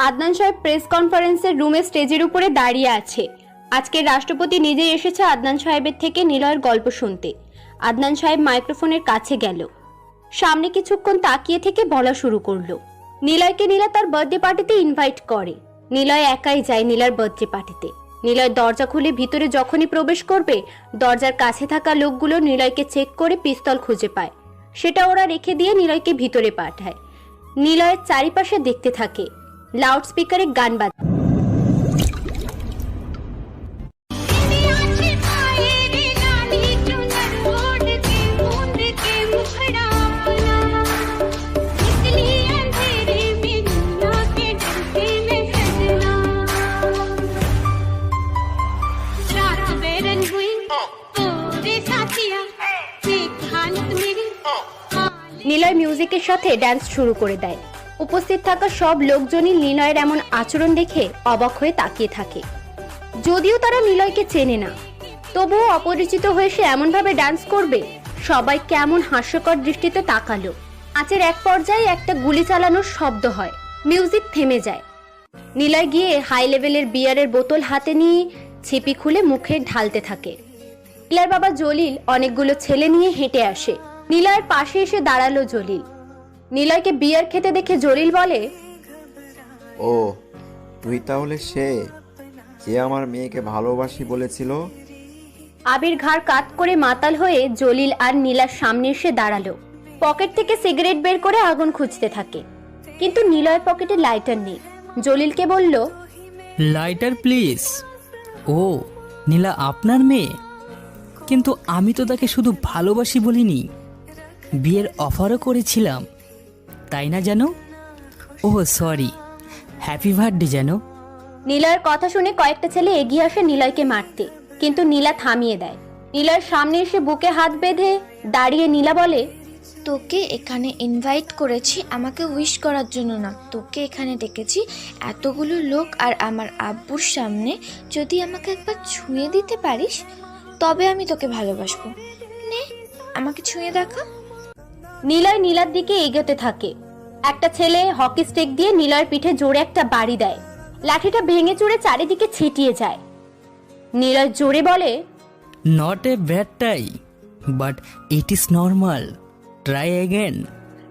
আদনান সাহেব প্রেস কনফারেন্সের রুমে স্টেজের উপরে দাঁড়িয়ে আছে। আজকের রাষ্ট্রপতি নিজেই এসেছে আদনান সাহেবের থেকে নিলয়ের গল্প শুনতে। আদনান সাহেব মাইক্রোফোনের কাছে গেল, সামনে কিছুক্ষণ তাকিয়ে থেকে বলা শুরু করলো। নিলয়কে নীলা তার বার্থডে পার্টিতে ইনভাইট করে। নিলয় একাই যায় নীলার বার্থডে পার্টিতে। নিলয় দরজা খুলে ভিতরে যখনই প্রবেশ করবে, দরজার কাছে থাকা লোকগুলো নিলয়কে চেক করে পিস্তল খুঁজে পায়। সেটা ওরা রেখে দিয়ে নিলয়কে ভিতরে পাঠায়। নিলয়ের চারিপাশে দেখতে থাকে, লাউড স্পিকারে গান বাজে। নিলয় মিউজিকের সাথে ডান্স শুরু করে দেয়। উপস্থিত থাকা সব লোকজনই নিলয়ের এমন আচরণ দেখে অবাক হয়ে তাকিয়ে থাকে। যদিও তারা নিলয়কে চেনে না, তবুও অপরিচিত হয়ে সে এমনভাবে ডান্স করবে, সবাই কেমন হাস্যকর দৃষ্টিতে তাকালো। নাচের এক পর্যায়ে একটা গুলি চালানোর শব্দ হয়, মিউজিক থেমে যায়। নিলয় গিয়ে হাই লেভেলের বিয়ারের বোতল হাতে নিয়ে ছিপি খুলে মুখে ঢালতে থাকে। নিলয়ের বাবা জলিল অনেকগুলো ছেলে নিয়ে হেঁটে আসে। নিলয়ের পাশে এসে দাঁড়ালো জলিল। নিলয়কে বিয়ার খেতে দেখে জলিল বলে, ও তুই তাহলে সে যে আমার মেয়েকে ভালোবাসি বলেছিল? আবির ঘাড় কাত করে মাতাল হয়ে জলিল আর নীলার সামনে এসে দাঁড়ালো। পকেট থেকে সিগারেট বের করে আগুন খুঁজতে থাকে, কিন্তু নিলয়ের পকেটে লাইটার নেই। জলিলকে বলল, লাইটার প্লিজ। ও নীলা আপনার মেয়ে? কিন্তু আমি তো তাকে শুধু ভালোবাসি বলিনি, বিয়ের অফারও করেছিলাম, তাই না জানো? ওহ সরি, হ্যাপি বার্থডে জানো। নিলয়ের কথা শুনে কয়েকটা ছেলে এগিয়ে আসে নিলয়কে মারতে, কিন্তু নীলা থামিয়ে দেয়। নিলয়ের সামনে এসে বুকে হাত বেঁধে দাঁড়িয়ে নীলা বলে, তোকে এখানে ইনভাইট করেছি আমাকে উইশ করার জন্য না, তোকে এখানে ডেকেছি এতগুলো লোক আর আমার আব্বুর সামনে যদি আমাকে একবার ছুঁয়ে দিতে পারিস তবে আমি তোকে ভালোবাসবো। নে আমাকে ছুঁয়ে দেখা। নিলয় নীলার দিকে এগোতে থাকে। একটা ছেলে হকি স্টিক দিয়ে নিলয়ের পিঠে জোরে একটা বাড়ি দেয়। লাঠিটা ভেঙে চুরে চারিদিকে ছিটিয়ে যায়। নিলয় জোরে বলে, not a bad tie, but it is normal, try again.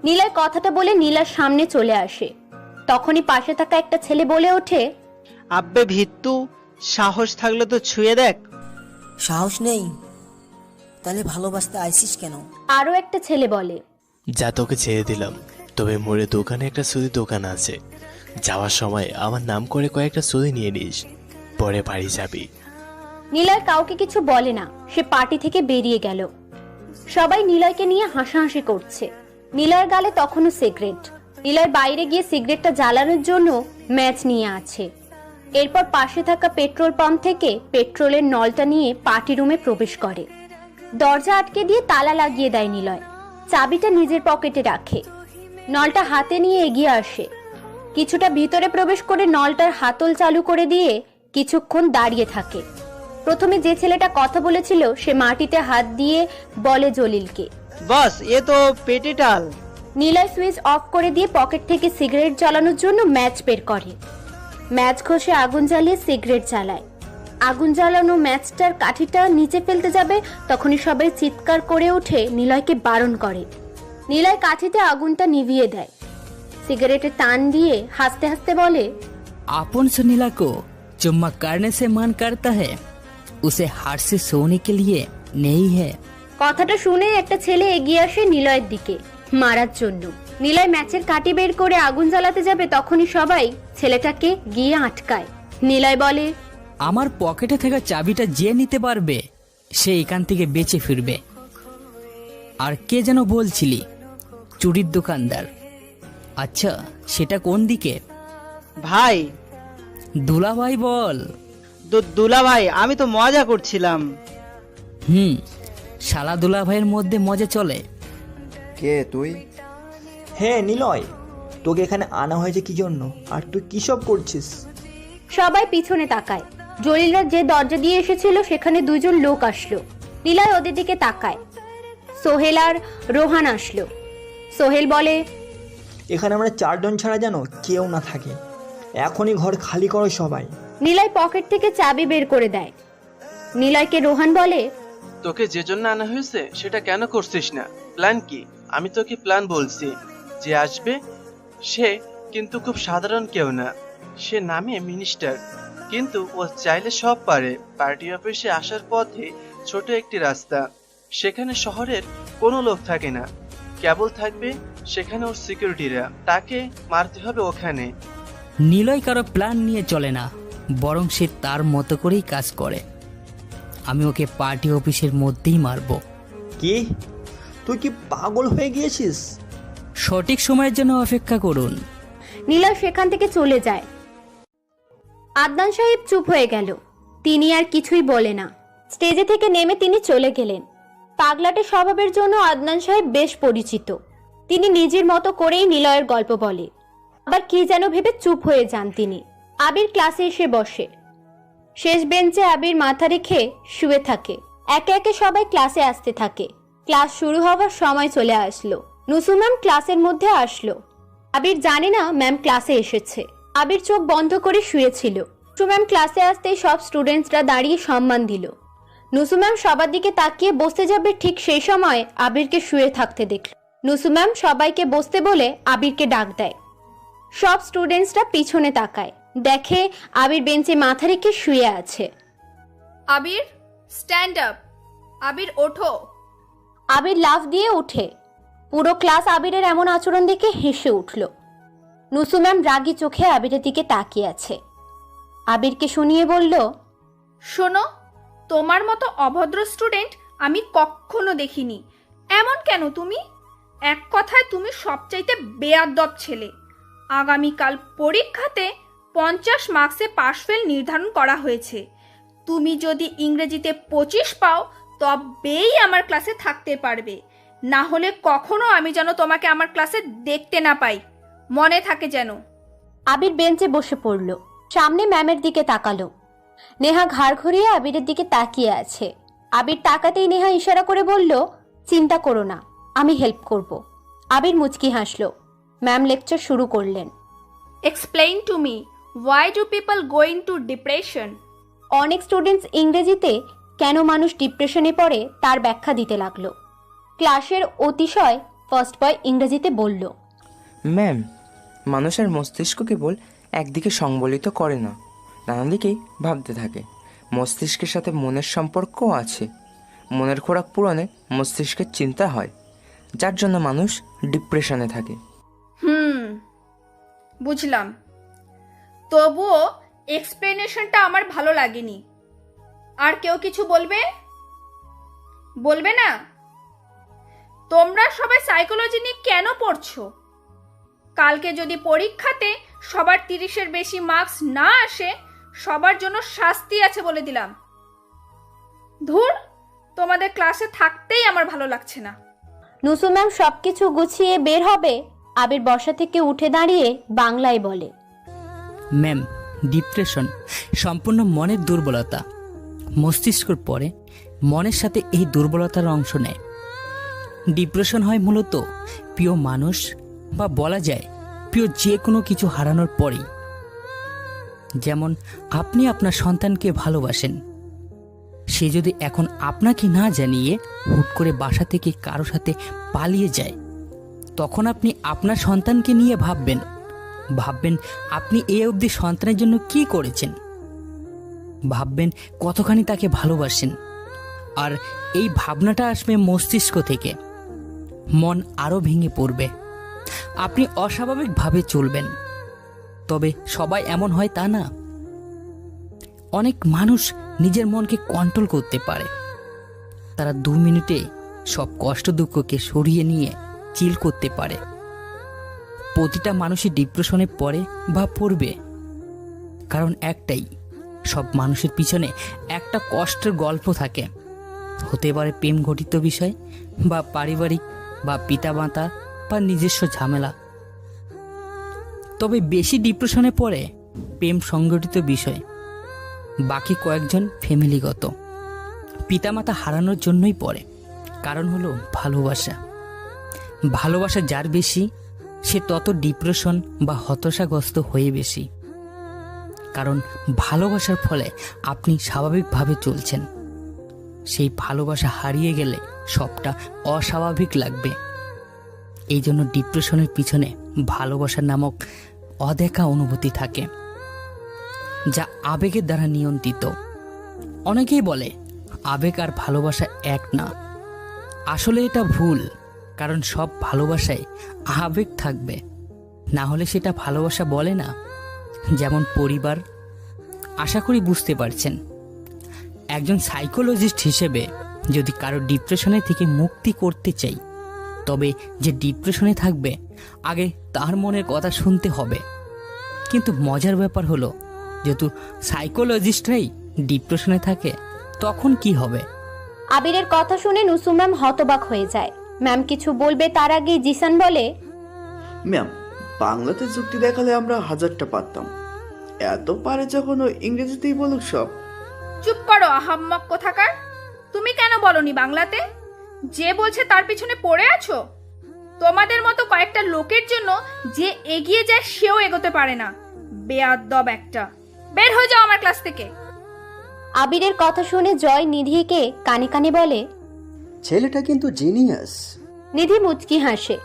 Niloy কথাটা বলে নীলার সামনে চলে আসে। তখনই পাশে থাকা একটা ছেলে বলে ওঠে, আব্বে ভিত্তু, সাহস থাকলে তো ছুঁয়ে দেখ। সাহস নেই তাহলে ভালোবাসতে আইসিস কেন? আরো একটা ছেলে বলে, যা তোকে ছেড়ে দিলাম, তবে মোড়ে দোকানে একটা সুদি দোকান আছে, যাওয়ার সময় আমার নাম করে কয়েকটা সুদি নিয়ে নিস, পরে বাড়ি যাবি। নিলয় কাউকে কিছু বলে না, সে পার্টি থেকে বেরিয়ে গেল। সবাই নিলয়কে নিয়ে হাসাহাসি করছে। নিলয়ের গালে তখনও সিগারেট। নিলয় বাইরে গিয়ে সিগারেটটা জ্বালানোর জন্য ম্যাচ নিয়ে আছে। এরপর পাশে থাকা পেট্রোল পাম্প থেকে পেট্রোলের নলটা নিয়ে পার্টি রুমে প্রবেশ করে। দরজা আটকে দিয়ে তালা লাগিয়ে দেয় নিলয়। চাবিটা নিজের পকেটে রাখে। নলটা হাতে নিয়ে এগিয়ে আসে। কিছুটা ভিতরে প্রবেশ করে নলটার হাতল চালু করে দিয়ে কিছুক্ষণ দাঁড়িয়ে থাকে। প্রথমে যে ছেলেটা কথা বলেছিল সে মাটিতে হাত দিয়ে বলে জলিলকে, বস এ তো পেটিটাল। নিলয় সুইচ অফ করে দিয়ে পকেট থেকে সিগারেট জ্বালানোর জন্য ম্যাচ বের করে। ম্যাচ ঘষে আগুন জ্বালিয়ে সিগারেট জ্বালায়। আগুন জ্বালানো ম্যাচটার কাঠিটা নিচে ফেলতে যাবে, তখনই সবাই চিৎকার করে উঠে নিলয়কে বারণ করে। নিলয় কাঠিতে আগুনটা নিভিয়ে দেয়। সিগারেটে টান দিয়ে হাসতে হাসতে বলে, अपन से नीला को चुम्मा करने से मन करता है, उसे हार से सोने के लिए नहीं है। কথাটা শুনে একটা ছেলে এগিয়ে আসে নিলয়ের দিকে মারার জন্য। নিলয় ম্যাচের কাঠি বের করে আগুন জ্বালাতে যাবে, তখনই সবাই ছেলেটাকে গিয়ে আটকায়। নিলয় বলে, আমার পকেটে থাকা চাবিটা যে নিতে পারবে সে এখান থেকে বেঁচে ফিরবে। আর কে যেন বলছিলি? চুরির দোকানদার। আচ্ছা সেটা কোন দিকে? ভাই দুলা ভাই বল। দুলা ভাই, আমি তো মজা করছিলাম। শালা দুলা ভাইয়ের মধ্যে মজা চলে। কে তুই? হ্যাঁ নিলয়, তোকে এখানে আনা হয়েছে কি জন্য আর তুই কি সব করছিস? সবাই পিছনে তাকায়। জলিলরা যে দরজা দিয়ে এসেছিল সেখানে দুজন লোক আসলো। নিলয় ওদের দিকে তাকায়। সোহেল আর রোহান আসলো। সোহেল বলে, এখানে আমরা 4 জন ছাড়া যেন কেউ না থাকে। এখনই ঘর খালি করো সবাই। নিলয় পকেট থেকে চাবি বের করে দেয়। নিলয়কে রোহান বলে, তোকে যে জন্য আনা হয়েছে সেটা কেন করছিস না? প্ল্যান কি? আমি তোকে প্ল্যান বলছি। যে আসবে সে কিন্তু খুব সাধারণ কেউ না, সে নামে মিনিস্টার, কিন্তু ও চাইলে সব পারে। পার্টি অফিসে আসার পথে ছোট একটি রাস্তা, সেখানে শহরের কোনো লোক থাকে না, কেবল থাকবে সেখানে ওর সিকিউরিটিরা। তাকে মারতে হবে ওখানে। নিলয় কারো প্ল্যান নিয়ে চলে না, বরং সে তার মতো করেই কাজ করে। আমি ওকে পার্টি অফিসের মধ্যেই মারবো। কি, তুই কি পাগল হয়ে গিয়েছিস? সঠিক সময়ের জন্য অপেক্ষা করুন। নিলয় সেখান থেকে চলে যায়। আদনান সাহেব চুপ হয়ে গেল। তিনি আর কিছুই বলে না। স্টেজে থেকে নেমে তিনি চলে গেলেন। পাগলাটে স্বভাবের জন্য আদনান সাহেব বেশ পরিচিত। তিনি নিজের মতো করেই নিলয়ের গল্প বলে, আবার কি যেন ভেবে চুপ হয়ে যান তিনি। আবির ক্লাসে এসে বসে। শেষ বেঞ্চে আবির মাথা রেখে শুয়ে থাকে। একে একে সবাই ক্লাসে আসতে থাকে। ক্লাস শুরু হওয়ার সময় চলে আসলো। নুসু ম্যাম ক্লাসের মধ্যে আসলো। আবির জানে না ম্যাম ক্লাসে এসেছে। আবির চোখ বন্ধ করে শুয়েছিল। নুসু ম্যাম ক্লাসে আসতেই সব স্টুডেন্টসরা দাঁড়িয়ে সম্মান দিল। নুসু ম্যাম সবার দিকে তাকিয়ে বসতে যাবে, ঠিক সেই সময় আবিরকে শুয়ে থাকতে দেখল। নুসু ম্যাম সবাইকে বসতে বলে আবিরকে ডাক দেয়। সব স্টুডেন্টসরা পিছনে তাকায়, দেখে আবির বেঞ্চে মাথা রেখে শুয়ে আছে। আবির, স্ট্যান্ড আপ। আবির, ওঠো। আবির লাফ দিয়ে উঠে। পুরো ক্লাস আবিরের এমন আচরণ দেখে হেসে উঠল। নুসু ম্যাম রাগী চোখে আবিরের দিকে তাকিয়ে আছে। আবিরকে শুনিয়ে বলল, শোনো, তোমার মতো অভদ্র স্টুডেন্ট আমি কখনো দেখিনি। এমন কেন তুমি? এক কথায় তুমি সবচাইতে বেয়াদব ছেলে। আগামীকাল পরীক্ষাতে 50 মার্কসে পাশ ফেল নির্ধারণ করা হয়েছে। তুমি যদি ইংরেজিতে 25 পাও তবেই আমার ক্লাসে থাকতে পারবে, না হলে কখনো আমি যেন তোমাকে আমার ক্লাসে দেখতে না পাই, মনে থাকে যেন। আবির বেঞ্চে বসে পড়ল। সামনে ম্যামের দিকে তাকালো। নেহা ঘাড় ঘুরিয়ে আবিরের দিকে তাকিয়ে আছে। আবির তাকাতেই নেহা ইশারা করে বলল, চিন্তা করো না, আমি হেল্প করব। আবির মুচকি হাসলো। ম্যাম লেকচার শুরু করলেন। Explain to me, why do people go into depression? অনেক স্টুডেন্টস ইংরেজিতে কেন মানুষ ডিপ্রেশনে পড়ে তার ব্যাখ্যা দিতে লাগলো। ক্লাসের অতিশয় ফার্স্ট বয় ইংরেজিতে বলল, ম্যাম, মানুষের মস্তিষ্ক কেবল একদিকে সংবলিত করে না, নানা দিকেই ভাবতে থাকে। মস্তিষ্কের সাথে মনের সম্পর্কও আছে। মনের খোরাক পূরণে মস্তিষ্কের চিন্তা হয়, যার জন্য মানুষ ডিপ্রেশনে থাকে। বুঝলাম, তবুও এক্সপ্লেনেশনটা আমার ভালো লাগেনি। আর কেউ কিছু বলবে? বলবে না? তোমরা সবাই সাইকোলজি নিয়ে কেন পড়ছো? কালকে যদি পরীক্ষাতে সবার 30-এর বেশি মার্কস না আসে, সবার জন্য শাস্তি আছে বলে দিলাম। ধুর, তোমাদের ক্লাসে থাকতেই আমার ভালো লাগছে না। নুসু ম্যাম সবকিছু গুছিয়ে বের হবে। আবির বসা থেকে উঠে দাঁড়িয়ে বাংলায় বলে, ম্যাম, ডিপ্রেশন সম্পূর্ণ মনের দুর্বলতা। মস্তিষ্কর পরে মনের সাথে এই দুর্বলতার অংশ নেয়। ডিপ্রেশন হয় মূলত প্রিয় মানুষ বা বলা যায় প্রিয় যে কোনো কিছু হারানোর পরেই। যেমন আপনি আপনার সন্তানকে ভালোবাসেন, সে যদি এখন আপনাকে না জানিয়ে হুট করে বাসা থেকে কারো সাথে পালিয়ে যায়, তখন আপনি আপনার সন্তানকে নিয়ে ভাববেন আপনি এই অবধি সন্তানের জন্য কি করেছেন, ভাববেন কতখানি তাকে ভালোবাসেন। আর এই ভাবনাটা আসবে মস্তিষ্ক থেকে। মন আরও ভেঙে পড়বে, আপনি অস্বাভাবিকভাবে চলবেন। তবে সবাই এমন হয় তা না। অনেক মানুষ নিজের মনকে কন্ট্রোল করতে পারে। তারা 2 মিনিটে সব কষ্ট দুঃখকে সরিয়ে নিয়ে চিল করতে পারে। প্রতিটা মানুষই ডিপ্রেশনে পড়ে বা পড়বে, কারণ একটাই, সব মানুষের পিছনে একটা কষ্টের গল্প থাকে। হতে পারে প্রেম ঘটিত বিষয়, বা পারিবারিক, বা পিতামাতা, বা নিজস্ব ঝামেলা। তবে বেশি ডিপ্রেশনে পড়ে প্রেম সংগঠিত বিষয়, বাকি কয়েকজন ফ্যামিলিগত। পিতামাতা হারানোর জন্যই পড়ে, কারণ হলো ভালোবাসা। ভালোবাসা যার বেশি, সে তত ডিপ্রেশন বা হতাশাগ্রস্ত হয়ে বেশি। কারণ ভালোবাসার ফলে আপনি স্বাভাবিকভাবে চলছেন। সেই ভালোবাসা হারিয়ে গেলে সবটা অস্বাভাবিক লাগবে। এই জন্য ডিপ্রেশনের পিছনে ভালোবাসা নামক অদেখা অনুভূতি থাকে, যা আবেগের দ্বারা নিয়ন্ত্রিত। অনেকেই বলে আবেগ আর ভালোবাসা এক না। আসলে এটা ভুল, কারণ সব ভালোবাসায় আবেগ থাকবে, না হলে সেটা ভালোবাসা বলে না। যেমন পরিবার। আশা করি বুঝতে পারছেন। একজন সাইকোলজিস্ট হিসেবে যদি কারো ডিপ্রেশনের থেকে মুক্তি করতে চাই, তবে যে ডিপ্রেশনে থাকবে আগে তার মনের কথা শুনতে হবে। কিন্তু মজার ব্যাপার হলো, যেহেতু সাইকোলজিস্টরাই ডিপ্রেশনে থাকে, তখন কি হবে? আবিরের কথা শুনে নুসুম ম্যাম হতবাক হয়ে যায়। ম্যাম কিছু বলবে তার আগেই জিসান বলে, ম্যাম, বাংলাতে যুক্তি দেখালে আমরা হাজারটা পারতাম, এত পারে যখন ও ইংরেজিতেই বলুক সব। চুপ করো আহাম্মক কোথাকার। তুমি কেন বলনি বাংলাতে? যে বলছে তার পিছনে পড়ে আছো। তোমাদের মতো কয়েকটা লোকের জন্য যে এগিয়ে যায় সেও এগোতে পারে না। বেয়াদ্দব একটা। বের হয়ে যাও আমার ক্লাস থেকে। আবিরের কথা শুনে জয় নিধিকে কানে কানে বলে, ছেলেটা কিন্তু জিনিয়াস। নিধি মুচকি হাসে,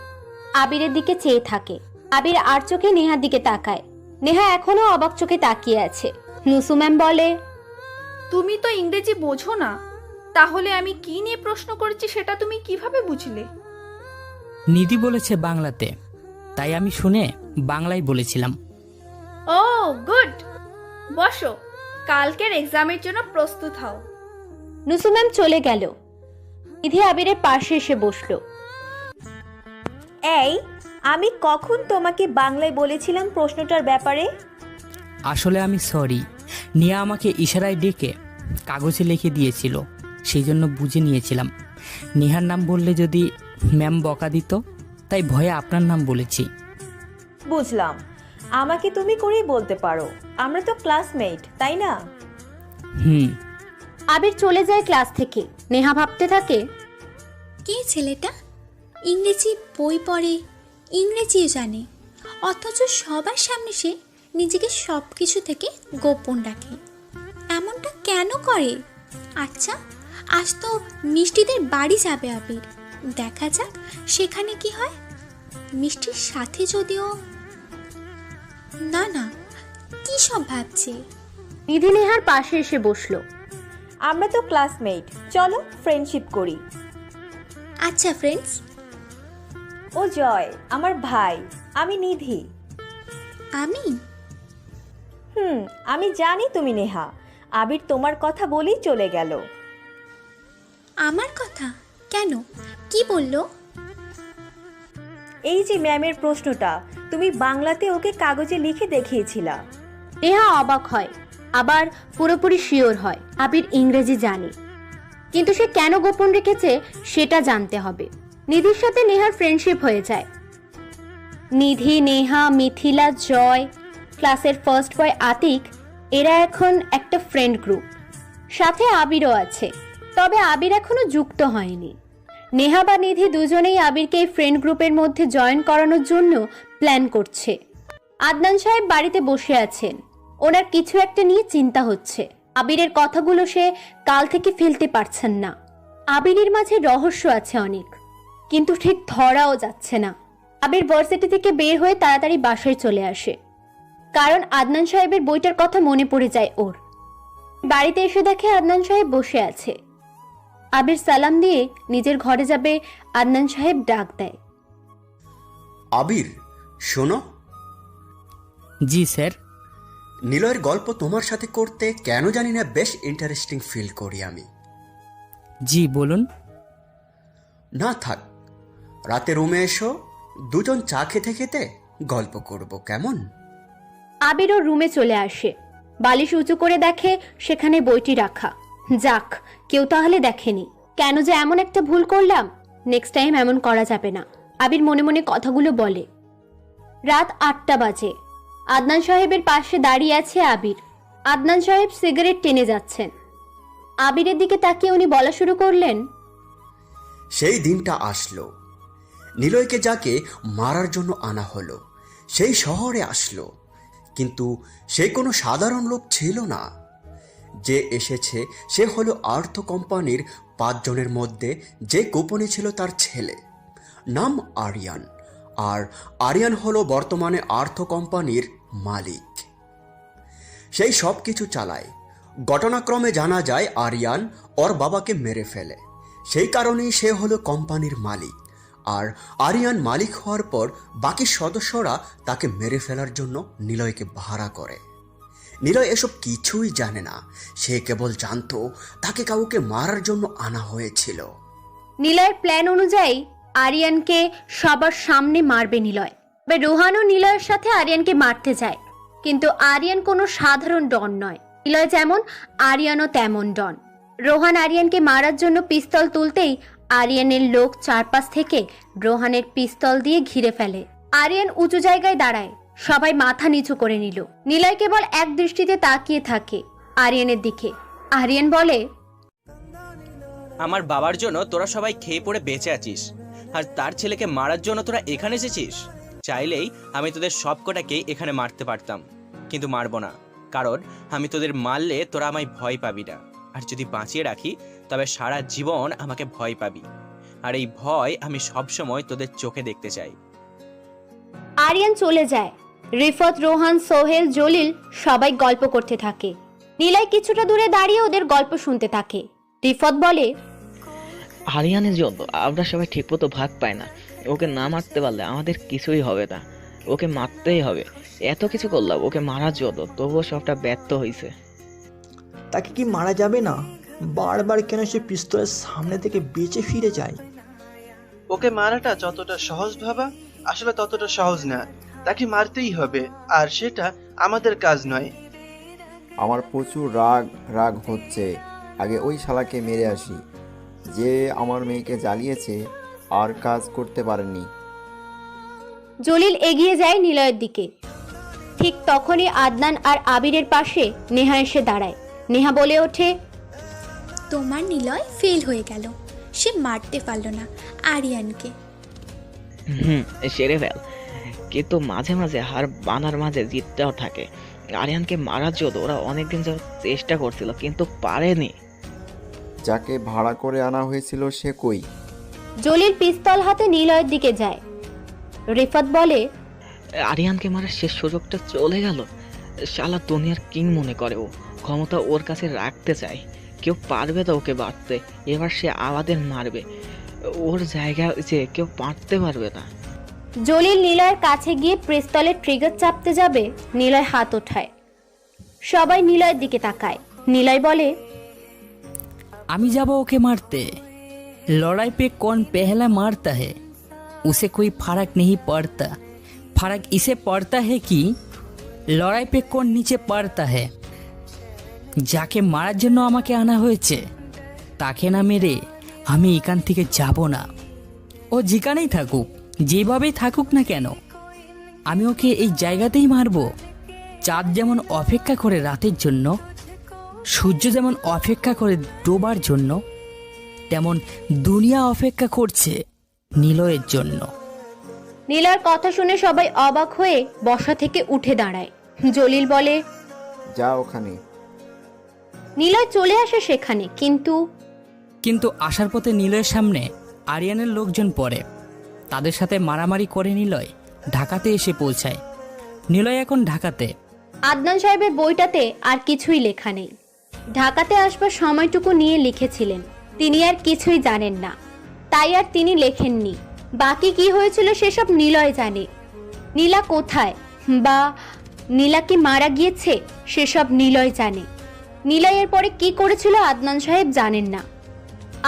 আবিরের দিকে চেয়ে থাকে। আবির আর চোখে নেহার দিকে তাকায়। নেহা এখনো অবাক চোখে তাকিয়ে আছে। নুসুম ম্যাম বলে, তুমি তো ইংরেজি বোঝো না, তাহলে আমি কি নিয়ে প্রশ্ন করেছি সেটা তুমি কিভাবে বুঝলে? নিধি বলেছে বাংলাতে, তাই আমি শুনে বাংলায় বলেছিলাম। ও গুড, বসো, কালকের এক্সামের জন্য প্রস্তুত হও। নুসুম ম্যাম চলে গেল। নিধি আবিরের পাশে এসে বসলো। এই, আমি কখন তোমাকে বাংলায় বলেছিলাম প্রশ্নটার ব্যাপারে? আসলে আমি সরি, নিয়া আমাকে ইশারায় ডেকে কাগজে লিখে দিয়েছিল, সেই জন্য বুঝে নিয়েছিলাম। নেহার নাম বললে যদি ম্যাম বকা দিত, তাই ভয়ে আপনার নাম বলেছি। বুঝলাম, আমাকে তুমি করেই বলতে পারো, আমরা তো ক্লাসমেট, তাই না? আবির চলে যায় ক্লাস থেকে। নেহা ভাবতে থাকে, কে ছেলেটা? ইংরেজি বই পড়ে, ইংরেজিও জানে, অথচ সবার সামনে সে নিজেকে সব কিছু থেকে গোপন রাখে। এমনটা কেন করে? আচ্ছা, আজ তো মিষ্টিদের বাড়ি যাবে আবির, দেখা যাক সেখানে কি হয়। মিষ্টির সাথে যদিও না, না, কি সব ভাবছে। নিধি নেহার পাশে এসে বসলো। আমরা তো ক্লাসমেট, চলো ফ্রেন্ডশিপ করি। আচ্ছা ফ্রেন্ডস। ও জয় আমার ভাই, আমি নিধি। আমি আমি জানি তুমি নেহা। আবির তোমার কথা বলেই চলে গেল। আমার কথা কেন? কি বললো? এই যে ম্যামের প্রশ্নটা, তুমি বাংলাতে ওকে কাগজে লিখে দেখিয়েছিলা। নেহা অবাক হয়, আবার পুরোপুরি শিওর হয় আবির ইংরেজি জানে। কিন্তু সে কেন গোপন রেখেছে সেটা জানতে হবে। নিধির সাথে নেহার ফ্রেন্ডশিপ হয়ে যায়। নিধি, নেহা, মিথিলা, জয়, ক্লাসের ফার্স্ট বয় আতিক, এরা এখন একটা ফ্রেন্ড গ্রুপ। সাথে আবিরও আছে, তবে আবির এখনো যুক্ত হয়নি। নেহা বা নিধি দুজনেই আবিরকে এই ফ্রেন্ড গ্রুপের মধ্যে জয়েন করানোর জন্য প্ল্যান করছে। আদনান সাহেব বাড়িতে বসে আছেন, ওনার কিছু একটা নিয়ে চিন্তা হচ্ছে। আবিরের কথাগুলো সে কাল থেকে ফেলতে পারছেন না। আবিরের মাঝে রহস্য আছে অনেক, কিন্তু ঠিক ধরাও যাচ্ছে না। আবির ভার্সিটি থেকে বের হয়ে তাড়াতাড়ি বাসায় চলে আসে, কারণ আদনান সাহেবের বইটার কথা মনে পড়ে যায় ওর। বাড়িতে এসে দেখে আদনান সাহেব বসে আছে। আবির সালাম দিয়ে নিজের ঘরে যাবে, আদনান সাহেব ডাক দেয়, আবির শোনো। জি স্যার। নিলয়ের গল্প তোমার সাথে করতে কেন জানি না বেশ ইন্টারেস্টিং ফিল করি আমি। জি বলুন। না থাক, রাতে রুমে এসো, দুজন চা খেতে খেতে গল্প করব, কেমন? আবির ওর রুমে চলে আসে। বালিশ উঁচু করে দেখে সেখানে বইটি রাখা। যাক, কেউ তাহলে দেখেনি। কেন যে এমন একটা ভুল করলাম, নেক্সট টাইম এমন করা যাবে না। আবির মনে মনে কথাগুলো বলে। রাত 8টা বাজে। আদনান সাহেবের পাশে দাঁড়িয়ে আছে আবির। আদনান সাহেব সিগারেট টেনে যাচ্ছেন। আবিরের দিকে তাকিয়ে উনি বলা শুরু করলেন, সেই দিনটা আসলো, নিলয়কে যাকে মারার জন্য আনা হলো সেই শহরে আসলো। কিন্তু সে কোনো সাধারণ লোক ছিল না। যে এসেছে সে হলো আর্থ কোম্পানির 5 জনের মধ্যে যে গোপনে ছিল তার ছেলে, নাম আরিয়ান। আর আরিয়ান হলো বর্তমানে আর্থ কোম্পানির মালিক। সেই সব কিছু চালায়। ঘটনাক্রমে জানা যায় আরিয়ান ওর বাবাকে মেরে ফেলে, সেই কারণেই সে হলো কোম্পানির মালিক। আর আরিয়ান মালিক হওয়ার পর বাকি সদস্যরা তাকে মেরে ফেলার জন্য নিলয়কে ভাড়া করে। নিলয় এসব কিছুই জানে না, সে কেবল জানতো তাকে কাউকে মারার জন্য আনা হয়েছিল। নিলয়ের প্ল্যান অনুযায়ী আরিয়ানকে সবার সামনে মারবে নিলয়। তবে রোহানও নিলয়ের সাথে আরিয়ানকে মারতে যায়, কিন্তু আরিয়ান কোনো সাধারণ ডন নয়। নিলয় যেমন, আরিয়ানও তেমন ডন। রোহান আরিয়ানকে মারার জন্য পিস্তল তুলতেই আরিয়ানের লোক চারপাশ থেকে রোহানের পিস্তল দিয়ে ঘিরে ফেলে। আরিয়ান উঁচু জায়গায় দাঁড়ায়, সবাই মাথা নিচু করে নিল। নিলয় কেবল এক দৃষ্টিতে তাকিয়ে থাকে আরিয়ানের দিকে। আরিয়ান বলে, আমার বাবার জন্য তোরা সবাই খেয়ে পড়ে বেঁচে আছিস, আর তার ছেলেকে মারার জন্য তোরা এখানে এসেছিস। চাইলেই আমি তোদের সব কটাকেই এখানে মারতে পারতাম, কিন্তু মারবো না, কারণ আমি তোদের মারলে তোরা আমায় ভয় পাবি না, আর যদি বাঁচিয়ে রাখি তবে সারা জীবন আমাকে ভয় পাবি। আর এই ভয় আমি সবসময় তোদের চোখে দেখতে চাই। আরিয়ান চলে যায়। রিফাত, রোহান, সোহেল, জলিল সবাই গল্প করতে থাকে। নিলয় কিছুটা দূরে দাঁড়িয়ে ওদের গল্প শুনতে থাকে। রিফাত বলে, আরিয়ানের জন্য আমরা সবাই ঠিকমতো ভাগ পাই না। ওকে না মারতে পারলে আমাদের কিছুই হবে না, ওকে মারতেই হবে। এত কিছু করলাম ওকে মারার জন্য, তবুও সবটা ব্যর্থ হয়েছে। তাকে কি মারা যাবে না? বারবার কেন সে পিস্তলের সামনে থেকে বেঁচে ফিরে যায়? ওকে মারাটা যতটা সহজ ভাবা, আসলে ততটা সহজ না। তাকে মারতেই হবে, আর সেটা আমাদের কাজ নয়। আমার প্রচুর রাগ হচ্ছে। আগে ওই শালাকে মেরে আসি, যে আমার মেয়েকে জ্বালিয়েছে আর কাজ করতে পারেনি। জলিল এগিয়ে যায় নিলয়ের দিকে। ঠিক তখনই আদনান আর আবিরের পাশে নেহা এসে দাঁড়ায়। নেহা বলে ওঠে, তোমার নিলয় ফেল হয়ে গেল, সে মারতে পারল না আরিয়ানকে। সেরে ফেল, কিন্তু মাঝে মাঝে হার বানার মাঝে জিতটাও থাকে। আরিয়ানকে মারার জন্য ওরা অনেকদিন যাবত চেষ্টা করছিল, কিন্তু পারেনি। যাকে ভাড়া করে আনা হয়েছিল সে কই? জলিল পিস্তল হাতে নিলয়ের দিকে যায়। রিফাত বলে, আরিয়ানকে মারার শেষ সুযোগটা চলে গেল। শালা দুনিয়ার কিং মনে করে, ও ক্ষমতা ওর কাছে রাখতে চায়। কেউ পারবে তো ওকে বাঁধতে, এবার সে আমাদের মারবে। ওর জায়গা যে কেউ পারতে পারবে না। জলিল নিলয়ের কাছে গিয়ে পিস্তলের ট্রিগার চাপতে যাবে, নিলয় হাত ওঠায়। সবাই নিলয়ের দিকে তাকায়। নিলয় বলে, আমি যাব ওকে मारते। लड़ाई पे कौन पहला मारता है उसे कोई फर्क नहीं पड़ता। फर्क इसे पड़ता है कि लड़ाई पे कौन नीचे पड़ता है। যাকে মারার জন্য আমাকে আনা হয়েছে তাকে না মেরে আমি এখান থেকে যাব না। ও যেখানেই থাকুক, যেভাবেই থাকুক না কেন, আমি ওকে এই জায়গাতেই মারব। চাঁদ যেমন অপেক্ষা করে রাতের জন্য, সূর্য যেমন অপেক্ষা করে ডোবার জন্য, তেমন দুনিয়া অপেক্ষা করছে নিলয়ের জন্য। নিলয়ের কথা শুনে সবাই অবাক হয়ে বসা থেকে উঠে দাঁড়ায়। জলিল বলে, যা ওখানে। নিলয় চলে আসে সেখানে, কিন্তু আসার পথে নিলয়ের সামনে আরিয়ানের লোকজন পড়ে। তাদের সাথে মারামারি করে নিলয় ঢাকাতে এসে পৌঁছায়। নিলয় এখন ঢাকাতে। আদনান সাহেবের বইটাতে আর কিছুই লেখা নেই। ঢাকাতে আসবার সময়টুকু নিয়ে লিখেছিলেন, তিনি আর কিছুই জানেন না, তাই আর তিনি লেখেননি। বাকি কি হয়েছিল সেসব নিলয় জানে। নীলা কোথায় বা নীলা কি মারা গিয়েছে সেসব নিলয় জানে। নিলয়ের পরে কি করেছিল আদনান সাহেব জানেন না।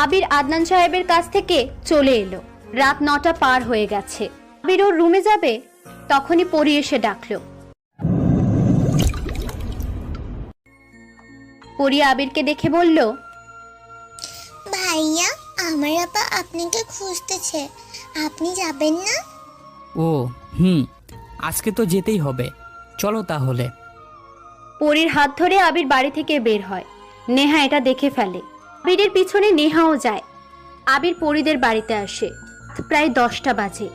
আবির আদনান সাহেবের কাছ থেকে চলে এলো। রাত 9টা পার হয়ে গেছে। আবির ওর রুমে যাবে, তখনই পরি এসে ডাকলো। পরি আবিরকে দেখে বলল, ভাইয়া, আমার আপা আপনাকে খুঁজতেছে, আপনি যাবেন না? ও আজকে তো যেতেই হবে, চলো তাহলে। পরির হাত ধরে আবির বাড়ি থেকে বের হয়। নেহা এটা দেখে ফেলে। আবিরের পিছনে নেহাও যায়। আবির পরিদের বাড়িতে আসে। প্রায় 10টা বাজে।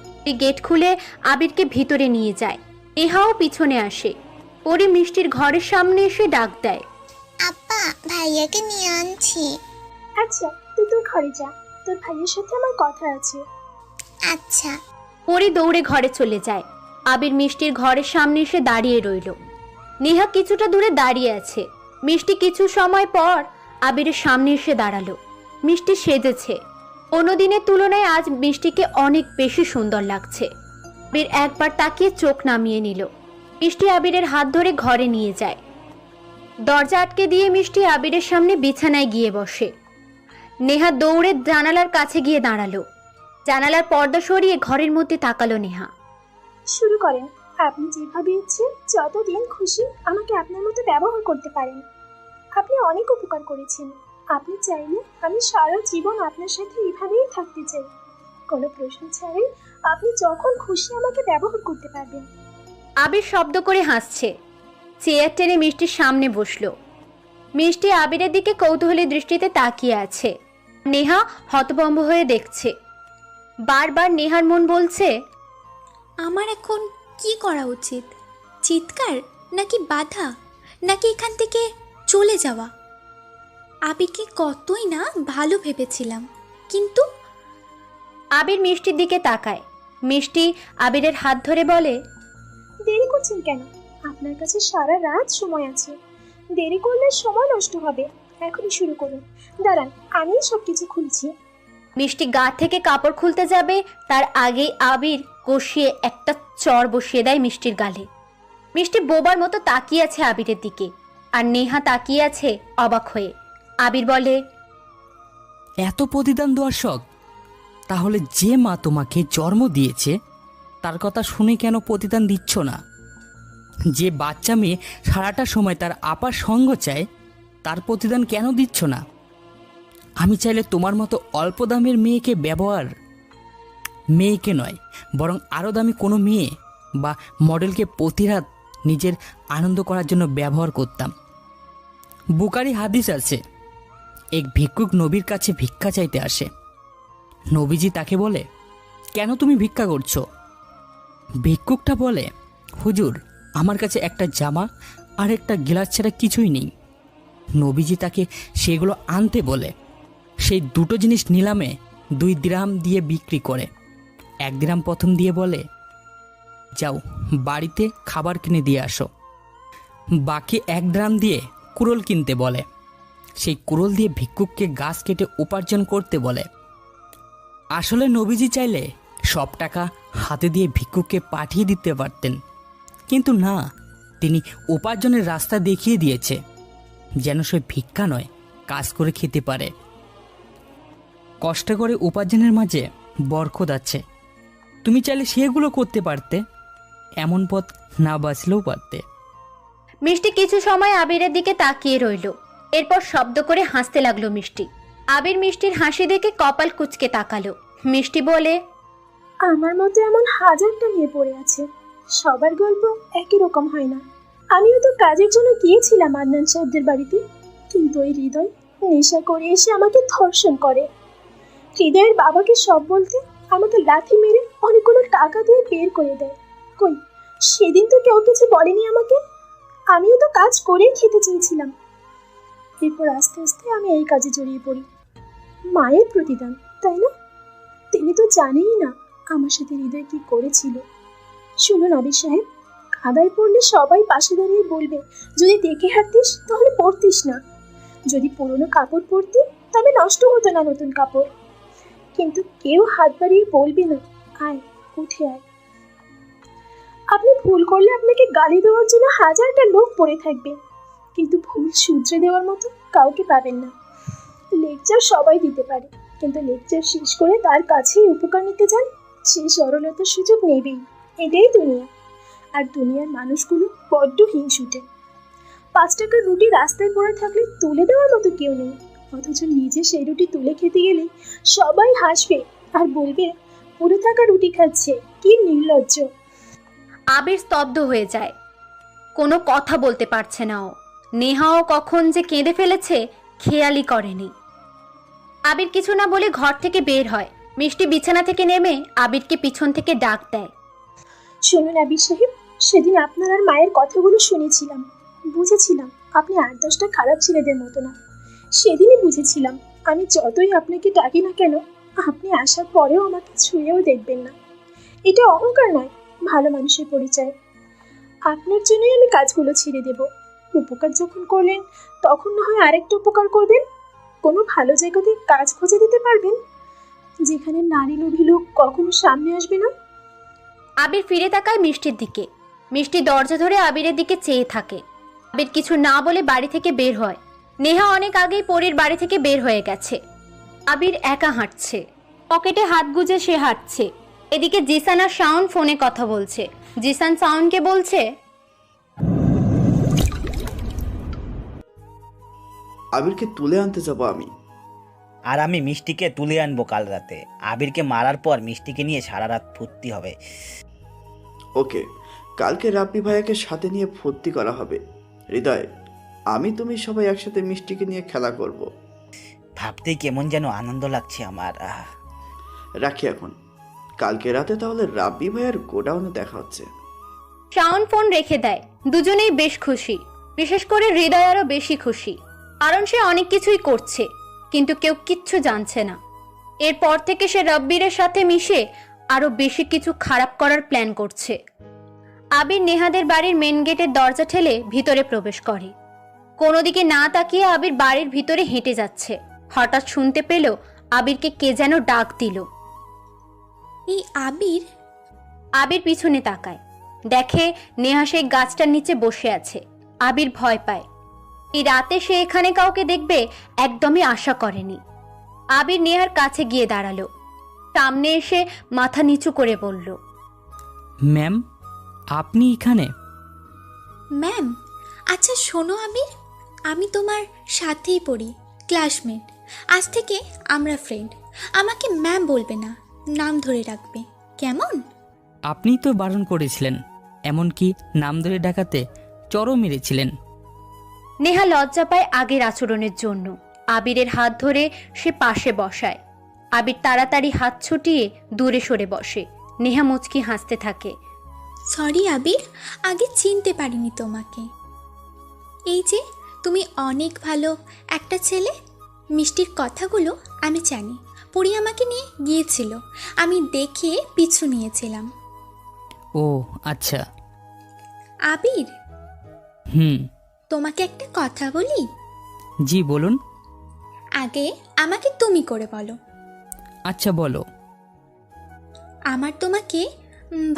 গেট খুলে আবিরকে ভিতরে নিয়ে যায়। নেহাও পিছনে আসে। পরি মিষ্টির ঘরের সামনে এসে ডাক দেয়, আপা ভাইয়াকে নিয়ে আনছি। আচ্ছা তুই তোর ঘরে যা, তোর ভাইয়ের সাথে আমার কথা আছে। আচ্ছা। পরি দৌড়ে ঘরে চলে যায়। আবির মিষ্টির ঘরের সামনে এসে দাঁড়িয়ে রইল। নেহা কিছুটা দূরে দাঁড়িয়ে আছে। মিষ্টি কিছু সময় পর আবিরের সামনে এসে দাঁড়ালো। মিষ্টি সেজেছে। অন্যদিনের তুলনায় আজ মিষ্টিকে অনেক বেশি সুন্দর লাগছে। আবির একবার তাকিয়ে চোখ নামিয়ে নিল। মিষ্টি আবিরের হাত ধরে ঘরে নিয়ে যায়। দরজা আটকে দিয়ে মিষ্টি আবিরের সামনে বিছানায় গিয়ে বসে। নেহা দৌড়ে জানালার কাছে গিয়ে দাঁড়ালো। জানালার পর্দা সরিয়ে ঘরের মধ্যে তাকালো নেহা। শুরু করেন, আপনি যেভাবে ইচ্ছে যতদিন খুশি আমাকে আপনার মতো ব্যবহার করতে পারেন। আপনি অনেক উপকার করেছেন। আপনি চাইলে আমি সারা জীবন আপনার সাথে এভাবেই থাকতে চাই। কোনো প্রশ্ন ছাড়াই আপনি যখন খুশি আমাকে ব্যবহার করতে পারবেন। আবির শব্দ করে হাসছে। চেয়ার টেনে মিষ্টির সামনে বসলো। মিষ্টি আবিরের দিকে কৌতূহলী দৃষ্টিতে তাকিয়ে আছে। নেহা হতভম্ব হয়ে দেখছে। বারবার নেহার মন বলছে, আমার এখন কি করা উচিত? চিৎকার, নাকি বাধা, নাকি এখান থেকে চলে যাওয়া? আবিরকে কতই না ভালো ভেবেছিলাম, কিন্তু আবির মিষ্টির দিকে তাকায়। মিষ্টি আবিরের হাত ধরে বলে, দেরি করছেন কেন? আপনার কাছে সারা রাত সময় আছে। দেরি করলে সময় নষ্ট হবে। এখনই শুরু করুন। দাঁড়ান, আমি সবকিছু খুলছি। মিষ্টি গা থেকে কাপড় খুলতে যাবে, তার আগেই আবির কষিয়ে একটা চড় বসিয়ে দেয় মিষ্টির গালে। মিষ্টি বোবার মতো তাকিয়ে আছে আবিরের দিকে, আর নেহা তাকিয়ে আছে অবাক হয়ে। আবির বলে, এত প্রতিদান দেওয়ার শখ? তাহলে যে মা তোমাকে জন্ম দিয়েছে তার কথা শুনে কেন প্রতিদান দিচ্ছ না? যে বাচ্চা মেয়ে সারাটা সময় তার আপার সঙ্গ চায় তার প্রতিদান কেন দিচ্ছ না? আমি চাইলে তোমার মতো অল্প দামের মেয়েকে ব্যবহার, মেয়েকে নয় বরং আরও দামি কোনো মেয়ে বা মডেলকে প্রতি রাত নিজের আনন্দ করার জন্য ব্যবহার করতাম। বুকারি হাদিস আছে, এক ভিক্ষুক নবীর কাছে ভিক্ষা চাইতে আসে। নবীজি তাকে বলে, কেন তুমি ভিক্ষা করছো? ভিক্ষুকটা বলে, হুজুর, আমার কাছে একটা জামা আর একটা গিলাস ছাড়া কিছুই নেই। নবীজি তাকে সেগুলো আনতে বলে। সেই দুটো জিনিস নিলামে 2 দিরহাম দিয়ে বিক্রি করে। 1 দিরহাম প্রথম দিয়ে বলে, যাও বাড়িতে খাবার কিনে দিয়ে আসো। বাকি 1 দিরহাম দিয়ে কুড়োল কিনতে বলে। সেই কুড়োল দিয়ে ভিক্ষুককে গাছ কেটে উপার্জন করতে বলে। আসলে নবীজি চাইলে সব টাকা হাতে দিয়ে ভিক্ষুককে পাঠিয়ে দিতে পারতেন, কিন্তু না, তিনি উপার্জনের রাস্তা দেখিয়ে দিয়েছে যেন সে ভিক্ষা নয়, কাজ করে খেতে পারে। কষ্ট করে উপার্জনের মাঝে বরকত আছে। তুমি চাইলে সেগুলো করতে পারতে, এমন পথ না বাঁচলেও পারতে। মিষ্টি কিছু সময় আবিরের দিকে তাকিয়ে রইল। এরপর শব্দ করে হাসতে লাগলো মিষ্টি। আবির মিষ্টির হাসি দেখে কপাল কুঁচকে তাকালো। মিষ্টি বলে, আমার মতো এমন হাজারটা মেয়ে পড়ে আছে, সবার গল্প একই রকম হয় না। আমিও তো কাজের জন্য গিয়েছিলাম আদনান সাহেবদের বাড়িতে, কিন্তু ওই হৃদয় নেশা করে এসে আমাকে ধর্ষণ করে। হৃদয়ের বাবাকে সব বলতে আমাকে লাথি মেরে অনেকগুলো টাকা দিয়ে বের করে দেয়। কই, সেদিন তো কেউ কিছু বলেনি আমাকে। আমিও তো কাজ করেই খেতে চেয়েছিলাম। এরপর আস্তে আস্তে আমি এই কাজে জড়িয়ে পড়ি। মায়ের প্রতিদান, তাই না? তিনি তো জানেই না আমার সাথে হৃদয় কি করেছিল। শুনুন আবির সাহেব, কাদায় পড়লে সবাই পাশে দাঁড়িয়ে বলবে, যদি দেখে হাঁটতিস তাহলে পড়তিস না। যদি পুরনো কাপড় পরতি তবে নষ্ট হতো না নতুন কাপড়। কিন্তু কেউ হাত বাড়িয়ে বলবে না, আয় উঠে আয়। আপনি ভুল করলে আপনাকে গালি দেওয়ার জন্য হাজারটা লোক পড়ে থাকবে, কিন্তু ভুল শুধরে দেওয়ার মতো কাউকে পাবেন না। লেকচার সবাই দিতে পারে, কিন্তু লেকচার শেষ করে তার কাছেই উপকার নিতে যান, সেই সরলতার সুযোগ নেবেই। এটাই দুনিয়া। আর দুনিয়ার মানুষগুলো বড্ড হিংসুটে। 5 টাকার রুটি রাস্তায় পড়ে থাকলে তুলে দেওয়ার মতো কেউ নেই, অথচ নিজে সেই রুটি তুলে খেতে গেলে সবাই হাসবে আর বলবে, পড়ে থাকা রুটি খাচ্ছে, কি নির্লজ্জ। আবির স্তব্ধ হয়ে যায়, কোনো কথা বলতে পারছে না ও। নেহাও কখন যে কেঁদে ফেলেছে খেয়ালই করেনি। আবির কিছু না বলে ঘর থেকে বের হয়। মিষ্টি বিছানা থেকে নেমে আবিরকে পিছন থেকে ডাক দেয়, শুনুন আবির সাহেব, সেদিন আপনার আর মায়ের কথাগুলো শুনেছিলাম, বুঝেছিলাম আপনি 8-10টা খারাপ ছেলেদের মতো না। সেদিনই বুঝেছিলাম আমি যতই আপনাকে ডাকি না কেন আপনি আসার পরেও আমাকে ছুঁয়েও দেখবেন না। এটা অহংকার নয়, ভালো মানুষের পরিচয়। আপনার জন্যই আমি কাজগুলো ছেড়ে দেব। উপকার যখন করলেন তখন না হয় আরেকটা উপকার করবেন। কোনো ভালো জায়গাতে কাজ খুঁজে দিতে পারবেন যেখানে নারী লোভী লোক কখনো সামনে আসবে না। আবির ফিরে তাকায় মিষ্টির দিকে। মিষ্টি দরজা ধরে আবিরের দিকে চেয়ে থাকে। আবির কিছু না বলে বাড়ি থেকে বের হয়। নেহা অনেক আগেই পরীর বাড়ি থেকে বের হয়ে গেছে। আবির একা হাঁটছে, পকেটে হাত গুজে সে হাঁটছে। এদিকে জিসান আর শাওন ফোনে কথা বলছে। জিসান শাওনকে বলছে, আবিরকে তুলে আনতে যাব আমি। আর আমি মিষ্টিকে তুলে আনবো কাল রাতে। আবিরকে মারার পর মিষ্টিকে নিয়ে সারা রাত ফুর্তি হবে। ওকে, কালকে রাব্বি ভাইয়াকে সাথে নিয়ে ফুর্তি করা হবে। হৃদয়, আমি তুমি সবাই একসাথে মিষ্টিকে নিয়ে খেলা করব। ভাবতেই কেমন যেন আনন্দ লাগছে আমার। রাখি এখন, কালকে রাতে তাহলে রাব্বি ভাইয়ার গোডাউনে দেখা হচ্ছে। শাওন ফোন রেখে দেয়। দুজনেই বেশ খুশি, বিশেষ করে হৃদয় আরো বেশি খুশি, কারণ সে অনেক কিছুই করছে কিন্তু কেউ কিচ্ছু জানছে না। এরপর থেকে সে রব্বিরের সাথে মিশে আরো বেশি কিছু খারাপ করার প্ল্যান করছে। আবির নেহাদের বাড়ির মেন গেটের দরজা ঠেলে ভিতরে প্রবেশ করে। কোনো দিকে না তাকিয়ে আবির বাড়ির ভিতরে হেঁটে যাচ্ছে। হঠাৎ শুনতে পেল আবিরকে কে যেন ডাক দিল। এই আবির। আবির পিছনে তাকায়, দেখে নেহা সেই গাছটার নিচে বসে আছে। আবির ভয় পায়। এই রাতে সে এখানে কাউকে দেখবে একদমই আশা করেনি। আবির নেহার কাছে গিয়ে দাঁড়ালো। সামনে এসে মাথা নিচু করে বলল, ম্যাম আপনি এখানে? ম্যাম, আচ্ছা শোনো আবির, আমি তোমার সাথেই পড়ি, ক্লাসমেট। আজ থেকে আমরা ফ্রেন্ড। আমাকে ম্যাম বলবে না, নাম ধরে রাখবে, কেমন? আপনিই তো বারণ করেছিলেন, এমনকি নাম ধরে ডাকাতে চরও মেরেছিলেন। নেহা লজ্জা পায় আগের আচরণের জন্য। আবিরের হাত ধরে সে পাশে বসায়। আবির তাড়াতাড়ি হাত ছুটিয়ে দূরে সরে বসে। নেহা মুচকি হাসতে থাকে। সরি আবির, আগে চিনতে পারিনি তোমাকে। এই যে তুমি অনেক ভালো একটা ছেলে। মিষ্টির কথাগুলো আমি জানি, পরি আমাকে নিয়ে গিয়েছিল, আমি দেখে পিছু নিয়েছিলাম। ও আচ্ছা। আবির, তোমাকে একটা কথা বলি? জি বলুন। আগে আমাকে তুমি করে বলো। আচ্ছা বলো। আমার তোমাকে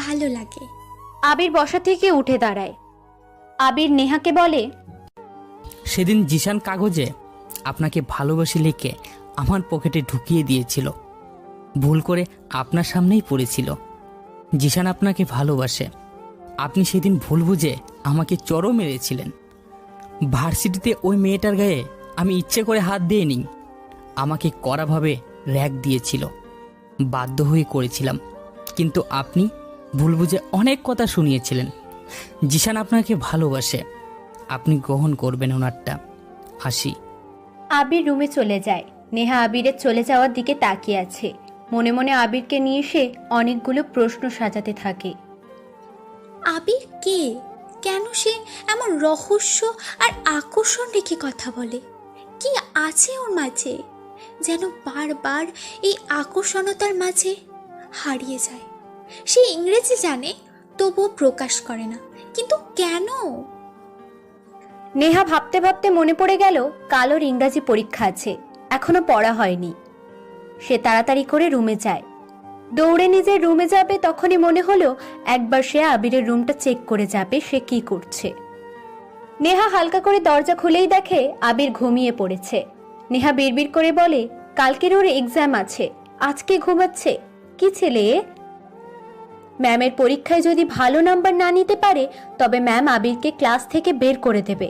ভালো লাগে। আবির বসা থেকে উঠে দাঁড়ায়। আবির নেহাকে বলে, সেদিন জিসান কাগজে আপনাকে ভালোবাসি লিখে আমার পকেটে ঢুকিয়ে দিয়েছিল। ভুল করে আপনার সামনেই পড়েছিল। জিসান আপনাকে ভালোবাসে। আপনি সেদিন ভুল বুঝে আমাকে চরও মেরেছিলেন। ভার্সিটিতে ওই মেয়েটার গায়ে আমি ইচ্ছে করে হাত দিইনি। আমাকে কড়াভাবে র‍্যাগ দিয়েছিল, বাধ্য হয়ে করেছিলাম। কিন্তু আপনি ভুল বুঝে অনেক কথা শুনিয়েছিলেন। জিসান আপনাকে ভালোবাসে, আপনি গ্রহণ করবেন ওনারটা। হাসি। আবির রুমে চলে যায়। নেহা আবিরের চলে যাওয়ার দিকে তাকিয়ে আছে। মনে মনে আবিরকে নিয়ে সে অনেকগুলো প্রশ্ন সাজাতে থাকে। আবির কে? কেন সে এমন রহস্য আর আকর্ষণ রেখে কথা বলে? কি আছে ওর মাঝে যেন বারবার এই আকর্ষণতার মাঝে হারিয়ে যায়? সে ইংরেজি জানে তবুও প্রকাশ করে না, কিন্তু কেন? নেহা ভাবতে ভাবতে মনে পড়ে গেল কালোর ইংরাজি পরীক্ষা আছে, এখনো পড়া হয়নি। সে তাড়াতাড়ি করে রুমে যায়। দৌড়ে নিজের রুমে যাবে তখনই মনে হলো একবার সে আবিরের রুমটা চেক করে যাবে সে কি করছে। নেহা হালকা করে দরজা খুলেই দেখে আবির ঘুমিয়ে পড়েছে। নেহা বিড়বিড় করে বলে, কালকের ওর এক্সাম আছে, আজকে ঘুমাচ্ছে। কি ছেলে! ম্যামের পরীক্ষায় যদি ভালো নাম্বার না নিতে পারে তবে ম্যাম আবিরকে ক্লাস থেকে বের করে দেবে।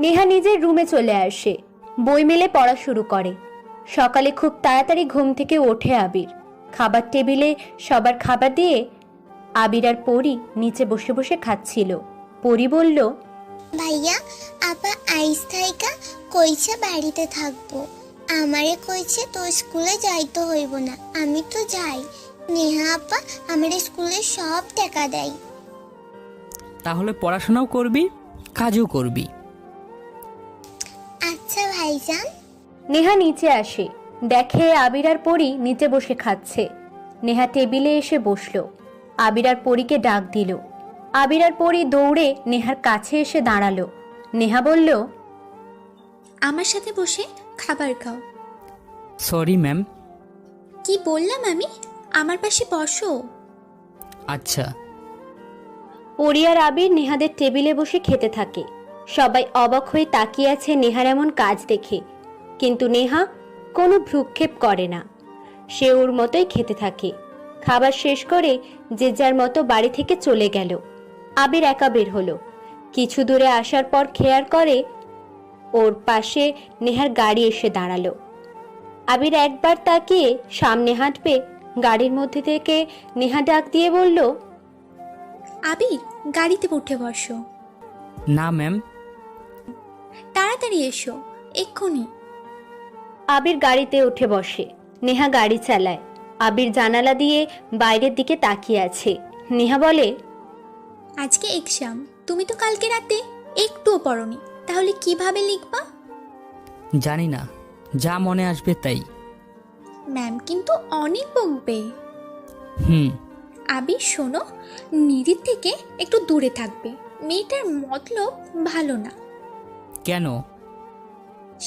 নেহা নিজের রুমে চলে আসে, বই মেলে পড়া শুরু করে। সকালে খুব তাড়াতাড়ি ঘুম থেকে ওঠে আবির। খাবার টেবিলে সবার খাবার দিয়ে আবির আর পরি নিচে বসে বসে খাচ্ছিল। পরি বলল, ভাইয়া আপা আইস থাইকা কইছে বাড়িতে থাকবো, আমারে কইছে তো স্কুলে যাইতে হইব না, আমি তো যাই। নেহা আপা আমার স্কুলে সব টাকা দেয়। তাহলে পড়াশোনাও করবি, কাজও করবি। আচ্ছা ভাইজান। নেহা নিচে আসে, দেখে আবির আর পরি নিচে বসে খাচ্ছে। নেহা টেবিলে এসে বসলো। আবির আর পরীকে ডাক দিল। আবির আর পরি দৌড়ে নেহার কাছে এসে দাঁড়ালো। নেহা বলল, আমার সাথে বসে খাবার খাও। Sorry ma'am. কি বললাম আমি? আমার পাশে বসো। আচ্ছা। পরি আর আবির নেহাদের টেবিলে বসে খেতে থাকে। সবাই অবাক হয়ে তাকিয়ে আছে নেহার এমন কাজ দেখে, কিন্তু নেহা কোনো ভ্রুক্ষেপ করে না। সে ওর মতোই খেতে থাকে। খাবার শেষ করে যে যার মতো বাড়ি থেকে চলে গেল। আবির একা বের হলো। কিছু দূরে আসার পর খেয়াল করে ওর পাশে নেহার গাড়ি এসে দাঁড়ালো। আবির একবার তাকিয়ে সামনে হাঁটবে, গাড়ির মধ্যে থেকে নেহা ডাক দিয়ে বলল, আবির, গাড়িতে উঠে বসো। না ম্যাম। তাড়াতাড়ি এসো, এক্ষুনি। আবির গাড়িতে উঠে বসে। নেহা গাড়ি চালায়। আবির জানালা দিয়ে বাইরের দিকে তাকিয়ে আছে। নেহা বলে, আজকে এক্সাম, তুমি তো কালকে রাতে একটুও পড়োনি, তাহলে কিভাবে লিখবা? জানি না, যা মনে আসবে তাই। ম্যাম কিন্তু অনেক বকবে। আবির শোনো, নিধির থেকে একটু দূরে থাকবে। মেয়েটার মতলব ভালো না। কেন?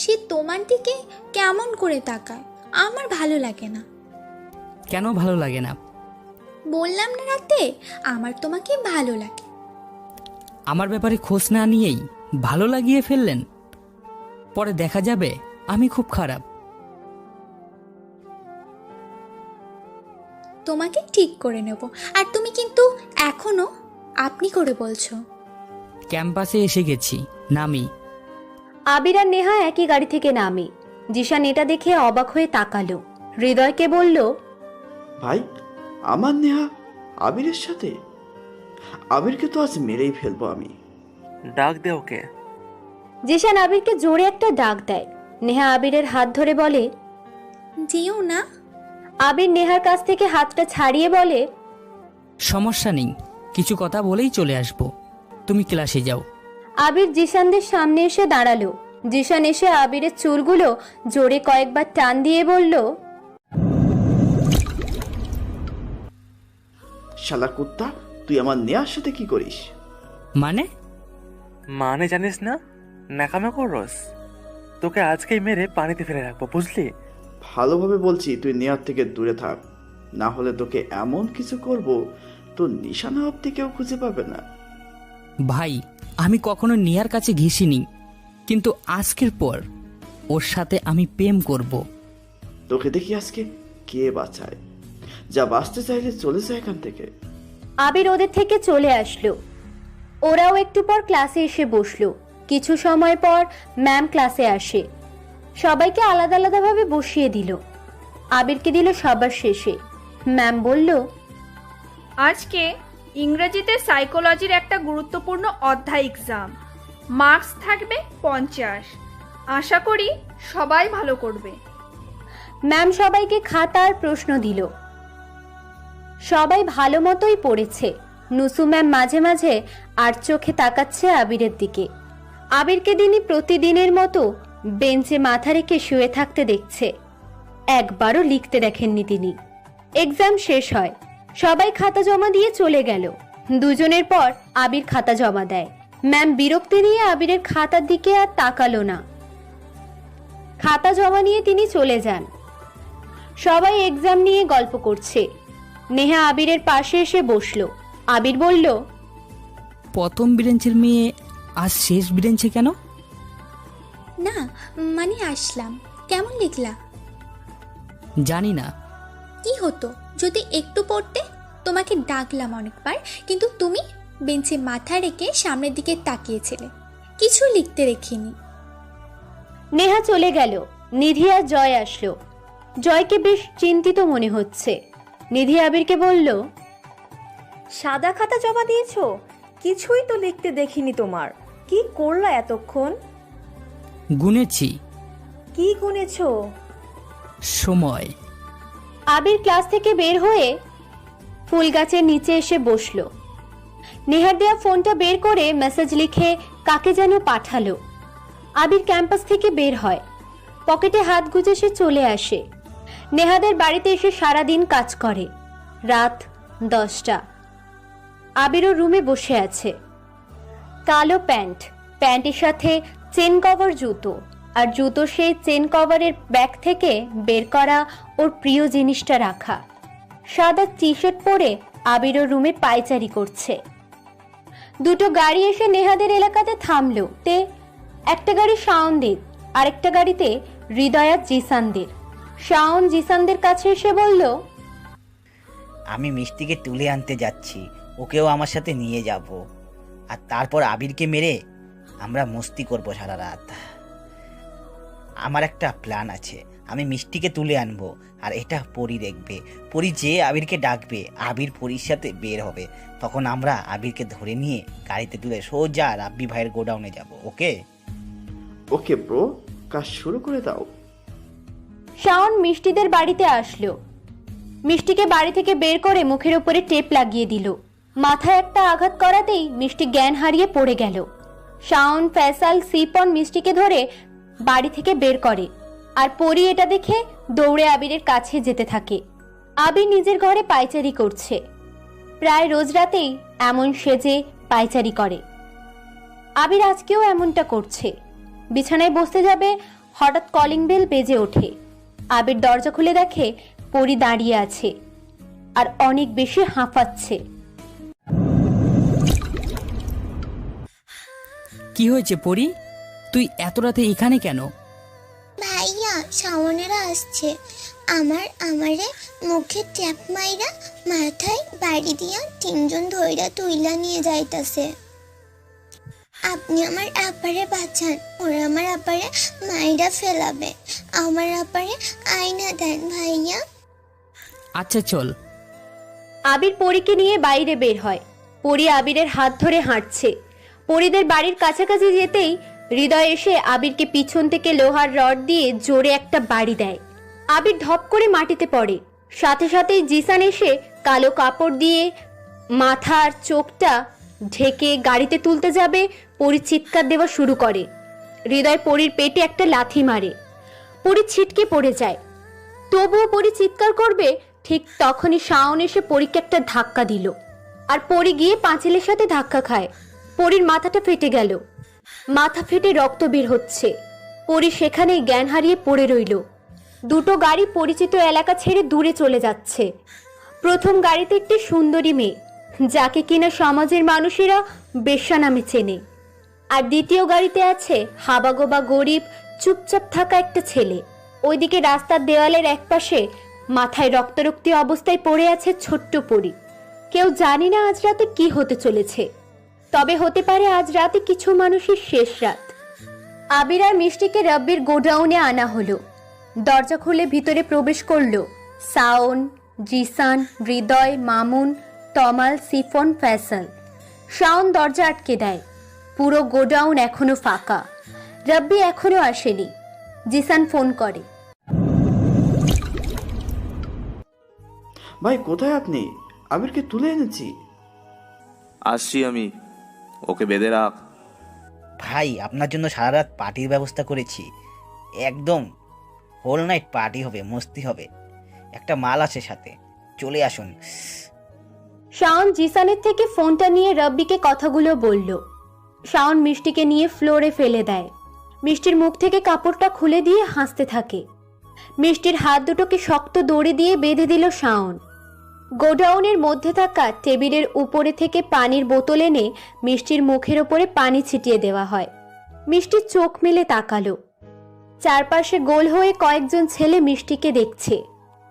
সে তোমার দিকে কেমন করে তাকায়, আমার ভালো লাগে না। কেন ভালো লাগে না? বললাম না রাতে, আমার তোমাকে ভালো লাগে। আমার ব্যাপারে খোঁজ না নিয়েই ভালো লাগিয়ে ফেললেন। পরে দেখা যাবে আমি খুব খারাপ। তোমাকে ঠিক করে নেব। আর তুমি কিন্তু এখনো আপনি করে বলছো। ক্যাম্পাসে এসে গেছি, নামি। আবির আর নেহা একই গাড়ি থেকে নামে। জিশান এটা দেখে অবাক হয়ে তাকালো। হৃদয়কে বলল, ভাই, আমার নেহা আবিরের সাথে? আবিরকে তো আজ মেরেই ফেলবো আমি। ডাক দে ওকে। জিশান আবিরকে জোরে একটা ডাক দেয়। নেহা আবিরের হাত ধরে বলে, যেও না। আবির নেহার কাছ থেকে হাতটা ছাড়িয়ে বলে, সমস্যা নেই, কিছু কথা বলেই চলে আসবো, তুমি ক্লাসে যাও। আবির জিশানদের সামনে এসে দাঁড়ালো। জিশান এসে আবিরের চুলগুলো জোরে কয়েকবার টান দিয়ে বলল, শালা কুত্তা, তুই আমার নেহার সাথে কি করিস? মানে জানিস না, নাকামে করস। তোকে আজকেই মেরে পানিতে ফেলে রাখবো, বুঝলি? ভালোভাবে বলছি, তুই নেহার থেকে দূরে থাক, না হলে তোকে এমন কিছু করব তোর নিশানা অব্দি কেউ খুঁজে পাবে না। ভাই, আমি কখনো নিয়ার কাছে ঘেঁষিনি, কিন্তু আজকের পর ওর সাথে আমি প্রেম করব। তোকে দেখি আজকে কে বাঁচায়। যা বাঁচতে চাইলে চলে যায় এখান থেকে। আবির ওদের থেকে চলে আসলো। ওরাও একটু পর ক্লাসে এসে বসলো। কিছু সময় পর ম্যাম ক্লাসে আসে। সবাইকে আলাদা আলাদাভাবে বসিয়ে দিল। আবিরকে দিল সবার শেষে। ম্যাম বলল, আজকে ইংরেজিতে সাইকোলজির একটা গুরুত্বপূর্ণ অধ্যায় এক্সাম। মার্কস থাকবে 50। আশা করি সবাই ভালো করবে। ম্যাম সবাইকে খাতার প্রশ্ন দিল। সবাই ভালো মতোই পড়েছে। নুসু ম্যাম মাঝে মাঝে আর চোখে তাকাচ্ছে আবিরের দিকে। আবিরকে তিনি প্রতিদিনের মতো বেঞ্চে মাথা রেখে শুয়ে থাকতে দেখছে। একবারও লিখতে দেখেননি তিনি। এক্সাম শেষ হয়। সবাই খাতা জমা দিয়ে চলে গেল। দুজনের পর আবির খাতা জমা দেয়। ম্যাম বিরক্তি নিয়ে আবিরের খাতার দিকে আর তাকালো না। খাতা জমা নিয়ে তিনি চলে যান। সবাই এক্সাম নিয়ে গল্প করছে। নেহা আবিরের পাশে এসে বসলো। আবির বলল, প্রথম বেঞ্চের মেয়ে আজ শেষ বেঞ্চে কেন? না, মানে আসলাম। কেমন লিখলা? জানি না। কি হতো যদি একটু পড়তে? তোমাকে ডাকলাম অনেকবার, কিন্তু তুমি বেঞ্চে মাথা রেখে সামনের দিকে তাকিয়েছিলে। কিছু লিখতে রেখিনি। নেহা চলে গেল। নিধি আর জয় আসলো। জয়কে বেশ চিন্তিত মনে হচ্ছে। নিধি আবিরকে বলল, সাদা খাতা জমা দিয়েছো? কিছুই তো লিখতে দেখিনি তোমার। কি করলা এতক্ষণ? গুনেছি। কি গুনেছো? সময়। আবির ক্লাস থেকে বের হয়ে ফুল গাছের নিচে এসে বসলো। নেহার দেয়া ফোনটা বের করে মেসেজ লিখে কাকে যেন পাঠালো। আবির ক্যাম্পাস থেকে বের হয়, পকেটে হাত গুজে সে চলে আসে। নেহাদের বাড়িতে এসে সারাদিন কাজ করে। রাত 10টা। আবিরও রুমে বসে আছে। কালো প্যান্ট, প্যান্টের সাথে চেন কভার জুতো, আর জুতো সেই চেন কভারের ব্যাগ থেকে বের করা ওর প্রিয় জিনিসটা রাখা। সাদা টি শার্ট পরে আবিরও রুমে পায়চারি করছে। দুটো গাড়ি এসে নেহাদের এলাকাতে থামলো। একটা গাড়ি শাওনদের, আরেকটা গাড়িতে হৃদয়া জিসানদের। শাওন জিসানদের কাছে এসে বলল, আমি মিষ্টিকে তুলে আনতে যাচ্ছি, ওকেও আমার সাথে নিয়ে যাব, আর তারপর আবিরকে মেরে আমরা মস্তি করব সারা রাত। আমার একটা প্ল্যান আছে, আমি মিষ্টিকে তুলে আনবো আর এটা পরি দেখবে। পরি যে আবিরকে ডাকবে, আবির পরির সাথে বের হবে, তখন আমরা আবিরকে ধরে নিয়ে গাড়িতে তুলে সোজা রাব্বি ভাইয়ের গোডাউনে যাব। ওকে? ওকে ব্রো, কাজ শুরু করে দাও। শাওন মিষ্টিদের বাড়িতে আসলো। মিষ্টিকে বাড়ি থেকে বের করে মুখের উপরে টেপ লাগিয়ে দিল। মাথায় একটা আঘাত করাতেই মিষ্টি জ্ঞান হারিয়ে পড়ে গেল। শাওন, ফয়সাল, সিপন মিষ্টিকে ধরে বাড়ি থেকে বের করে, আর পরি এটা দেখে দৌড়ে আবিরের কাছে যেতে থাকে। আবির নিজের ঘরে পায়চারি করছে। প্রায় রোজ রাতেই এমন সেজে পায়চারি করে। আবির আজকেও এমনটা করছে। বিছানায় বসতে যাবে, হঠাৎ কলিং বেল বেজে ওঠে। আবির দরজা খুলে দেখে পরি দাঁড়িয়ে আছে আর অনেক বেশি হাঁফাচ্ছে। কি হয়েছে পরি, তুই এত রাতে এখানে কেন? ভাইয়া, শাওনেরা আসছে। আমারে মুখে ট্যাপ মাইরা মাথায় বাড়ি দিয়া তিনজন ধইরা তুইলা নিয়ে যাইতাছে। আপনি আমার আপারে বাঁচান, ওরা আমার আপারে মাইরা ফেলাবে। আমার আপারে আয়না দেন ভাইয়া। আচ্ছা চল। আবির পরীকে নিয়ে বাইরে বের হয়। পরি আবিরের হাত ধরে হাঁটছে। পরিদের বাড়ির কাছাকাছি যেতেই হৃদয় এসে আবিরকে পিছন থেকে লোহার রড দিয়ে জোরে একটা বাড়ি দেয়। আবির ধপ করে মাটিতে পড়ে। সাথে সাথেই জিসান এসে কালো কাপড় দিয়ে মাথা আর চোখটা ঢেকে গাড়িতে তুলতে যাবে। পরি চিৎকার দেওয়া শুরু করে। হৃদয় পরির পেটে একটা লাথি মারে। পরি ছিটকে পড়ে যায়। তবুও পরি চিৎকার করবে, ঠিক তখনই শাওন এসে পরীকে একটা ধাক্কা দিল, আর পরি গিয়ে পাঁচিলের সাথে ধাক্কা খায়। পরির মাথাটা ফেটে গেল। মাথা ফেটে রক্ত বের হচ্ছে। পরি সেখানেই জ্ঞান হারিয়ে পড়ে রইল। দুটো গাড়ি পরিচিত এলাকা ছেড়ে দূরে চলে যাচ্ছে। প্রথম গাড়িতে একটি সুন্দরী মেয়ে, যাকে কিনা সমাজের মানুষেরা বেশ্যা নামে চেনে। আর দ্বিতীয় গাড়িতে আছে হাবাগোবা গরিব চুপচাপ থাকা একটা ছেলে। ওইদিকে রাস্তার দেওয়ালের একপাশে মাথায় রক্তারক্তি অবস্থায় পড়ে আছে ছোট্ট পরি। কেউ জানি না আজ রাতে কি হতে চলেছে, তবে হতে পারে আজ রাতে কিছু মানুষের শেষ রাত। আবির আর মিষ্টিকে রাব্বির গোডাউনে আনা হলো। দরজা খুলে ভিতরে প্রবেশ করলো শাওন, জিসান, হৃদয়, মামুন, তমাল, সিফন, ফয়সাল। শাওন দরজা আটকে দেয়। পুরো গোডাউন এখনো ফাঁকা। রাব্বি এখনো আসেনি। জিসান ফোন করে, ভাই কোথায় আপনি? আবিরকে তুলে এনেছি। আসছি আমি, ওকে বেঁধে রাখ। ভাই, আপনার জন্য সারা রাত পার্টির ব্যবস্থা করেছি। একদম হোল নাইট পার্টি হবে, মস্তি হবে। একটা মাল আছে সাথে, চলে আসুন। শাওন জিসানের থেকে ফোনটা নিয়ে রাব্বিকে কথাগুলো বলল। শাওন মিষ্টিকে নিয়ে ফ্লোরে ফেলে দেয়। মিষ্টির মুখ থেকে কাপড়টা খুলে দিয়ে হাসতে থাকে। মিষ্টির হাত দুটোকে শক্ত দড়ি দিয়ে বেঁধে দিল শাওন। গোডাউনের মধ্যে থাকা টেবিলের উপরে থেকে পানির বোতল এনে মিষ্টির মুখের ওপরে পানি ছিটিয়ে দেওয়া হয়। মিষ্টি চোখ মেলে তাকালো। চারপাশে গোল হয়ে কয়েকজন ছেলে মিষ্টিকে দেখছে।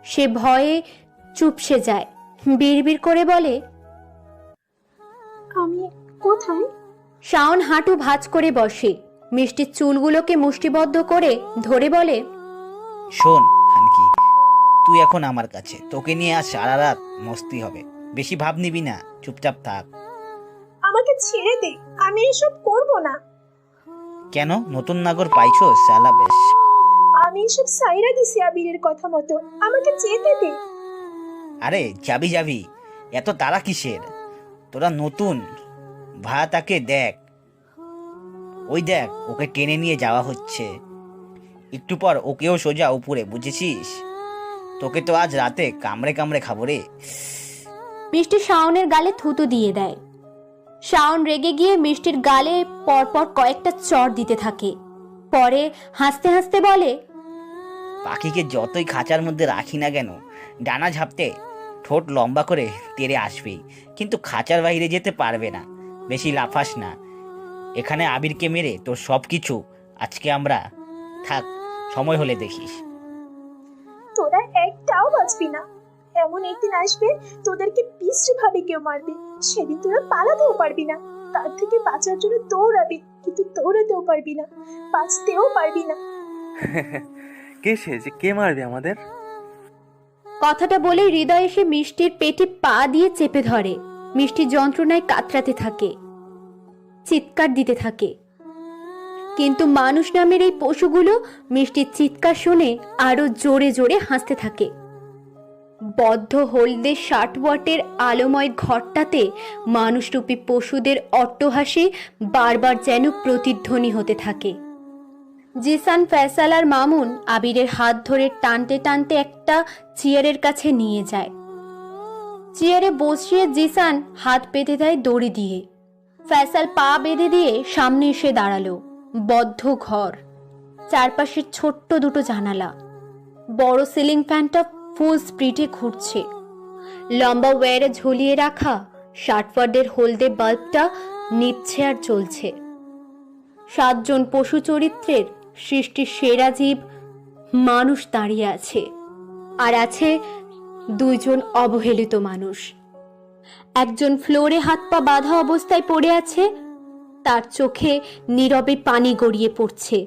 সে ভয়ে চুপসে যায়। বিড়বিড় করে বলে, আমি কোথায়? শাওন হাঁটু ভাঁজ করে বসে। মিষ্টির চুলগুলোকে মুষ্টিবদ্ধ করে ধরে বলে, শোন খানকি, তুই এখন আমার কাছে। তোকে নিয়ে আজ সারা রাত মস্তি হবে। বেশি ভাব নিবি না, চুপচাপ থাক। আমাকে ছেড়ে দে, আমি এসব করব না। কেন? নতুন নাগর পাইছো? শালা বেশ। আমি এসব সাইরা দিছি আবিরের কথা মতো, আমাকে যেতে দে। আরে যাবি যাবি, এত তারা কিসের? তোরা নতুন, ভায়া তাকে দেখ, ওই দেখ ওকে টেনে নিয়ে যাওয়া হচ্ছে। একটু পর ওকেও সোজা উপরে, বুঝেছিস? তোকে তো আজ রাতে কামড়ে কামড়ে খাবো রে। মিষ্টি শাওনের গালে থুতু দিয়ে দেয়। শাওন রেগে গিয়ে মিষ্টির গালে পরপর কয়েকটা চড় দিতে থাকে। পরে হাসতে হাসতে বলে, পাখিকে যতই খাঁচার মধ্যে রাখি না কেন, ডানা ঝাপতে ঠোঁট লম্বা করে তেড়ে আসবেই, কিন্তু খাঁচার বাইরে যেতে পারবে না। বেশি লাফাস না। এখানে আবিরকে মেরে তোর সব কিছু আজকে আমরা, থাক, সময় হলে দেখিস। তোরা একটাও বাঁচবি না। এমন একদিন আসবে তোদেরকে বিশ্রী ভাবে কেউ মারবে, সেদিন তোরা পালাতেও পারবি না। তার থেকে বাঁচার জন্য দৌড়াবি, কিন্তু দৌড়াতেও পারবি না, বাঁচতেও পারবি না। কে সে যে কে মারবে আমাদের? কথাটা বলে হৃদয় এসে মিষ্টির পেটে পা দিয়ে চেপে ধরে। মিষ্টি যন্ত্রণায় কাতরাতে থাকে, চিৎকার দিতে থাকে। কিন্তু মানুষ নামের এই পশুগুলো মিষ্টির চিৎকার শুনে আরো জোরে জোরে হাসতে থাকে। বদ্ধ হলদে 60 ওয়াটের আলোময় ঘরটাতে মানুষরূপী পশুদের অট্টহাসি বারবার যেন প্রতিধ্বনি হতে থাকে। জিসান, ফয়সাল আর মামুন আবিরের হাত ধরে টানতে টানতে একটা চেয়ারের কাছে নিয়ে যায়। চেয়ারে বসিয়ে জিসান হাত বেঁধে দেয় দড়ি দিয়ে। ফয়সাল পা বেঁধে দিয়ে সামনে এসে দাঁড়ালো। বদ্ধ ঘর, চারপাশে ছোট্ট দুটো জানালা, বড় সিলিং ফ্যানটা ফুল স্পিডে ঘুরছে। লম্বা ওয়্যারে ঝুলিয়ে রাখা 60 ওয়াটের হলদে বাল্বটা নিচ্ছে আর চলছে। 7 জন পশু চরিত্রের সৃষ্টির সেরা জীব মানুষ দাঁড়িয়ে আছে, আর আছে 2 জন অবহেলিত মানুষ। একজন ফ্লোরে হাত পা বাঁধা অবস্থায় পড়ে আছে, তার চোখে নীরবে পানি গড়িয়ে পড়ছে।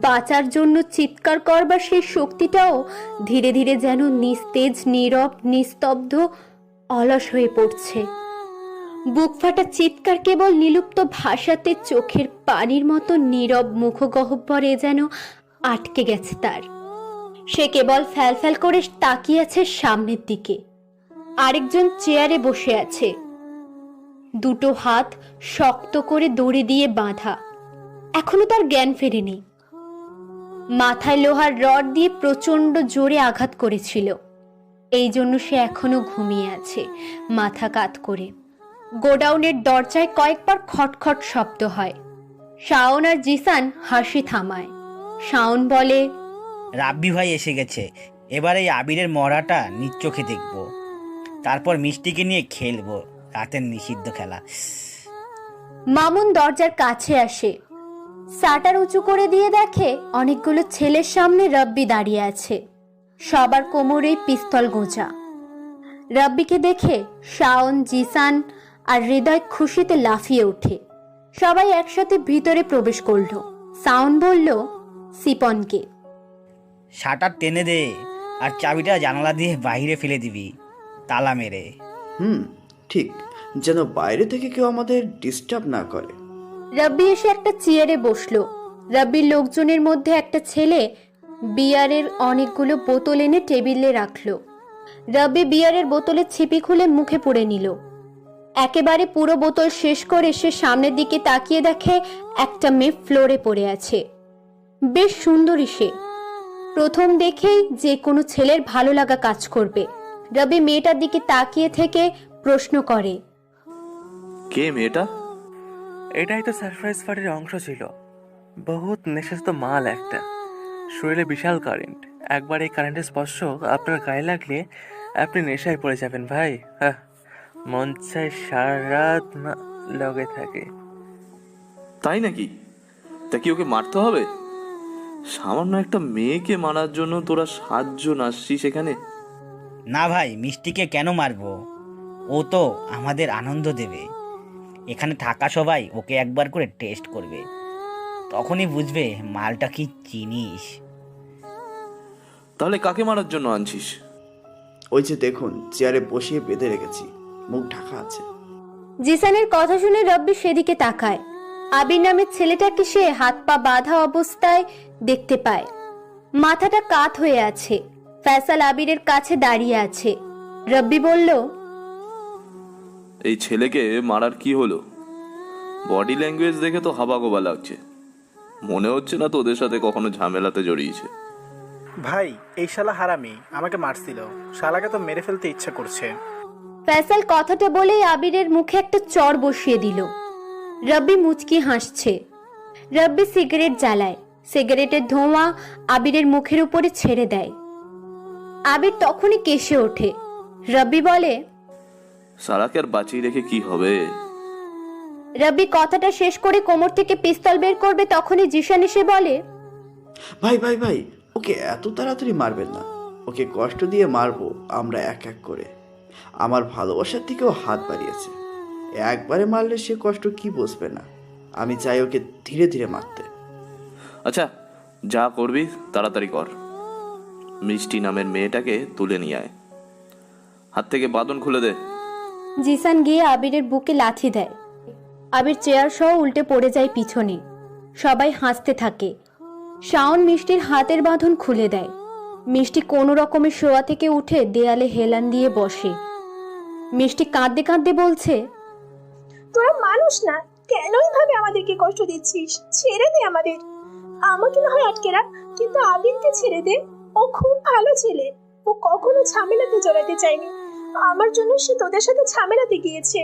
বাঁচার জন্য চিৎকার করবার সেই শক্তিটাও ধীরে ধীরে যেন নিস্তেজ, নীরব, নিস্তব্ধ, অলস হয়ে পড়ছে। বুক ফাটা চিৎকার কেবল নিলুপ্ত ভাষাতে চোখের পানির মতো নীরব মুখগহ্বরে যেন আটকে গেছে তার। সে কেবল ফ্যালফ্যাল করে তাকিয়ে আছে সামনের দিকে। আরেকজন চেয়ারে বসে আছে, দুটো হাত শক্ত করে দড়ি দিয়ে বাঁধা। এখনো তার জ্ঞান ফেরেনি। মাথায় লোহার রড দিয়ে প্রচন্ড জোরে আঘাত করেছিল, এই জন্য সে এখনো ঘুমিয়ে আছে মাথা কাত করে। গোডাউনের দরজায় কয়েকবার খটখট শব্দ হয়। শাওন আর জিসান হাসি থামায়। শাওন বলে, রাব্বি ভাই এসে গেছে, এবার এই আবিরের মরাটা নিজ চোখে দেখব, তারপর মিষ্টিকে নিয়ে খেলবো রাতের নিষিদ্ধ খেলা। মামুন দরজার কাছে আসে, শাটার উঁচু করে দিয়ে দেখে অনেকগুলো ছেলের সামনে রাব্বি দাঁড়িয়ে আছে। সবার কোমরেই পিস্তল গোঁজা। রাব্বিকে দেখে শাওন, জিসান আর হৃদয় খুশিতে লাফিয়ে ওঠে। সবাই একসাথে ভিতরে প্রবেশ করলো। শাওন বলল সিপনকে, শাটার টেনে দে আর চাবিটা জানালা দিয়ে বাইরে ফেলে দিবি, তালা মেরে। ঠিক, যেন বাইরে থেকে কেউ আমাদের ডিস্টার্ব না করে। রাব্বি এসে একটা চেয়ারে বসলো। রাব্বির লোকজনের মধ্যে একটা ছেলে বিয়ারের অনেকগুলো বোতল এনে টেবিলে রাখলো। রাব্বি বিয়ারের বোতলের ছিপি খুলে মুখে পুরে নিল। একেবারে পুরো বোতল শেষ করে সে সামনের দিকে তাকিয়ে দেখে একটা মেয়ে ফ্লোরে পড়ে আছে। বেশ সুন্দরী সে। প্রথম দেখেই যে কোনো ছেলের ভালো লাগা কাজ করবে। রাব্বি মেয়েটার দিকে তাকিয়ে থেকে প্রশ্ন করে, কে মেয়েটা? এটাই তো সারপ্রাইজ পার্টির অংশ ছিল। বহুত নেশাস্ত মাল একটা, শরীরে বিশাল কারেন্ট। একবার এই কারেন্টের স্পর্শ আপনার গায়ে লাগলে আপনি নেশায় পড়ে যাবেন ভাই। মন চায় সারা রাত না লগে থাকে। তাই নাকি? তা কি ওকে মারতে হবে? সামান্য একটা মেয়েকে মারার জন্য তোরা 7 জন আসছিস এখানে? না ভাই, মিষ্টিকে কেন মারবো? ও তো আমাদের আনন্দ দেবে। এখানে থাকা সবাই ওকে একবার করে টেস্ট করবে, তখনই বুঝবে মালটা কি জিনিস। তাহলে কাকে মারার জন্য আনছিস? ওই যে দেখুন, চেয়ারে বসিয়ে বেঁধে রেখেছি, মুখ ঢাকা আছে। জিসানের কথা শুনে রাব্বি সেদিকে তাকায়। আবির নামের ছেলেটাকে সে হাত পা বাঁধা অবস্থায় দেখতে পায়। মাথাটা কাত হয়ে আছে। ফয়সাল আবিরের কাছে দাঁড়িয়ে আছে। রাব্বি বলল, এই ছেলেকে মারার কি হলো? বডি ল্যাঙ্গুয়েজ দেখে তো হাবাগোবা লাগছে, মনে হচ্ছে না তোদের সাথে কখনো ঝামেলাতে জড়িয়েছে। ভাই এই শালা হারামি আমাকে মারছিল, শালাকে তো মেরে ফেলতে ইচ্ছা করছে। ফয়সাল কথাটা বলেই আবিরের মুখে একটা চড় বসিয়ে দিল। রব্বি মুচকি হাসছে। রব্বি সিগারেট জ্বালায়, সিগারেটের ধোঁয়া আবিরের মুখের উপরে ছেড়ে দেয়। আবির তখনই কেসে ওঠে। রব্বি বলে, সারাকে আর বাঁচিয়ে রেখে কি হবে? রব্বি কথাটা শেষ করে কোমর থেকে পিস্তল বের করবে তখনই জিশান এসে বলে, ভাই ভাই ভাই, ওকে এত তাড়াতাড়ি মারবেন না, ওকে কষ্ট দিয়ে মারবো আমরা এক এক করে। আমার ভালোবাসার থেকেও হাত বাড়িয়েছে, একবারে মারলে সে কষ্ট কি বুঝবে না। আমি চাই ওকে ধীরে ধীরে মারতে। আচ্ছা যা করবি তাড়াতাড়ি কর, মিষ্টি নামের মেয়েটাকে তুলে নিয়ে আয়, হাত থেকে বাঁধন খুলে দে। জিসান গিয়ে আবিরের বুকে লাথি দেয়। আবির চেয়ার সহ উল্টে পড়ে যায় পিছনে। সবাই হাসতে থাকে। শাওন মিষ্টির হাতের বাঁধন খুলে দেয়। মিষ্টি কোনো রকমে শোয়া থেকে উঠে দেয়ালে হেলান দিয়ে বসে। মিষ্টি কাঁদতে কাঁদতে বলছে, তোরা মানুষ না, কেনই ভাবে আমাদেরকে কষ্ট দিচ্ছিস? ছেড়ে দে আমাদের। আমাকে না হয় আটকে রাখ, কিন্তু আবিরকে ছেড়ে দে। ও খুব ভালো ছেলে, ও কখনো ঝামেলাতে জড়াতে চায়নি। আমার জন্য সে তোদের সাথে ঝামেলাতে গিয়েছে।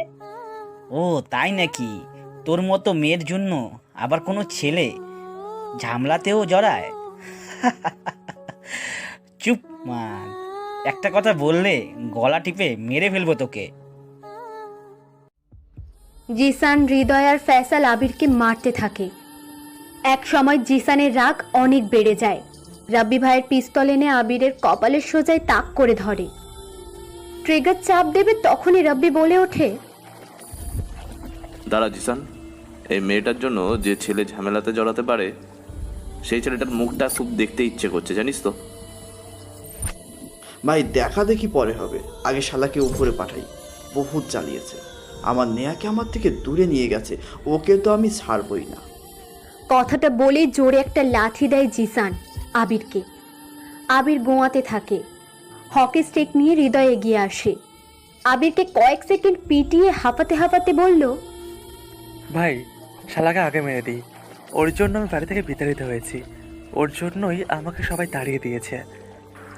ও তাই নাকি? তোর মতো মেয়ের জন্য আবার কোনো ছেলে ঝামলাতেও জড়ায়? চুপ মা, একটা কথা বললে গলা টিপে মেরে ফেলবো তোকে। জিসান, হৃদয় আর ফয়সাল আবিরকে মারতে থাকে। এক সময় জিসানের রাগ অনেক বেড়ে যায়। রাব্বি ভাইয়ের পিস্তল এনে আবিরের কপালের সোজায় তাক করে ধরে। ট্রিগার চাপ দেবে তখনই রাব্বি বলে ওঠে, দাঁড়া জিসান, এই মেয়েটার জন্য যে ছেলে ঝামেলাতে জড়াতে পারে সেই ছেলেটার মুখটা খুব দেখতে ইচ্ছে করছে, জানিস তো? ভাই দেখা দেখি পরে হবে, আগে শালাকে উপরে পাঠাই। বহুত চালিয়েছে, আমার নেয়াকে আমার থেকে দূরে নিয়ে গেছে, ওকে তো আমি ছাড়বই না। কথাটা বলে জোরে একটা লাথি দেয় জিসান আবিরকে। আবির গোয়াতে থাকে। হকি স্টিক নিয়ে হৃদয় এগিয়ে আসে। আবিরকে কয়েক সেকেন্ড পিটিয়ে হাঁপাতে হাঁপাতে বলল, ভাই শালাকে আগে মেরে দিই, ওর জন্য আমি বাড়ি থেকে বিতাড়িত হয়েছি, ওর জন্যই আমাকে সবাই তাড়িয়ে দিয়েছে।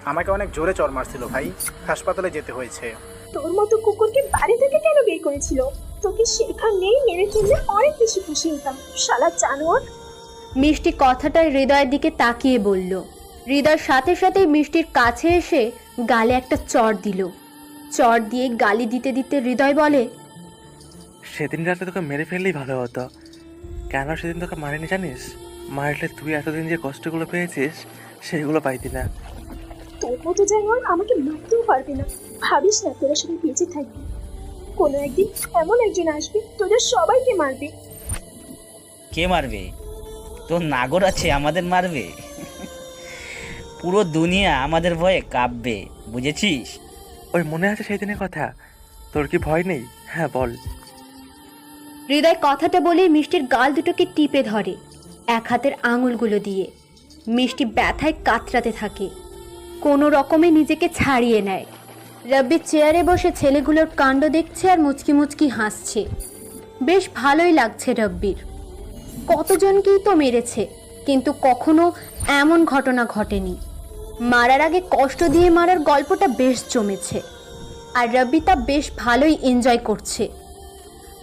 আমাকে অনেক জোরে চড় মারছিল ভাই, হাসপাতালে যেতে হয়েছে। তোর মতো কুকুরকে বাড়ি থেকে কেন বের করেছিল? তোকে সেখানেই মেরে ফেললে অনেক বেশি খুশি হতাম, শালা জানোয়ার। মিষ্টি কথাটা হৃদয়ের দিকে তাকিয়ে বলল। হৃদয়ের সাথে সাথে মিষ্টির কাছে এসে গালে একটা চড় দিল। চড় দিয়ে গালি দিতে দিতে হৃদয় বলে, সেদিন রাতে তোকে মেরে ফেললেই ভালো হতো। কেন সেদিন তোকে মারিনি জানিস? মারলে তুই এতদিন যে কষ্টগুলো পেয়েছিস সেগুলো পাইতি না। তোর মতো জানোয়ার আমাকে মারতেও পারবে না। ভাবিস না তোরা সবাই বেঁচে থাকবি, কোনো একদিন এমন একজন আসবে তোদের সবাইকে মারবে। কে মারবে? তোর নাগর আছে আমাদের মারবে? পুরো দুনিয়া আমাদের ভয়ে কাঁপবে, বুঝেছিস? ওই মনে আছে সেই দিনের কথা? তোর কি ভয় নেই? হ্যাঁ বল। হৃদয় কথাটা বলে মিষ্টির গাল দুটোকে টিপে ধরে এক হাতের আঙুলগুলো দিয়ে। মিষ্টি ব্যথায় কাতরাতে থাকে, কোনো রকমে নিজেকে ছাড়িয়ে নেয়। রাব্বি চেয়ারে বসে ছেলেগুলোর কাণ্ড দেখছে আর মুচকি মুচকি হাসছে। বেশ ভালোই লাগছে রাব্বির। কতজনকেই তো মেরেছে, কিন্তু কখনো এমন ঘটনা ঘটেনি। মারার আগে কষ্ট দিয়ে মারার গল্পটা বেশ জমেছে, আর রাব্বি তা বেশ ভালোই এনজয় করছে।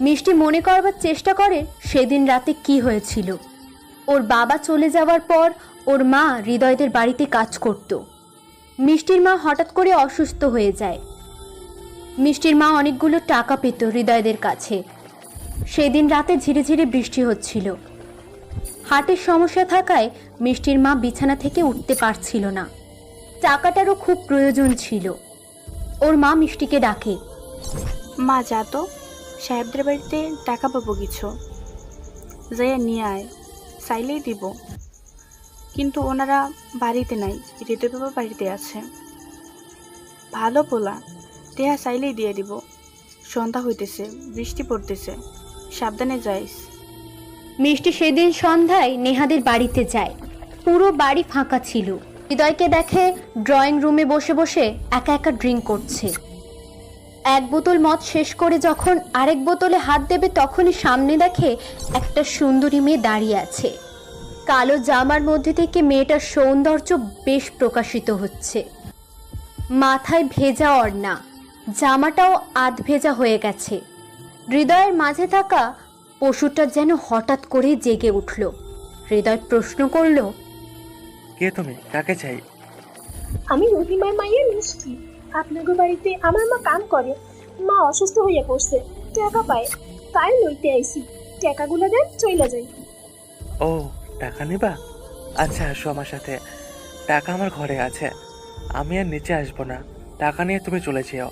মিষ্টি মনে করবার চেষ্টা করে সেদিন রাতে কি হয়েছিল। ওর বাবা চলে যাওয়ার পর ওর মা হৃদয়দের বাড়িতে কাজ করত। মিষ্টির মা হঠাৎ করে অসুস্থ হয়ে যায়। মিষ্টির মা অনেকগুলো টাকা পেত হৃদয়দের কাছে। সেদিন রাতে ঝিরে ঝিরে বৃষ্টি হচ্ছিল। হার্টের সমস্যা থাকায় মিষ্টির মা বিছানা থেকে উঠতে পারছিল না। টাকাটারও খুব প্রয়োজন ছিল। ওর মা মিষ্টিকে ডাকে, মা যা তো, সাহেবদের বাড়িতে টাকা পাবো কিছু, যাইয়া নিয়ে আয়, চাইলেই দিব। কিন্তু ওনারা বাড়িতে নাই, হৃদয় বাবা বাড়িতে আছে। ভালো পোলা, টেহা চাইলেই দিয়ে দিব। সন্ধ্যা হইতেছে, বৃষ্টি পড়তেছে, সাবধানে যাইস। মিষ্টি সেদিন সন্ধ্যায় নেহাদের বাড়িতে যায়। পুরো বাড়ি ফাঁকা ছিল। হৃদয়কে দেখে ড্রয়িং রুমে বসে বসে একা একা ড্রিঙ্ক করছে। এক বোতল মদ শেষ করে যখন আরেক বোতলে হাত দেবে তখনই সামনে দেখে একটা সুন্দরী মেয়ে দাঁড়িয়ে আছে। কালো জামার মধ্যে থেকে মেয়েটার সৌন্দর্য বেশ প্রকাশিত হচ্ছে। মাথায় ভেজা ওড়না, জামাটাও আধ ভেজা হয়ে গেছে। হৃদয়ের মাঝে থাকা পশুটা যেন হঠাৎ করে জেগে উঠল। হৃদয় প্রশ্ন করল, কে তুমি, কাকে চাই? আমি রহিমার মাইয়া মিষ্টি। আপনাদের বাড়িতে আমার মা কাম করে। মা অসুস্থ হইয়া পড়ছে, টাকা পায়, তাই লইতে আইছি। টাকাগুলো দেন, চইলা যাই। ও, টাকা নিবা? আচ্ছা, আসো আমার সাথে। টাকা আমার ঘরে আছে, আমি আর নিচে আসবো না। টাকা নিয়ে তুমি চলে যেও।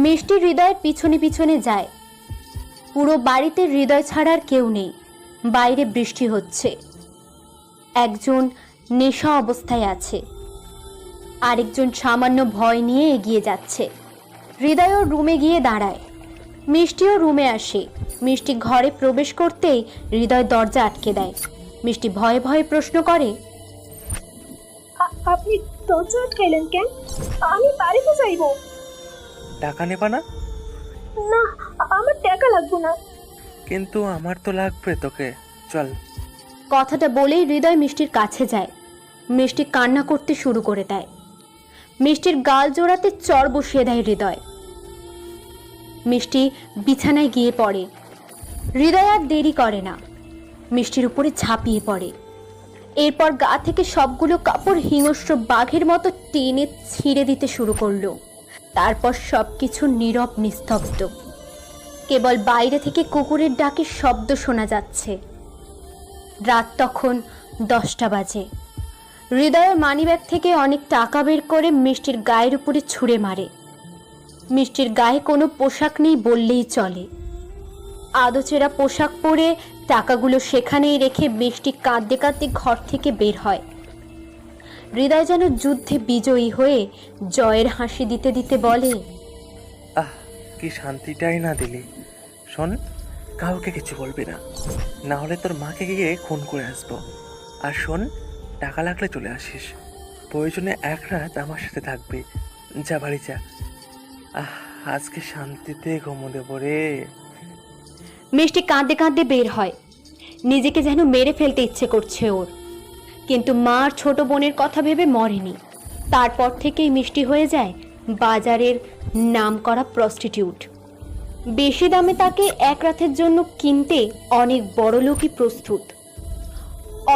মিষ্টি হৃদয়ের পিছনে পিছনে যায়। পুরো বাড়িতে হৃদয় ছাড়া আর কেউ নেই। বাইরে বৃষ্টি হচ্ছে। একজন নেশা অবস্থায় আছে, আরেকজন সামান্য ভয় নিয়ে এগিয়ে যাচ্ছে। হৃদয়ও রুমে গিয়ে দাঁড়ায়। মিষ্টিও রুমে আসে। মিষ্টি ঘরে প্রবেশ করতেই হৃদয় দরজা আটকে দেয়। মিষ্টি ভয়ে ভয়ে প্রশ্ন করে, আপনি দরজা আটকাইলেন কেন? আমি বাড়িতে যাইব। টাকা নেবা না? না, আমার টাকা লাগবে না। কিন্তু আমার তো লাগবে তোকে, চল। কথাটা বলেই হৃদয় মিষ্টির কাছে যায়। মিষ্টি কান্না করতে শুরু করে দেয়। মিষ্টির গাল জোড়াতে চর বসিয়ে দেয় হৃদয়। মিষ্টি বিছানায় গিয়ে পড়ে। হৃদয় আর দেরি করে না, মিষ্টির উপরে ঝাঁপিয়ে পড়ে। এরপর গা থেকে সবগুলো কাপড় হিংস্র বাঘের মতো টেনে ছিঁড়ে দিতে শুরু করলো। তারপর সবকিছু নীরব নিস্তব্ধ। কেবল বাইরে থেকে কুকুরের ডাকের শব্দ শোনা যাচ্ছে। রাত তখন 10টা বাজে। হৃদয়ের মানিব্যাগ থেকে অনেক টাকা বের করে মিষ্টির গায়ের উপরে ছুঁড়ে মারে। মিষ্টির গায়ে কোনো পোশাক নেই বললেই চলে। আদোচেরা পোশাক পরে টাকাগুলো সেখানেই রেখে মিষ্টি কাঁদতে কাঁদতে ঘর থেকে বের হয়। হৃদয় যেন যুদ্ধে বিজয়ী হয়ে জয়ের হাসি দিতে দিতে বলে, আহ, কি শান্তিটাই না দিলি। শোন, কাউকে কিছু বলবি না, না হলে তোর মাকে গিয়ে খুন করে আসবো। আর শোন, টাকা লাগলে চলে আসিস, প্রয়োজনে এক রাত আমার সাথে থাকবি। যা, বাড়ি যা। আজকে শান্তিতে ঘুমো দেবো রে। মিষ্টি কাঁদতে কাঁদতে বের হয়। নিজেকে যেন মেরে ফেলতে ইচ্ছে করছে ওর, কিন্তু মার ছোট বোনের কথা ভেবে মরেনি। তারপর থেকেই মিষ্টি হয়ে যায় বাজারের নামকরা প্রস্টিটিউট। বেশি দামে তাকে এক রাতের জন্য কিনতে অনেক বড় লোকই প্রস্তুত।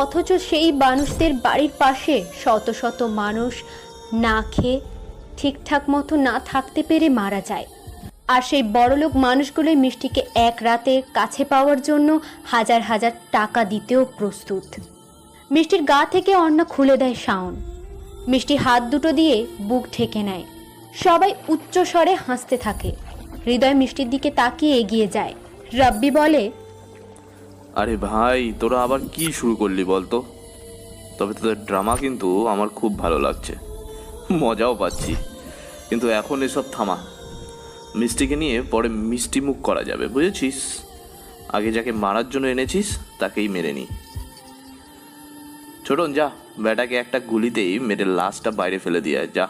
অথচ সেই মানুষদের বাড়ির পাশে শত শত মানুষ না খেয়ে ঠিকঠাক মতো না থাকতে পেরে মারা যায়। আর সেই বড়লোক মানুষগুলোই মিষ্টিকে এক রাতে কাছে পাওয়ার জন্য হাজার হাজার টাকা দিতেও প্রস্তুত। মিষ্টির গা থেকে ওড়না খুলে দেয় শাওন। মিষ্টি হাত দুটো দিয়ে বুক ঢেকে নেয়। সবাই উচ্চ স্বরে হাসতে থাকে। হৃদয় মিষ্টির দিকে তাকিয়ে এগিয়ে যায়। রাব্বি বলে, আরে ভাই, তোরা আবার কি শুরু করলি বলতো? তবে তোদের ড্রামা কিন্তু আমার খুব ভালো লাগছে, মজাও পাচ্ছি। কিন্তু এখন এসব থামা। মিষ্টিকে নিয়ে পরে মিষ্টি মুখ করা যাবে, বুঝেছিস? আগে যাকে মারার জন্য এনেছিস তাকেই মেরে নি। ছোটন, যা, ব্যাটাকে একটা গুলিতেই মেরে লাশটা বাইরে ফেলে দিয়ে যা।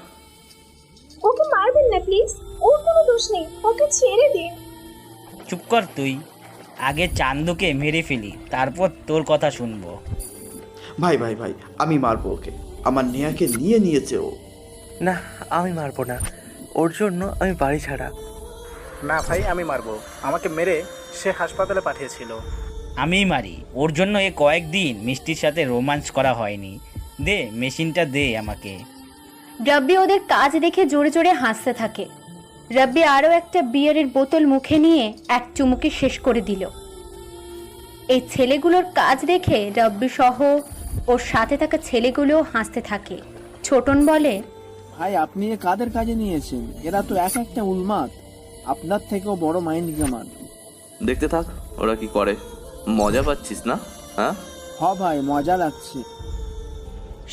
ওকে মারবেন না প্লিজ, ওর কোনো দোষ নেই, ওকে ছেড়ে দিন। চুপ কর তুই, আগে চান্দুকে মেরে ফেলি, তারপর তোর কথা শুনবো। ভাই ভাই ভাই, আমি মারবো ওকে। আমার নেহাকে নিয়ে নিয়েছে ও। না, আমি মারবো না, ওর জন্য আমি বাড়ি ছাড়া। না ভাই, আমি মারবো। আমাকে মেরে সে হাসপাতালে পাঠিয়েছিল। আমি মারি, ওর জন্য এ কয়েকদিন মিষ্টির সাথে রোমান্স করা হয়নি। দে মেশিনটা, দে আমাকে। রাব্বি ওদের কাজ দেখে জোরে জোরে হাসতে থাকে। রাব্বি আরও একটা বিয়ারের বোতল মুখে নিয়ে এক চুমুকে শেষ করে দিল। এই ছেলেগুলোর কাজ দেখে রাব্বি সহ ওর সাথে থাকা ছেলেগুলোও হাসতে থাকে। ছোটন বলে, ভাই, আপনি এ কাদের কাজে নিয়েছেন? এরা তো এক একটা উন্মাদ, আপনার থেকেও বড় মাইন্ড গেমার। দেখতে থাক ওরা কি করে। মজা পাচ্ছিস না? হ্যাঁ ভাই, মজা লাগছে।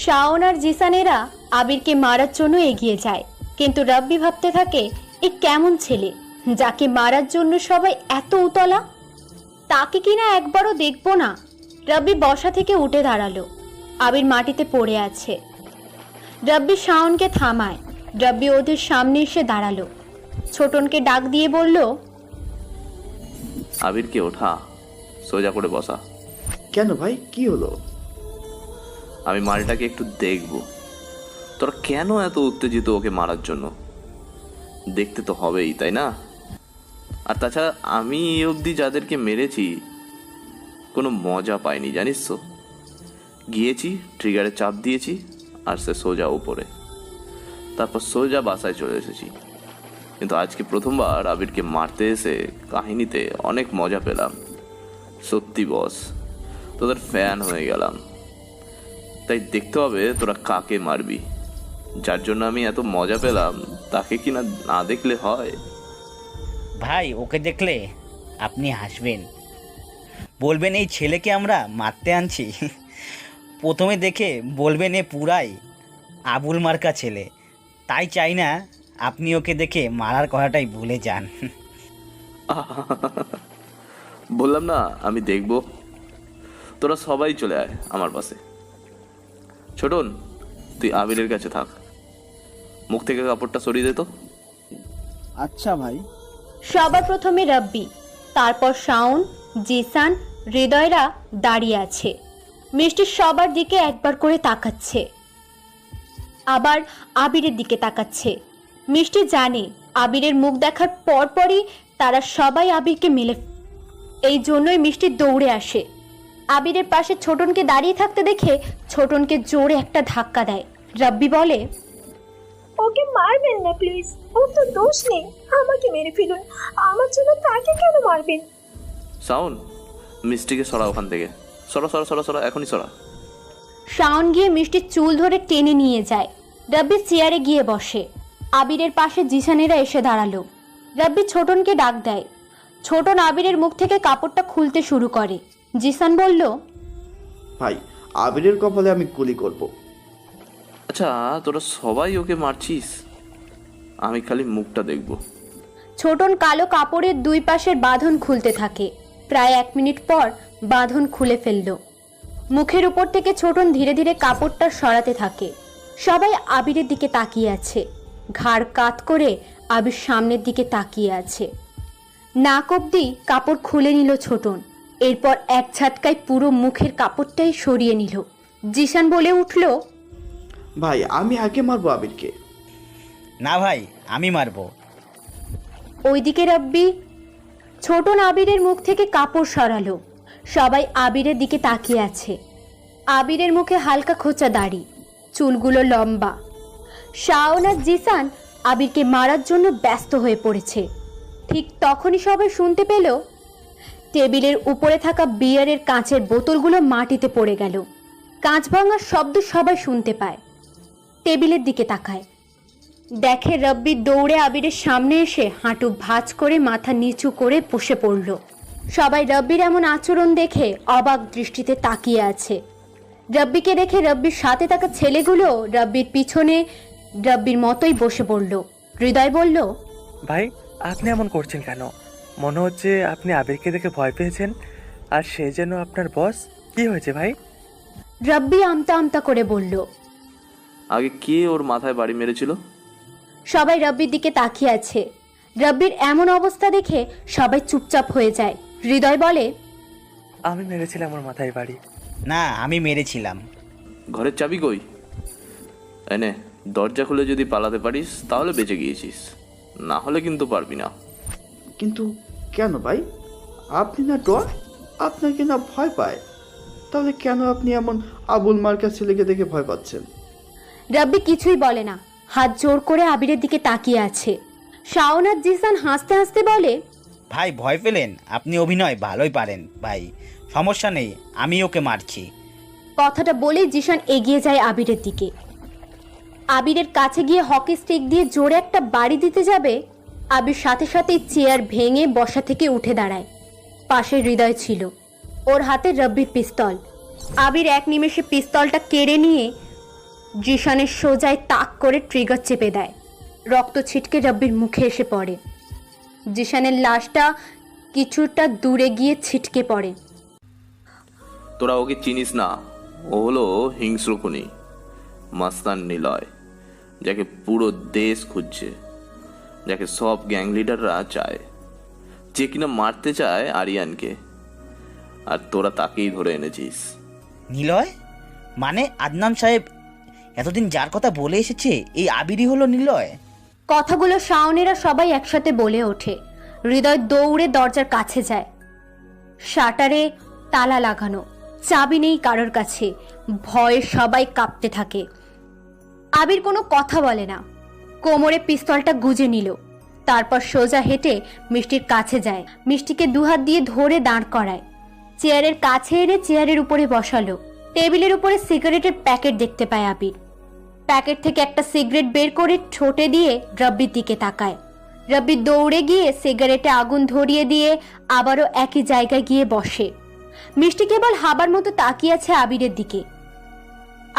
শাওন আর জিসানেরা আবিরকে মারার জন্য এগিয়ে যায়, কিন্তু রাব্বি ভাবতে থাকে, এ কেমন ছেলে যাকে মারার জন্য সবাই এত উতলা? তাকে কিনা একবারও দেখবো না। রাব্বি বসা থেকে উঠে দাঁড়ালো। আবির মাটিতে পড়ে আছে। রাব্বি শাওনকে থামায়। রাব্বি ওদের সামনে এসে দাঁড়ালো। ছোটনকে ডাক দিয়ে বলল, আবিরকে ওঠা, সোজা করে বসা। কেন ভাই, কি হলো? আমি মালটাকে একটু দেখব। তোরা কেন এত উত্তেজিত ওকে মারার জন্য? দেখতে তো হবেই, তাই না? আর তাছাড়া আমি এই অবধি যাদেরকে মেরেছি কোনো মজা পাইনি, জানিস তো। গিয়েছি, ট্রিগারে চাপ দিয়েছি, আর সে সোজা উপরে, তারপর সোজা বাসায় চলে এসেছি। কিন্তু আজকে প্রথমবার আবিরকে মারতে এসে কাহিনীতে অনেক মজা পেলাম। সত্যি বস, তোদের ফ্যান হয়ে গেলাম। তাই দেখতে হবে তোরা কাকে মারবি। যার জন্য আমি এত মজা পেলাম তাকে কি না দেখলে হয়? ভাই, ওকে দেখলে আপনি হাসবেন, বলবেন এই ছেলেকে আমরা মারতে আনছি। প্রথমে দেখে বলবেন এ পুরাই আবুল মার্কা ছেলে। তাই চাই না আপনি ওকে দেখে মারার কথাটাই ভুলে যান। বললাম না আমি দেখব। তোরা সবাই চলে আয় আমার পাশে। ছোটন, তুই আবিরের কাছে থাক, মুখ থেকে কাপড়টা সরিয়ে দে তো। আচ্ছা ভাই। সবার প্রথমে রাব্বি, তারপর শাওন, জিসান, হৃদয়রা দাঁড়িয়ে আছে। মিষ্টি সবার দিকে একবার করে তাকাচ্ছে, আবার আবিরের দিকে তাকাচ্ছে। মিষ্টি জানে আবিরের মুখ দেখার পরপরই তারা সবাই আবিরকে মেলে, এই জন্যই মিষ্টি দৌড়ে আসে। আবিরের পাশে ছোটনকে দাঁড়িয়ে থাকতে দেখে ছোটনকে জোরে একটা ধাক্কা দেয়। রাব্বি বলে, ওকে মারবেন না প্লিজ, ওর তো দোষ নেই, আমাকে মেরে ফেলুন, আমার জন্য তাকে কেন মারবেন? শাওন, মিষ্টিকে সরা ওখান থেকে। সরা সরা সরা সরা, এখনই সরা। শাওন গিয়ে মিষ্টির চুল ধরে টেনে নিয়ে যায়। রাব্বি চেয়ারে গিয়ে বসে। আবিরের পাশে জিসানেরা এসে দাঁড়ালো। রাব্বি ছোটনকে ডাক দেয়। ছোটন আবিরের মুখ থেকে কাপড়টা খুলতে শুরু করে। জিসান বলল, ভাই, আবিরের কপালে আমি গুলি করব। আচ্ছা, তোরা সবাই ওকে মারছিস, আমি খালি মুখটা দেখব। ছোটন কালো কাপড়ের দুই পাশের বাঁধন খুলতে থাকে। প্রায় 1 মিনিট পর বাঁধন খুলে ফেলল। মুখের উপর থেকে ছোটন ধীরে ধীরে কাপড়টা সরাতে থাকে। সবাই আবিরের দিকে তাকিয়ে আছে। ঘাড় কাত করে আবির সামনের দিকে তাকিয়ে আছে। নাক অব্দি কাপড় খুলে নিল ছোটন। এরপর এক ঝাটকায় পুরো মুখের কাপড়টাই সরিয়ে নিল। জিসান বলে উঠল, ভাই, আমি আগে মারবো আবিরকে। না ভাই, আমি মারবো। ওইদিকে রাব্বি। ছোটন আবিরের মুখ থেকে কাপড় সরালো। সবাই আবিরের দিকে তাকিয়ে আছে। আবিরের মুখে হালকা খোঁচা দাড়ি, চুলগুলো লম্বা। শাওন আর জিসান আবিরকে মারার জন্য ব্যস্ত হয়ে পড়েছে। ঠিক তখনই সবাই শুনতে পেল টেবিলের উপরে থাকা বিয়ারের কাঁচের বোতলগুলো মাটিতে পড়ে গেল। কাঁচ ভাঙার শব্দ সবাই শুনতে পায়। টেবিলের দিকে তাকায়, দেখে রাব্বি দৌড়ে আবিরের সামনে এসে হাঁটু ভাঁজ করে মাথা নিচু করে বসে পড়ল। সবাই রাব্বির এমন আচরণ দেখে অবাক দৃষ্টিতে তাকিয়ে আছে। রাব্বিকে দেখে রাব্বির সাথে থাকা ছেলেগুলো রাব্বির পিছনে রাব্বির মতোই বসে পড়ল। হৃদয় বলল, ভাই, আপনি এমন করছেন কেন? মনে হচ্ছে আপনি আবিরকে দেখে ভয় পেয়েছেন, আর সে যেন আপনার বস। কি হয়েছে ভাই? রাব্বি আমতা আমতা করে বলল, আগে কে ওর মাথায় বাড়ি মেরেছিল? সবাই রাব্বির দিকে তাকিয়ে আছে। রাব্বির এমন অবস্থা দেখে সবাই চুপচাপ হয়ে যায়। হৃদয় বলে, আমি মেরেছিলাম ওর মাথায় বাড়ি। না, আমি মেরেছিলাম। ঘরের চাবি কই? এনে, দরজা খুলে যদি পালাতে পারিস তাহলে বেঁচে গিয়েছিস, না হলে কিন্তু পারবি না। কিন্তু কেন ভাই? আপনি না ডর, আপনাকে না ভয় পায়, তাহলে কেন আপনি এমন আবুল মার্কা ছেলেকে দেখে ভয় পাচ্ছেন? রাব্বি কিছুই বলে না, হাত জোর করে আবিরের দিকে তাকিয়ে আছে। শাওন আর জিসান হাসতে হাসতে বলে, ভাই, ভয় পেলেন? আপনি অভিনয় ভালোই পারেন ভাই, সমস্যা নেই, আমি ওকে মারছি। কথাটা বলেই জিসান এগিয়ে যায় আবিরের দিকে। আবিরের কাছে গিয়ে হকি স্টিক দিয়ে জোরে একটা বাড়ি দিতে যাবে, আবির সাথে সাথে চেয়ার ভেঙে বসা থেকে উঠে দাঁড়ায়। পাশে হৃদয় ছিল, ওর হাতে রাব্বির পিস্তল। আবির এক নিমেষে পিস্তলটা কেড়ে নিয়ে জিসানের সোজায় তাক করে ট্রিগার চেপে দেয়। রক্ত ছিটকে রাব্বির মুখে এসে পড়ে। জিসানের লাশটা কিছুটা দূরে গিয়ে ছিটকে পড়ে। তোরা ওকে চিনিস না, ও হলো হিংস্র খুনি, মাস্তান নিলয়, যাকে পুরো দেশ খুঁজছে। যাকে সব গ্যাং লিডাররা চায়, যে কিনা মারতে চায় আরিয়ানকে, আর তোরা তাকেই ধরে এনেছিস। নিলয় মানে আদনান সাহেব এতদিন যার কথা বলে এসেছে এই আবিরই হলো নিলয়? কথাগুলো শাওনেরা সবাই একসাথে বলে ওঠে। হৃদয় দৌড়ে দরজার কাছে যায়। শাটারে তালা লাগানো, চাবি নেই কারোর কাছে। ভয়ে সবাই কাঁপতে থাকে। আবির কোনো কথা বলে না, কোমরে পিস্তলটা গুজে নিল। তারপর সোজা হেঁটে মিষ্টির কাছে যায়, মিষ্টিকে দুহাত দিয়ে ধরে দাঁড় করায়, চেয়ারের কাছে এনে চেয়ারের উপরে বসালো। টেবিলের উপরে সিগারেটের প্যাকেট দেখতে পায় আবির। প্যাকেট থেকে একটা সিগারেট বের করে ঠোঁটে দিয়ে রব্বির দিকে তাকায়। রব্বি দৌড়ে গিয়ে সিগারেটে আগুন ধরিয়ে দিয়ে আবারও একই জায়গায় গিয়ে বসে। মিষ্টি কেবল হাবার মতো তাকিয়ে আছে আবিরের দিকে।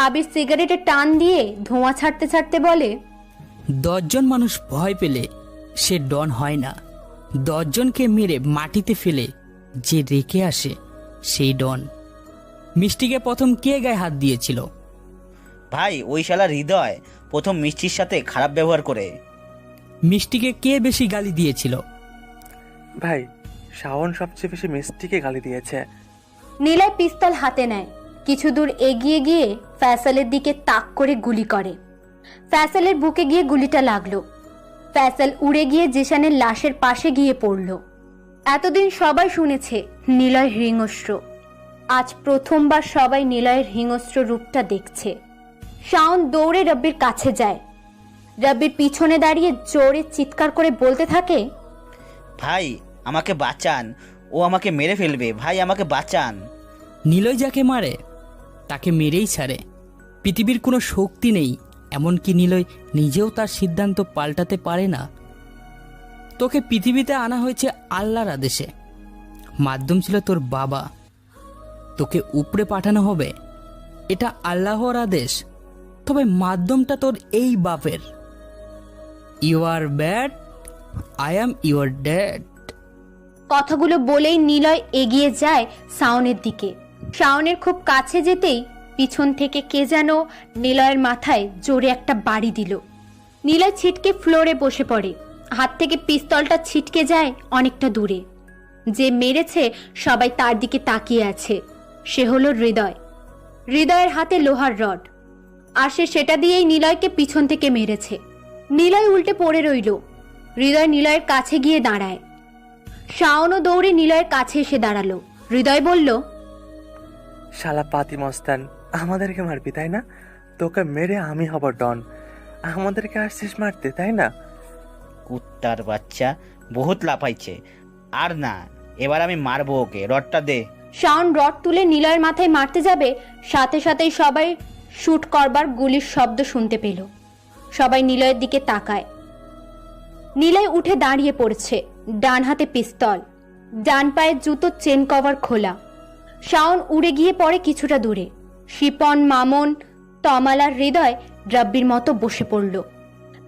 আবির সিগারেটে টান দিয়ে ধোঁয়া ছাড়তে ছাড়তে বলে, 10 জন মানুষ ভয় পেলে সে ডন হয় না। 10 জনকে মেরে মাটিতে ফেলে যে রেখে আসে সেই ডন। মিষ্টিকে প্রথম কে গায়ে হাত দিয়েছিল? ভাই ওই শালা হৃদয় প্রথম মিষ্টির সাথে খারাপ ব্যবহার করে। মিষ্টিকে কে বেশি গালি দিয়েছিল? ভাই শাওন সবচেয়ে বেশি মিষ্টিকে গালি দিয়েছে। নীলয় পিস্তল হাতে নেয়, কিছু দূর এগিয়ে গিয়ে ফয়সালের দিকে তাক করে গুলি করে। ফয়সালের বুকে গিয়ে গুলিটা লাগলো। ফয়সাল উড়ে গিয়ে জিশানের লাশের পাশে গিয়ে পড়ল। এতদিন সবাই শুনেছে নীলয় হিংস্র, আজ প্রথমবার সবাই নীলয়ের হিংস্র রূপটা দেখছে। শাওন দৌড়ে রব্বির কাছে যায়। রব্বির পিছনে দাঁড়িয়ে জোরে চিৎকার করে বলতে থাকে, ভাই আমাকে বাঁচান, ও আমাকে মেরে ফেলবে, ভাই আমাকে বাঁচান। নীলয় যাকে মারে তাকে মেরেই ছাড়ে। পৃথিবীর কোনো শক্তি নেই, এমনকি নীলয় নিজেও তার সিদ্ধান্ত পাল্টাতে পারে না। তোকে পৃথিবীতে আনা হয়েছে আল্লাহর আদেশে, মাধ্যম ছিল তোর বাবা। তোকে উপরে পাঠানো হবে, এটা আল্লাহর আদেশ, তবে মাধ্যমটা তোর এই বাপের। You are bad, I am your dad. কথাগুলো বলেই নীলয় এগিয়ে যায় শাওনের দিকে। শাওনের খুব কাছে যেতেই পিছন থেকে কে যেন নীলয়ের মাথায় জোরে একটা বাড়ি দিল। নীলয় ছিটকে ফ্লোরে বসে পড়ে। হাত থেকে পিস্তলটা ছিটকে যায় অনেকটা দূরে। যে মেরেছে সবাই তার দিকে তাকিয়ে আছে। সে হলো হৃদয়। হৃদয়ের হাতে লোহার রড, আর সে সেটা দিয়েই নীলয়কে পিছন থেকে মেরেছে। নীলয় উল্টে পড়ে রইল। হৃদয় নীলয়ের কাছে গিয়ে দাঁড়ায়। শাওনও দৌড়ে নীলয়ের কাছে এসে দাঁড়ালো। হৃদয় বলল, শালা পাতি মস্তান, আমাদেরকে মারবি তাই না? তোকে মেরে আমি হব ডন, আমাদেরকে আসছিস মারতে তাই না? কুত্তার বাচ্চা বহুত লাফাইছে, আর না, এবার আমি মারবো ওকে, রডটা দে। শাওন রড তুলে নীলয়ের মাথায় মারতে যাবে, সাথে সাথেই সবাই শুট করবার গুলির শব্দ শুনতে পেল। সবাই নীলয়ের দিকে তাকায়। নীলয় উঠে দাঁড়িয়ে পড়ছে, ডান হাতে পিস্তল, ডান পায়ের জুতোর চেন কভার খোলা। শাওন উড়ে গিয়ে পড়ে কিছুটা দূরে। শিপন, মামন, তমাল আর হৃদয় রব্বির মতো বসে পড়ল।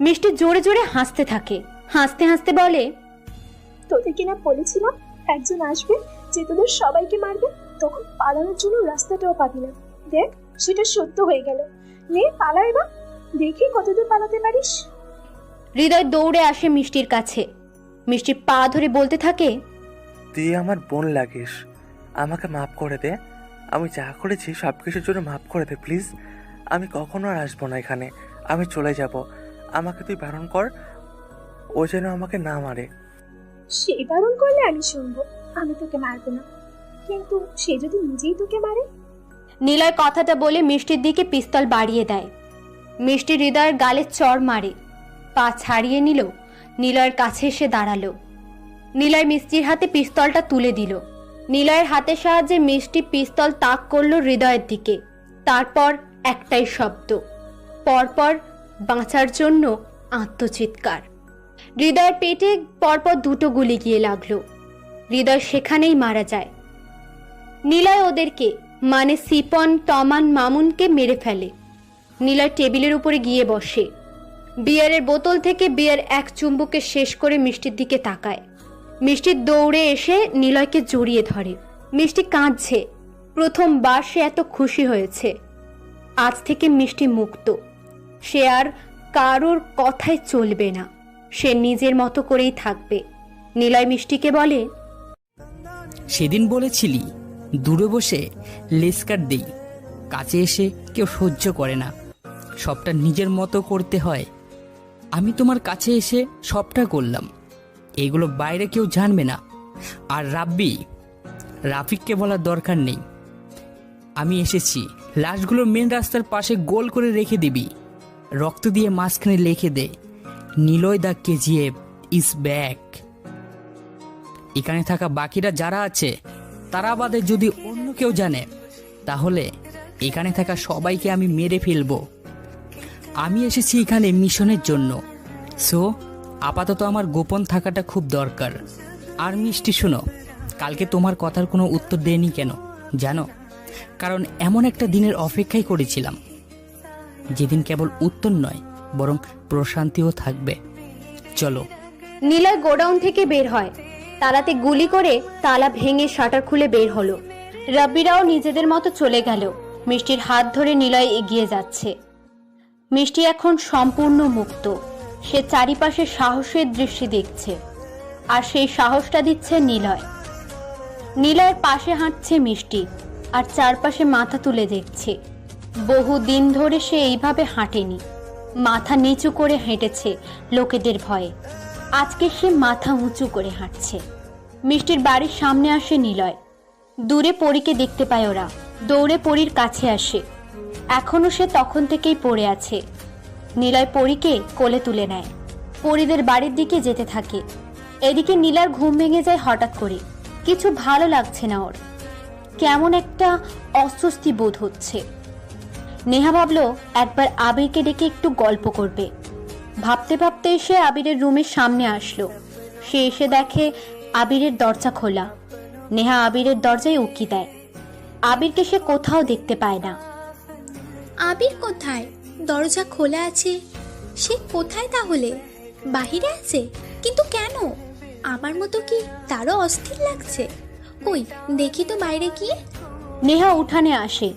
মিষ্টি জোরে জোরে হাসতে থাকে। হাসতে হাসতে বলে, তোদের কিনা বলেছিলাম একজন আসবে যে তোদের সবাইকে মারবে, তখন পালানোর জন্য রাস্তাটাও পাবি না। দেখ সেটা সত্য হয়ে গেল। নে পালা এবার, দেখি কতদূর পালাতে পারিস। হৃদয় দৌড়ে আসে মিষ্টির কাছে। মিষ্টির পা ধরে বলতে থাকে, তুই আমার বোন লাগিস, আমাকে মাফ করে দে। আমি যা করেছি সব কিছুর জন্য মাফ করে দে প্লিজ। আমি কখনো আর আসবো না এখানে, আমি চলে যাব। আমাকে তুই বারণ কর, ও যেন আমাকে না মারে। সে বারণ করলে আমি শুনবো, আমি তোকে মারবো না, কিন্তু সে যদি নিজেই তোকে মারে। নীলয় কথাটা বলে মিষ্টির দিকে পিস্তল বাড়িয়ে দেয়। মিষ্টি হৃদয়ের গালে চড় মারে, পা ছাড়িয়ে নিল। নীলয়ের কাছে এসে দাঁড়ালো। নীলয় মিষ্টির হাতে পিস্তলটা তুলে দিল। নীলয়ের হাতের সাহায্যে মিষ্টি পিস্তল তাক করলো হৃদয়ের দিকে। তারপর একটাই শব্দ, পরপর বাঁচার জন্য আত্মচিৎকার। হৃদয়ের পেটে পরপর দুটো গুলি গিয়ে লাগলো। হৃদয় সেখানেই মারা যায়। নীলয় ওদেরকে মানে সিপন, তমান, মামুনকে মেরে ফেলে। নীলয় টেবিলের উপরে গিয়ে বসে। বিয়ারের বোতল থেকে বিয়ার এক চুম্বকে শেষ করে মিষ্টির দিকে তাকায়। মিষ্টি দৌড়ে এসে নীলয়কে জড়িয়ে ধরে। মিষ্টি কাঁদছে। প্রথমবার সে এত খুশি হয়েছে। আজ থেকে মিষ্টি মুক্ত। সে আর কারোর কথায় চলবে না। সে নিজের মতো করেই থাকবে। নিলয় মিষ্টিকে বলে, সেদিন বলেছিলি দূরে বসে লেসকার দেই, কাছে এসে কেউ সহ্য করে না, সবটা নিজের মতো করতে হয়। আমি তোমার কাছে এসে সবটা করলাম, এগুলো বাইরে কেউ জানবে না। আর রাফিককে বলার দরকার নেই। আমি এসেছি, লাশগুলো মেন রাস্তার পাশে গোল করে রেখে দিবি, রক্ত দিয়ে মাঝখানে লিখে দে, নিলয় দা কেজিএফ ইজ ব্যাক। এখানে থাকা বাকিরা যারা আছে তারা বাদে যদি অন্য কেউ জানে, তাহলে এখানে থাকা সবাইকে আমি মেরে ফেলবো। আমি এসেছি এখানে মিশনের জন্য, সো আপাতত আমার গোপন থাকাটা খুব দরকার। আর মিষ্টি শোনো, কালকে তোমার কথার কোনো উত্তর দেয়নি কেন জানো? কারণ এমন একটা দিনের অপেক্ষাই করেছিলাম যেদিন কেবল উত্তর নয় বরং প্রশান্তিও থাকবে। চলো। নিলয় গোডাউন থেকে বের হয়, তালাতে গুলি করে তালা ভেঙে শাটার খুলে বের হলো। রাব্বিরাও নিজেদের মতো চলে গেল। মিষ্টির হাত ধরে নিলয় এগিয়ে যাচ্ছে। মিষ্টি এখন সম্পূর্ণ মুক্ত। সে চারিপাশে সাহসের দৃষ্টি দেখছে, আর সেই সাহসটা দিচ্ছে নিলয়। নিলয়ের পাশে হাঁটছে মিষ্টি, আর চারপাশে মাথা তুলে দেখছে। বহু দিন ধরে সে এইভাবে হাঁটেনি, মাথা নিচু করে হেঁটেছে লোকেদের ভয়ে। আজকে সে মাথা উঁচু করে হাঁটছে। মিষ্টির বাড়ির সামনে আসে নিলয়। দূরে পরীকে দেখতে পায় ওরা, দৌড়ে পরীর কাছে আসে। এখনো সে তখন থেকেই পড়ে আছে। নিলয় পরীকে কোলে তুলে নেয়, পরীদের বাড়ির দিকে যেতে থাকে। এদিকে নীলার ঘুম ভেঙে যায় হঠাৎ করে। কিছু ভালো লাগছে না ওর, কেমন একটা অস্বস্তি বোধ হচ্ছে। নেহা ভাবলো একবার আবিরকে ডেকে একটু গল্প করবে। ভাবতে ভাবতে সে আবিরের রুমের সামনে আসলো। সে এসে দেখে আবিরের দরজা খোলা। নেহা আবিরের দরজায় উকি দেয়। আবিরকে সে কোথাও দেখতে পায় না। আবির কোথায়? দরজা খোলা আছে, সে কোথায় তাহলে? বাহিরে আছে? কিন্তু কেন? আমার মতো কি তারও অস্থির লাগছে? কই দেখি তো বাইরে গিয়ে। নেহা উঠানে আসে।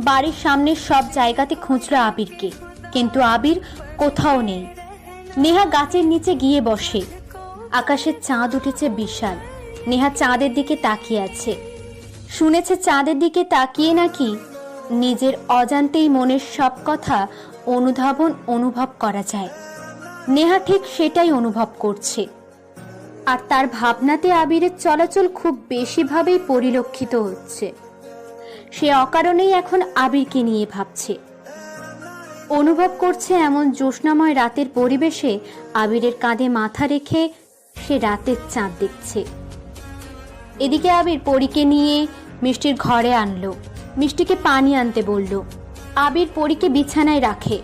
বাড়ির সামনে সব জায়গাতে খুঁজলো আবিরকে, কিন্তু আবির কোথাও নেই। নেহা গাছের নিচে গিয়ে বসে। আকাশে চাঁদ উঠেছে বিশাল। নেহা চাঁদের দিকে তাকিয়ে আছে। শুনেছে চাঁদের দিকে তাকিয়ে নাকি নিজের অজান্তেই মনের সব কথা অনুভব করা যায়। নেহা ঠিক সেটাই অনুভব করছে। আর তার ভাবনাতে আবিরের চলাচল খুব বেশিভাবেই পরিলক্ষিত হচ্ছে। সে অকারণেই এখন আবিরকে নিয়ে ভাবছে, অনুভব করছে এমন জ্যোৎস্নাময় রাতের পরিবেশে আবিরের কাঁধে মাথা রেখে সে রাতের চাঁদ দেখছে। এদিকে আবির পরীকে নিয়ে মিষ্টির ঘরে আনলো। মিষ্টিকে পানি আনতে বলল। আবির পরীকে বিছানায় রাখে,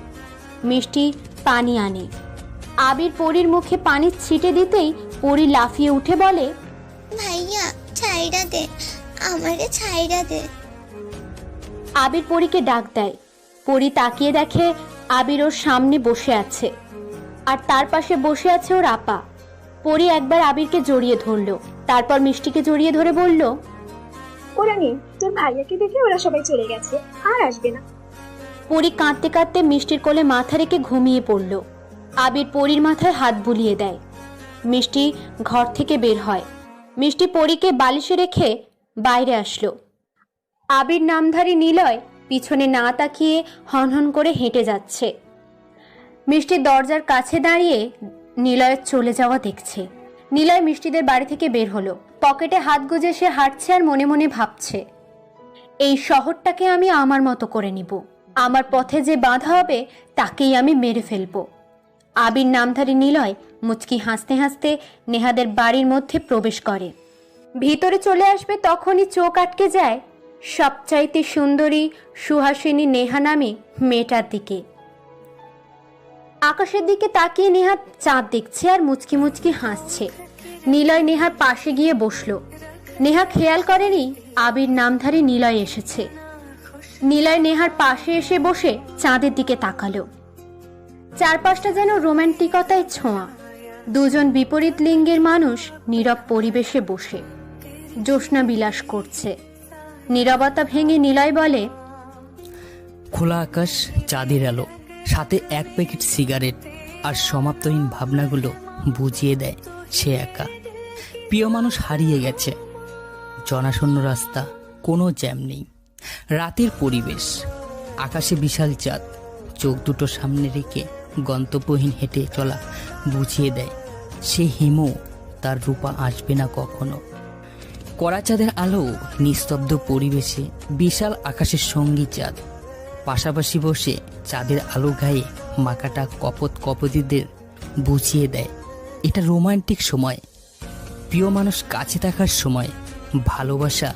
মিষ্টি পানি আনে। আবির পরীর মুখে পানি ছিটে দিতেই পরী লাফিয়ে উঠে বলে, ভাইয়া ছাইড়া দে, আমারে ছাইড়া দে। আবির পরীকে ডাক দেয়। পরী তাকিয়ে দেখে আবির ওর সামনে বসে আছে, আর তার পাশে বসে আছে ওর আপা। পরী একবার আবিরকে জড়িয়ে ধরলো, তারপর মিষ্টিকে জড়িয়ে ধরে বলল, ওরা নেই, তোর ভাইয়াকে দেখে ওরা সবাই চলে গেছে, আর আসবে না। পরী কাঁদতে কাঁদতে মিষ্টির কোলে মাথা রেখে ঘুমিয়ে পড়ল। আবির পরীর মাথায় হাত বুলিয়ে দেয়। মিষ্টি ঘর থেকে বের হয়। মিষ্টি পরীকে বালিশে রেখে বাইরে আসলো। আবির নামধারী নিলয় পিছনে না তাকিয়ে হনহন করে হেঁটে যাচ্ছে। মিষ্টি দরজার কাছে দাঁড়িয়ে নিলয়ের চলে যাওয়া দেখছে। নিলয় মিষ্টিদের বাড়ি থেকে বের হলো। পকেটে হাত গুজে সে হাঁটছে আর মনে মনে ভাবছে, এই শহরটাকে আমি আমার মতো করে নিব। আমার পথে যে বাধা হবে তাকেই আমি মেরে ফেলবো। আবির নামধারী নিলয় মুচকি হাসতে হাসতে নেহাদের বাড়ির মধ্যে প্রবেশ করে। ভিতরে চলে আসবে তখনই চোখ আটকে যায় সবচাইতে সুন্দরী সুহাসিনী নেহা নামে মেয়েটার দিকে। আকাশের দিকে তাকিয়ে নেহা চাঁদ দেখছে আর মুচকি মুচকি হাসছে। নিলয় নেহার পাশে গিয়ে বসলো। নেহা খেয়াল করেনি আবির নামধারী নিলয় এসেছে। নিলয় নেহার পাশে এসে বসে চাঁদের দিকে তাকালো। চারপাশটা যেন রোমান্টিকতায় ছোঁয়া। দুজন বিপরীত লিঙ্গের মানুষ নীরব পরিবেশে বসে জ্যোৎস্না বিলাস করছে। নীরবতা ভেঙে নিলয় বলে, খোলা আকাশ, চাঁদের আলো, সাথে এক প্যাকেট সিগারেট, আর সমাপ্তহীন ভাবনাগুলো বুঝিয়ে দেয় সে একা। প্রিয় মানুষ হারিয়ে গেছে। জনাশূন্য রাস্তা, কোনো জ্যাম নেই। রাতের পরিবেশ, আকাশে বিশাল চাঁদ, চোখ দুটো সামনে রেখে গন্তব্যহীন হেঁটে চলা বুঝিয়ে দেয় সে হিমু তার রূপা আসবে না কখনো। কড়া চাঁদের আলো, নিস্তব্ধ পরিবেশে বিশাল আকাশের সঙ্গী চাঁদ, পাশাপাশি বসে চাঁদের আলো গায়ে মাকাটা কপত কপতিদের বুঝিয়ে দেয় এটা রোমান্টিক সময়, প্রিয় মানুষ কাছে থাকার সময়, ভালোবাসা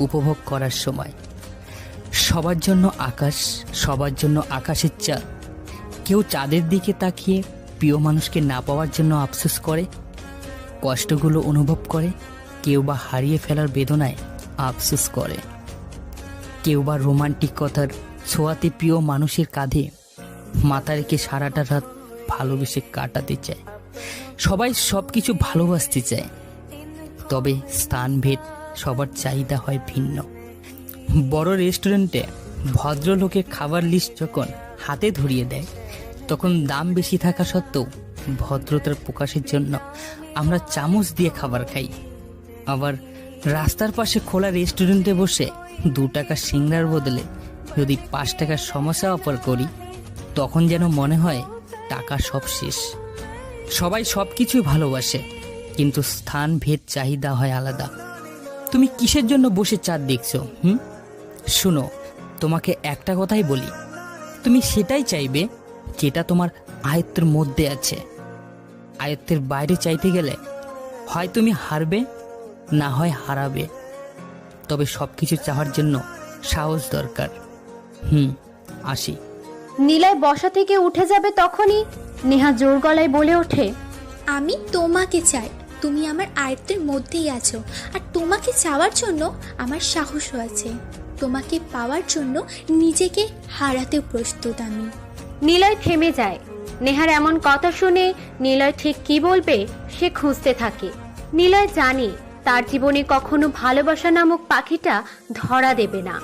উপভোগ করার সময়। সবার জন্য আকাশ, সবার জন্য আকাশের চাঁদ। কেউ চাঁদের দিকে তাকিয়ে প্রিয় মানুষকে না পাওয়ার জন্য আফসোস করে, কষ্টগুলো অনুভব করে। কেউ বা হারিয়ে ফেলার বেদনায় আফসোস করে। কেউ বা রোমান্টিক কথার ছোঁয়াতে প্রিয় মানুষের কাঁধে মাথা রেখে সারাটা রাত ভালোবেসে কাটাতে চায়। সবাই সব কিছু ভালোবাসতে চায়, তবে স্থানভেদ, সবার চাহিদা হয় ভিন্ন। বড় রেস্টুরেন্টে ভদ্রলোকের খাবার লিস্ট যখন হাতে ধরিয়ে দেয়, তখন দাম বেশি থাকা সত্ত্বেও ভদ্রতার প্রকাশের জন্য আমরা চামচ দিয়ে খাবার খাই। আবার রাস্তার পাশে খোলা রেস্টুরেন্টে বসে 2 টাকার সিংড়ার বদলে যদি 5 টাকার সমস্যা অফার করি, তখন যেন মনে হয় টাকা সব শেষ। সবাই সব কিছুই ভালোবাসে, কিন্তু স্থান ভেদ, চাহিদা হয় আলাদা। তুমি কিসের জন্য বসে চাঁদ দেখছো? শুনো, তোমাকে একটা কথাই বলি, তুমি সেটাই চাইবে যেটা তোমার আয়ত্তের মধ্যে আছে। আয়ত্তের বাইরে চাইতে গেলে হয় তুমি হারবে, না হয় হারাবে। তবে সব কিছু চাওয়ার জন্য সাহস দরকার। আসি। নীলয় বসা থেকে উঠে যাবে তখনই নেহা জোর গলায় বলে ওঠে, আমি তোমাকে চাই। তুমি আমার আয়ত্তের মধ্যেই আছো, আর তোমাকে চাওয়ার জন্য আমার সাহসও আছে। তোমাকে পাওয়ার জন্য নিজেকে হারাতেও প্রস্তুত আমি। নীলয় থেমে যায়। নেহার এমন কথা শুনে নীলয় ঠিক কি বলবে সে খুঁজতে থাকে। নীলয় জানে তার জীবনে কখনো ভালোবাসা নামক পাখিটা ধরা দেবে না,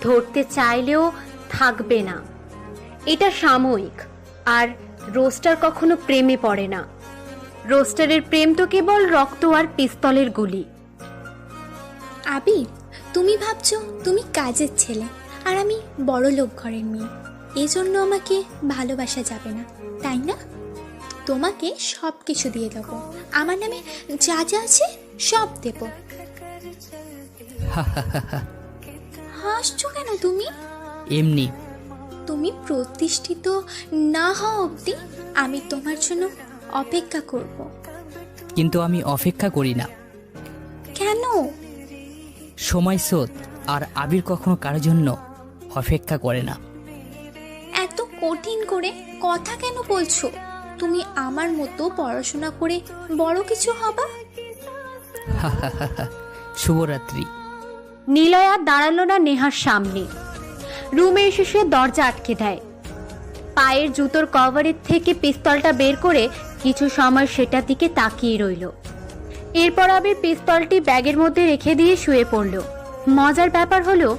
ধরতে চাইলেও থাকবে না। এটা সাময়িক। আর রোস্টার কখনো প্রেমে পড়ে না। রোস্টারের প্রেম তো কেবল রক্ত আর পিস্তলের গুলি। আবির, তুমি ভাবছো তুমি কাজের ছেলে আর আমি বড় লোক ঘরের মেয়ে, এই জন্য আমাকে ভালোবাসা যাবে না, তাই না? তোমাকে সব কিছু দিয়ে দেবো, আমার নামে যা যা আছে সব দেব। হাসছো কেন তুমি? এমনি। তুমি প্রতিষ্ঠিত না হওয়া অবধি আমি তোমার জন্য অপেক্ষা করব। কিন্তু আমি অপেক্ষা করি না। কেন? সময় স্রোত, আর আবির কখনো কারোর জন্য অপেক্ষা করে না। এত কঠিন করে কথা কেন বলছো? তুমি আমার মতো পড়াশোনা করে বড় কিছু হবা। শুভরাত্রি। নীলয় আর দাঁড়ালো না নেহার সামনে। রুমে এসে সে দরজা আটকে দেয়। পায়ের জুতোর কভারের থেকে পিস্তলটা বের করে কিছু সময় সেটার দিকে তাকিয়ে রইল। এরপর আবির পিস্তলটি ব্যাগের মধ্যে রেখে দিয়ে শুয়ে পড়ল। মজার ব্যাপার হলো,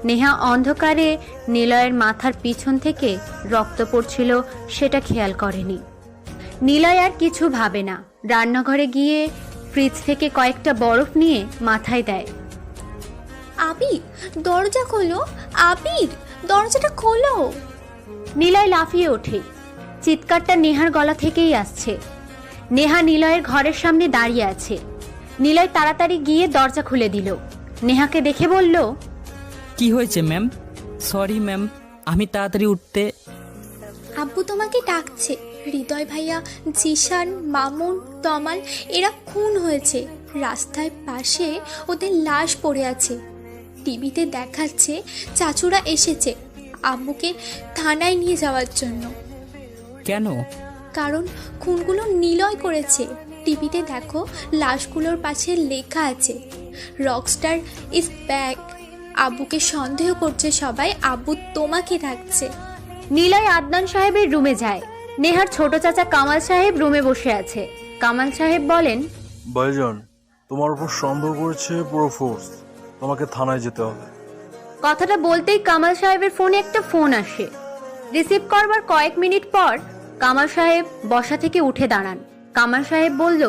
নেহা অন্ধকারে নীলয়ের মাথার পিছন থেকে রক্ত পড়ছিল সেটা খেয়াল করেনি। নীলয় আর কিছু ভাবে না, রান্নাঘরে গিয়ে ফ্রিজ থেকে কয়েকটা বরফ নিয়ে মাথায় দেয়। আবির, দরজা খোলো। আবির, দরজাটা খোলো। নীলয় লাফিয়ে ওঠে। চিৎকারটা নেহার গলা থেকেই আসছে। নেহা নীলয়ের ঘরের সামনে দাঁড়িয়ে আছে। নীলয় তাড়াতাড়ি গিয়ে দরজা খুলে দিল। নেহাকে দেখে বলল, কি হয়েছে ম্যাম? সরি ম্যাম, আমি তাড়াতাড়ি উঠতে। আব্বু তোমাকে ডাকছে। হৃদয় ভাইয়া, জিশান, মামুন, তমাল এরা খুন হয়েছে। রাস্তায় পাশে ওদের লাশ পড়ে আছে। টিভিতে দেখাচ্ছে চাচুরা এসেছে আব্বুকে থানায় নিয়ে যাওয়ার জন্য। কেন? কারণ খুনগুলো নীলয় করেছে। টিভিতে দেখো, লাশগুলোর পাশে লেখা আছে রকস্টার ইজ ব্যাক। আব্বুকে সন্দেহ করছে সবাই, আব্বু তোমাকে ডাকছে। নীলয় আদনান সাহেবের রুমে যায়। নেহার ছোট চাচা কামাল সাহেব রুমে বসে আছে। কামাল সাহেব বলেন, ভাইজান, তোমার উপর সন্দেহ করেছে পুরো ফোর্স, তোমাকে থানায় যেতে হবে। কথাটা বলতেই কামাল সাহেবের ফোনে একটা ফোন আসে। রিসিভ করবার কয়েক মিনিট পর কামাল সাহেব বসা থেকে উঠে দাঁড়ান। কামাল সাহেব বলল,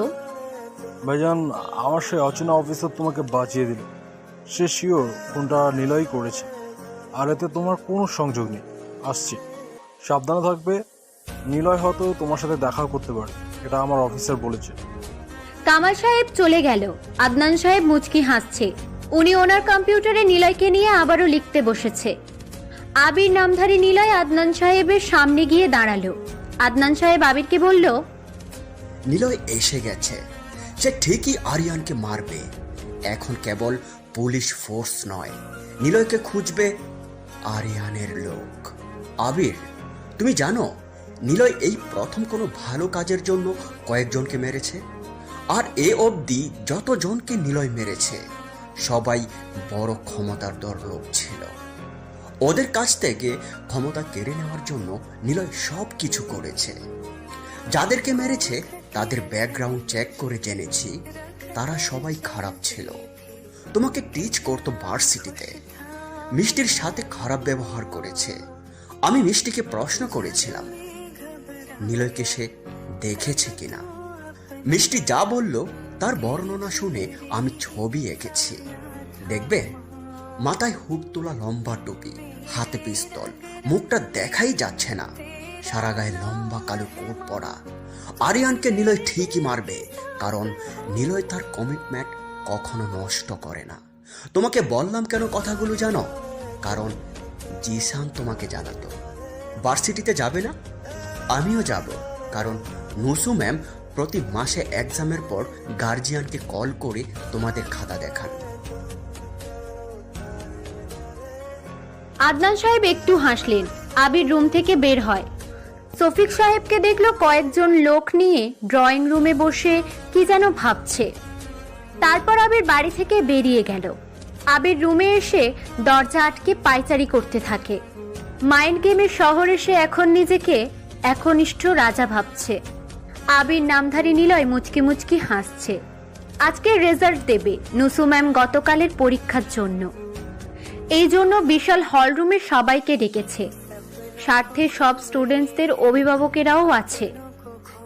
ভাইজান, আমার সেই অচেনা অফিসার তোমাকে বাঁচিয়ে দিল। সে শিওর কোনটা নিলয় করেছে, আর এতে তোমার কোনো সংযোগ নেই। আসছি, সাবধানে থাকবে। নিলয় হয়তো তোমার সাথে দেখা করতে পারে, এটা আমার অফিসার বলেছে। কামাল সাহেব চলে গেল। আদনান সাহেব মুচকি হাসছে। উনি ওনার কম্পিউটারে নিলয়কে নিয়ে আবারও লিখতে বসেছে। আবির নামধারী নিলয় আদনান সাহেবের সামনে গিয়ে দাঁড়ালো। আদনান সাহেব আবিরকে বলল, নিলয় এসে গেছে। সে ঠিকই আরিয়ানকে মারবে। এখন কেবল পুলিশ ফোর্স নয়, নিলয়কে খুঁজবে আরিয়ানের লোক। আবির, তুমি জানো নিলয় এই প্রথম কোনো ভালো কাজের জন্য কয়েকজনকে মেরেছে, আর এ অবধি যতজনকে নিলয় মেরেছে সবাই বড় ক্ষমতার লোক ছিল। ওদের কাছ থেকে ক্ষমতা কেড়ে নেওয়ার জন্য নিলয় সব কিছু করেছে। যাদেরকে মেরেছে তাদের ব্যাকগ্রাউন্ড চেক করে জেনেছি তারা সবাই খারাপ ছিল। তোমাকে টিচ করতো ভার্সিটিতে। মিষ্টির সাথে খারাপ ব্যবহার করেছে। আমি মিষ্টিকে প্রশ্ন করেছিলাম নিলয়কে সে দেখেছে কিনা। মিষ্টি যা বলল তার বর্ণনা শুনে আমি ছবি এঁকেছি। দেখবে, মাথায় হুড তোলা লম্বা টুপি, হাতে পিস্তল, মুখটা দেখাই যাচ্ছে না, সারা গায়ে লম্বা কালো কোট পরা। আরিয়ানকে নিলয় ঠিকই মারবে, কারণ নিলয় তার কমিটমেন্ট কখনো নষ্ট করে না। তোমাকে বললাম কেন কথাগুলো জানো? কারণ জিসান তোমাকে জানাতো। ভার্সিটিতে যাবে না? আমিও যাব, কারণ নুসু ম্যাম প্রতি মাসে এক্সামের পর গার্জিয়ানকে কল করে তোমাদের খাতা দেখান। আদনান সাহেব একটু হাসলেন। আবির রুম থেকে বের হয়। শফিক সাহেবকে দেখলো কয়েকজন লোক নিয়ে ড্রয়িং রুমে বসে কি যেন ভাবছে। তারপর আবির বাড়ি থেকে বেরিয়ে গেল। আবির রুমে এসে দরজা আটকে পায়চারি করতে থাকে। মাইন্ড গেমের শহরে সে এখন নিজেকে একনিষ্ঠ রাজা ভাবছে। আবির নামধারী নিলয় মুচকি মুচকি হাসছে। আজকে রেজাল্ট দেবে নুসু ম্যাম গতকালের পরীক্ষার জন্য। এই জন্য বিশাল হলরুমে সবাইকে ডেকেছে। স্বার্থে সব স্টুডেন্টসদের অভিভাবকেরাও আছে।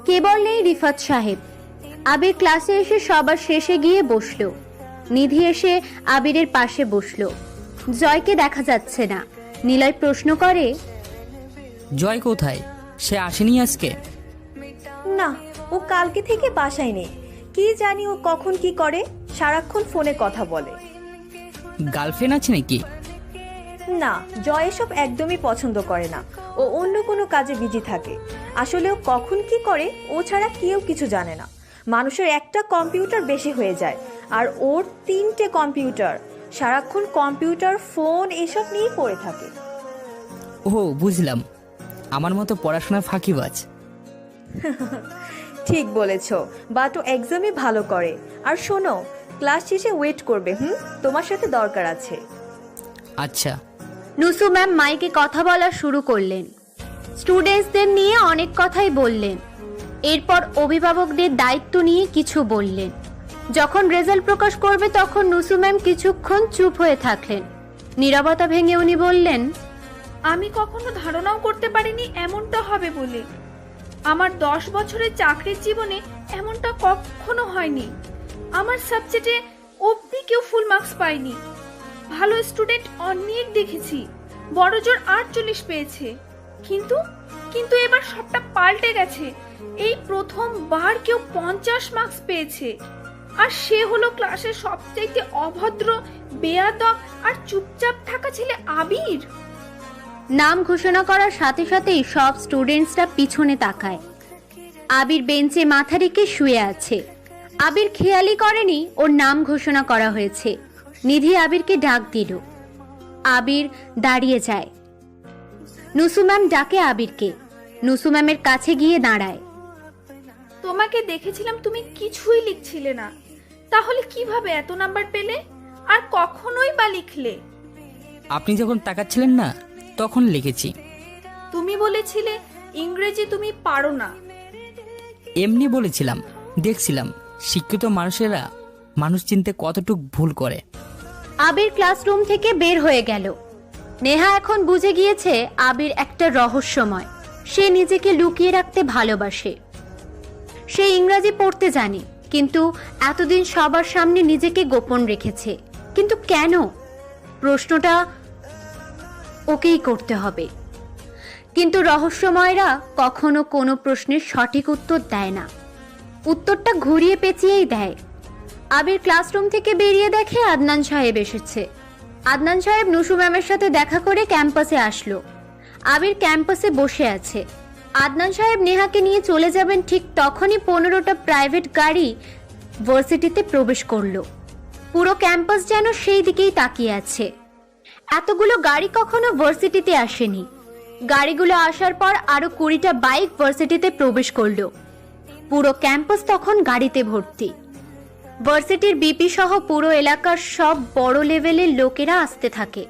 কেবল নেই রিফাত সাহেব। আবির ক্লাসে এসে সবার শেষে গিয়ে বসলো। নিধি এসে আবিরের পাশে বসলো। জয়কে দেখা যাচ্ছে না। নিলয় প্রশ্ন করে, জয় কোথায়? সে আসেনি আজকে? না, ও কালকে থেকে বাসায় নেই। কি জানি ও কখন কি করে, সারাক্ষণ ফোনে কথা বলে। গার্লফ্রেন্ড আছে নাকি? না, জয় এসব একদমই পছন্দ করে না। ও অন্য কোনো কাজে বিজি থাকে। আসলে ও কখন কি করে ও ছাড়া কেউ কিছু জানে না। মানুষের একটা কম্পিউটার বেশি হয়ে যায়, আর ওর 3টে কম্পিউটার। সারাক্ষণ কম্পিউটার, ফোন এসব নিয়েই পড়ে থাকে। ও বুঝলাম, আমার মতো পড়াশোনা ফাঁকিবাজ। ঠিক বলেছ, বাট ও এক্সামে ভালো করে। আর শোনো, ক্লাস শেষে ওয়েট করবে। তোমার সাথে দরকার আছে। আচ্ছা। নুসু ম্যাম মাইকে কথা বলা শুরু করলেন। স্টুডেন্টসদের নিয়ে অনেক কথাই বললেন। এরপর অভিভাবকদের দায়িত্ব নিয়ে কিছু বললেন। যখন রেজাল্ট প্রকাশ করবে তখন নুসু ম্যাম কিছুক্ষণ চুপ হয়ে থাকলেন। নীরবতা ভেঙে উনি বললেন, আমি কখনো ধারণাও করতে পারিনি এমনটা হবে বলে। আমার 10 বছরের চাকরির জীবনে এমনটা কখনো হয়নি। আমার সাবজেক্টে অবধি কেউ ফুল মার্কস পায়নি। ভালো স্টুডেন্ট অনেক দেখেছি, বড় জোর 48 পেয়েছে। কিন্তু এবার সবটা পাল্টে গেছে। এই প্রথমবার কেউ 50 মার্কস পেয়েছে, আর সে হলো ক্লাসের সবচাইতে অভদ্র, বেয়াদব আর চুপচাপ থাকা ছেলে আবির। নাম ঘোষণা করার সাথে সাথেই সব স্টুডেন্টসরা পিছনে তাকায়। আবির বেঞ্চে মাথা রেখে শুয়ে আছে। আবির খেয়ালই করেনি ওর নাম ঘোষণা করা হয়েছে। নিধি আবিরকে ডাক দিল। আবির দাঁড়িয়ে যায়। নুসু ম্যাম ডাকে আবিরকে। নুসু ম্যামের কাছে গিয়ে দাঁড়ায়। তোমাকে দেখেছিলাম, তুমি কিছুই লিখছিলে না। তাহলে কিভাবে এত নাম্বার পেলে, আর কখনোই বা লিখলে? আপনি যখন তাকাচ্ছিলেন না তখন লিখেছি। তুমি বলেছিলে ইংরেজি তুমি পারো না। এমনি বলেছিলাম, দেখছিলাম শিক্ষিত মানুষেরা মানুষ চিনতে কতটুক ভুল করে। আবির ক্লাসরুম থেকে বের হয়ে গেল। নেহা এখন বুঝে গিয়েছে আবির একটা রহস্যময়। সে নিজেকে লুকিয়ে রাখতে ভালোবাসে। সে ইংরাজি পড়তে জানে, কিন্তু এতদিন সবার সামনে নিজেকে গোপন রেখেছে। কিন্তু কেন? প্রশ্নটা ওকেই করতে হবে। কিন্তু রহস্যময়রা কখনো কোনো প্রশ্নের সঠিক উত্তর দেয় না, উত্তরটা ঘুরিয়ে পেঁচিয়েই দেয়। আবির ক্লাসরুম থেকে বেরিয়ে দেখে আদনান সাহেব এসেছে। আদনান সাহেব নুসু ম্যামের সাথে দেখা করে ক্যাম্পাসে আসলো। আবির ক্যাম্পাসে বসে আছে। আদনান সাহেব নেহাকে নিয়ে চলে যাবেন, ঠিক তখনই 15টা প্রাইভেট গাড়ি ভার্সিটিতে প্রবেশ করলো। পুরো ক্যাম্পাস যেন সেই দিকেই তাকিয়ে আছে। এতগুলো গাড়ি কখনো ভার্সিটিতে আসেনি। গাড়িগুলো আসার পর আরো 20টা বাইক ভার্সিটিতে প্রবেশ করলো। পুরো ক্যাম্পাস তখন গাড়িতে ভর্তি। ভার্সিটির বিপি সহ পুরো এলাকার সব বড় লেভেলের লোকেরা আসতে থাকে।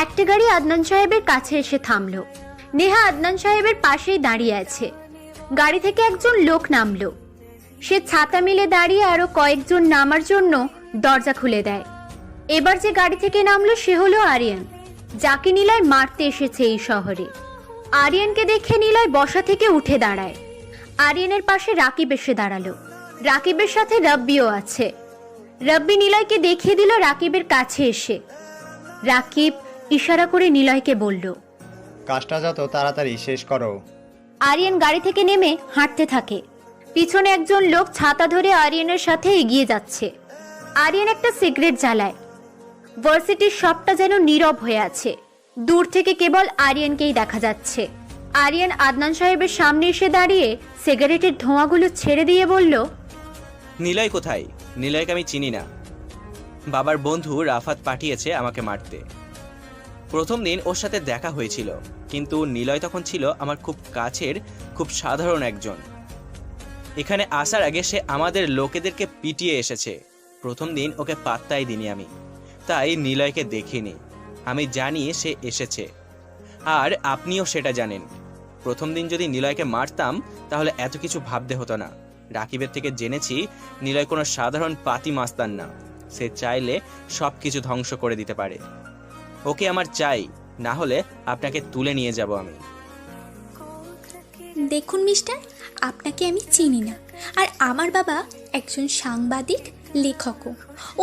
একটা গাড়ি আদনান সাহেবের কাছে এসে থামলো। নেহা আদনান সাহেবের পাশেই দাঁড়িয়ে আছে। গাড়ি থেকে একজন লোক নামলো। সে ছাতা মেলে দাঁড়িয়ে আরো কয়েকজন নামার জন্য দরজা খুলে দেয়। এবার যে গাড়ি থেকে নামলো সে হলো আরিয়ান, যাকে নিলয় মারতে এসেছে এই শহরে। আরিয়ানকে দেখে নিলয় বসা থেকে উঠে দাঁড়ায়। আরিয়ানের পাশে রাকিব এসে দাঁড়ালো। রাকিবের সাথে রব্বিও আছে। রব্বি নিলয়কে দেখিয়ে দিল রাকিবের কাছে এসে। রাকিব ইশারা করে নিলয়কে বলল, কাজটা যত তাড়াতাড়ি শেষ করো। আরিয়ান গাড়ি থেকে নেমে হাঁটতে থাকে। পিছনে একজন লোক ছাতা ধরে আরিয়ানের সাথে এগিয়ে যাচ্ছে। আরিয়ান একটা সিগারেট জ্বালায়। ভার্সিটির সবটা যেন নীরব হয়ে আছে। দূর থেকে কেবল আরিয়ানকেই দেখা যাচ্ছে। আরিয়ান আদনান সাহেবের সামনে এসে দাঁড়িয়ে সিগারেটের ধোঁয়াগুলো ছেড়ে দিয়ে বলল, নিলয় কোথায়? নিলয়কে আমি চিনি না। বাবার বন্ধু রাফাত পাঠিয়েছে আমাকে মারতে। প্রথম দিন ওর সাথে দেখা হয়েছিল, কিন্তু নিলয় তখন ছিল আমার খুব কাছের, খুব সাধারণ একজন। এখানে আসার আগে সে আমাদের লোকেদেরকে পিটিয়ে এসেছে। প্রথম দিন ওকে পাত্তাই দিইনি আমি, তাই নিলয়কে দেখিনি। আমি জানি সে এসেছে, আর আপনিও সেটা জানেন। প্রথম দিন যদি নিলয়কে মারতাম তাহলে এত কিছু ভাবতে হতো না। রাকিবের থেকে জেনেছি নিলয় কোনো সাধারণ পাতি মাস্তান না। সে চাইলে সব কিছু ধ্বংস করে দিতে পারে। ওকে আমার চাই, না হলে আপনাকে তুলে নিয়ে যাব আমি। দেখুন মিস্টার, আপনাকে আমি চিনি না, আর আমার বাবা একজন সাংবাদিক, লেখকও।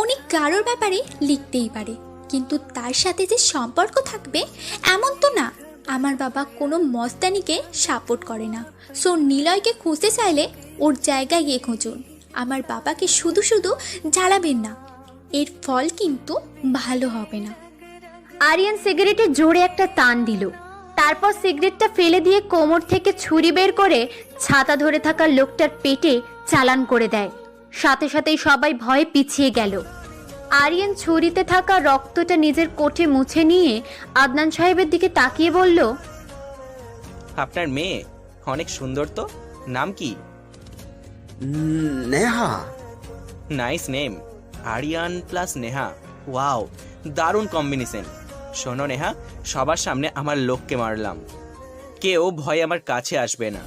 উনি কারোর ব্যাপারে লিখতেই পারে, কিন্তু তার সাথে যে সম্পর্ক থাকবে এমন তো না। আমার বাবা কোনো মস্তানিকে সাপোর্ট করে না। সো নিলয়কে খুঁজতে চাইলে ওর জায়গায় গিয়ে খুঁজুন। আমার বাবাকে শুধু শুধু জ্বালাবেন না, এর ফল কিন্তু ভালো হবে না। আরিয়ান সিগারেটে জোরে একটা টান দিল। তারপর সিগারেটটা ফেলে দিয়ে কোমর থেকে ছুরি বের করে ছাতা ধরে থাকা লোকটার পেটে চালান করে দেয়। সাথে সাথেই সবাই ভয়ে পিছিয়ে গেল। আরিয়ান ছুরিতে থাকা রক্তটা নিজের কোটে মুছে নিয়ে আদনান সাহেবের দিকে তাকিয়ে বলল, আপনার মেয়ে অনেক সুন্দর তো। নাম কি? Neha. Nice name, Aryan plus Neha. Wow, দারুণ কম্বিনেশন। শোনো নেহা, সবার সামনে আমার লোককে মারলাম। কেউ ভয় আমার কাছে আসবে না,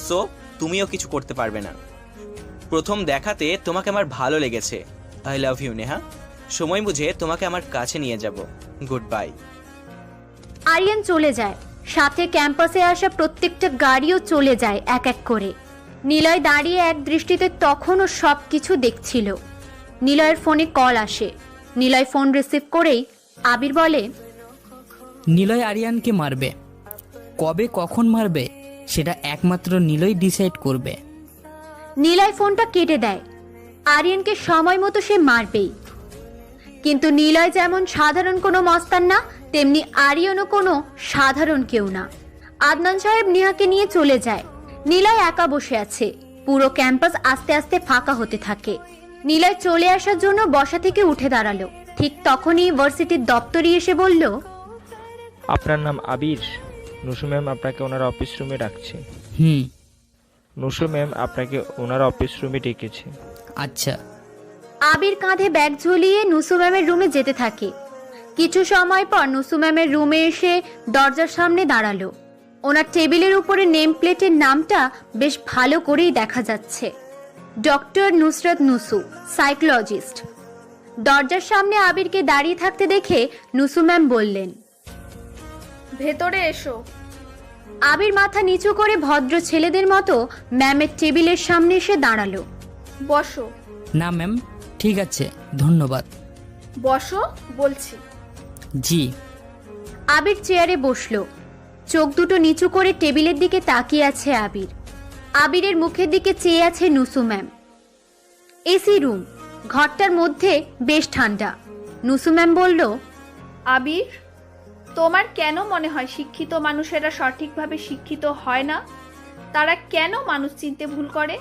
সো তুমিও কিছু করতে পারবে না। প্রথম দেখাতে তোমাকে আমার ভালো লেগেছে। I love you Neha. সময় বুঝে তোমাকে আমার কাছে নিয়ে যাব। Good bye. আরিয়ান চলে যায়। সাথে ক্যাম্পাসে আসা প্রত্যেকটা গাড়িও চলে যায় এক এক করে। নিলয় দাঁড়িয়ে এক দৃষ্টিতে তখনও সব কিছু দেখছিল। নিলয়ের ফোনে কল আসে। নিলয় ফোন রিসিভ করেই আবির বলে, নিলয় আরিয়ানকে মারবে। কবে কখন মারবে সেটা একমাত্র নিলয় ডিসাইড করবে। নিলয় ফোনটা কেটে দেয়। আরিয়ানকে সময় মতো সে মারবেই। কিন্তু নিলয় যেমন সাধারণ কোনো মস্তান না, তেমনি আরিয়ানও কোনো সাধারণ কেউ না। আদনান সাহেব নেহাকে নিয়ে চলে যায়। নিলয় একা বসে আছে। পুরো ক্যাম্পাস আস্তে আস্তে ফাঁকা হতে থাকে। নিলয় চলে আসার জন্য বসা থেকে উঠে দাঁড়ালো। ঠিক তখনই ভার্সিটির দপ্তরি এসে বলল, আপনার নাম আবির? নুসু ম্যাম আপনাকে ওনার অফিস রুমে ডাকছে। নুসু ম্যাম আপনাকে ওনার অফিস রুমে ডেকেছে। আচ্ছা। আবির কাঁধে ব্যাগ ঝুলিয়ে নুসু ম্যামের রুমে যেতে থাকে। কিছু সময় পর নুসু ম্যামের রুমে এসে দরজার সামনে দাঁড়ালো। ওনার টেবিলের উপরে নেম প্লেটের নামটা বেশ ভালো করেই দেখা যাচ্ছে, ডক্টর নুসরত নুসু, সাইকোলজিস্ট। দরজার সামনে আবিরকে দাঁড়িয়ে থাকতে দেখে নুসু ম্যাম বললেন, ভেতরে এসো। আবির মাথা নিচু করে ভদ্র ছেলেদের মতো ম্যামের টেবিলের সামনে এসে দাঁড়ালো। বসো। না ম্যাম, ঠিক আছে, ধন্যবাদ। বসো বলছি। জি। আবির চেয়ারে বসলো। চোখ দুটো নিচু করে টেবিলের দিকে তাকিয়ে আছে আবির। আবিরের মুখের দিকে চেয়ে আছে নুসু ম্যাম। এসি রুম, ঘরটার মধ্যে বেশ ঠান্ডা। নুসু ম্যাম বলল, আবির, তোমার কেন মনে হয় শিক্ষিত মানুষেরা সঠিকভাবে শিক্ষিত হয় না? তারা কেন মানুষ চিনতে ভুল করে?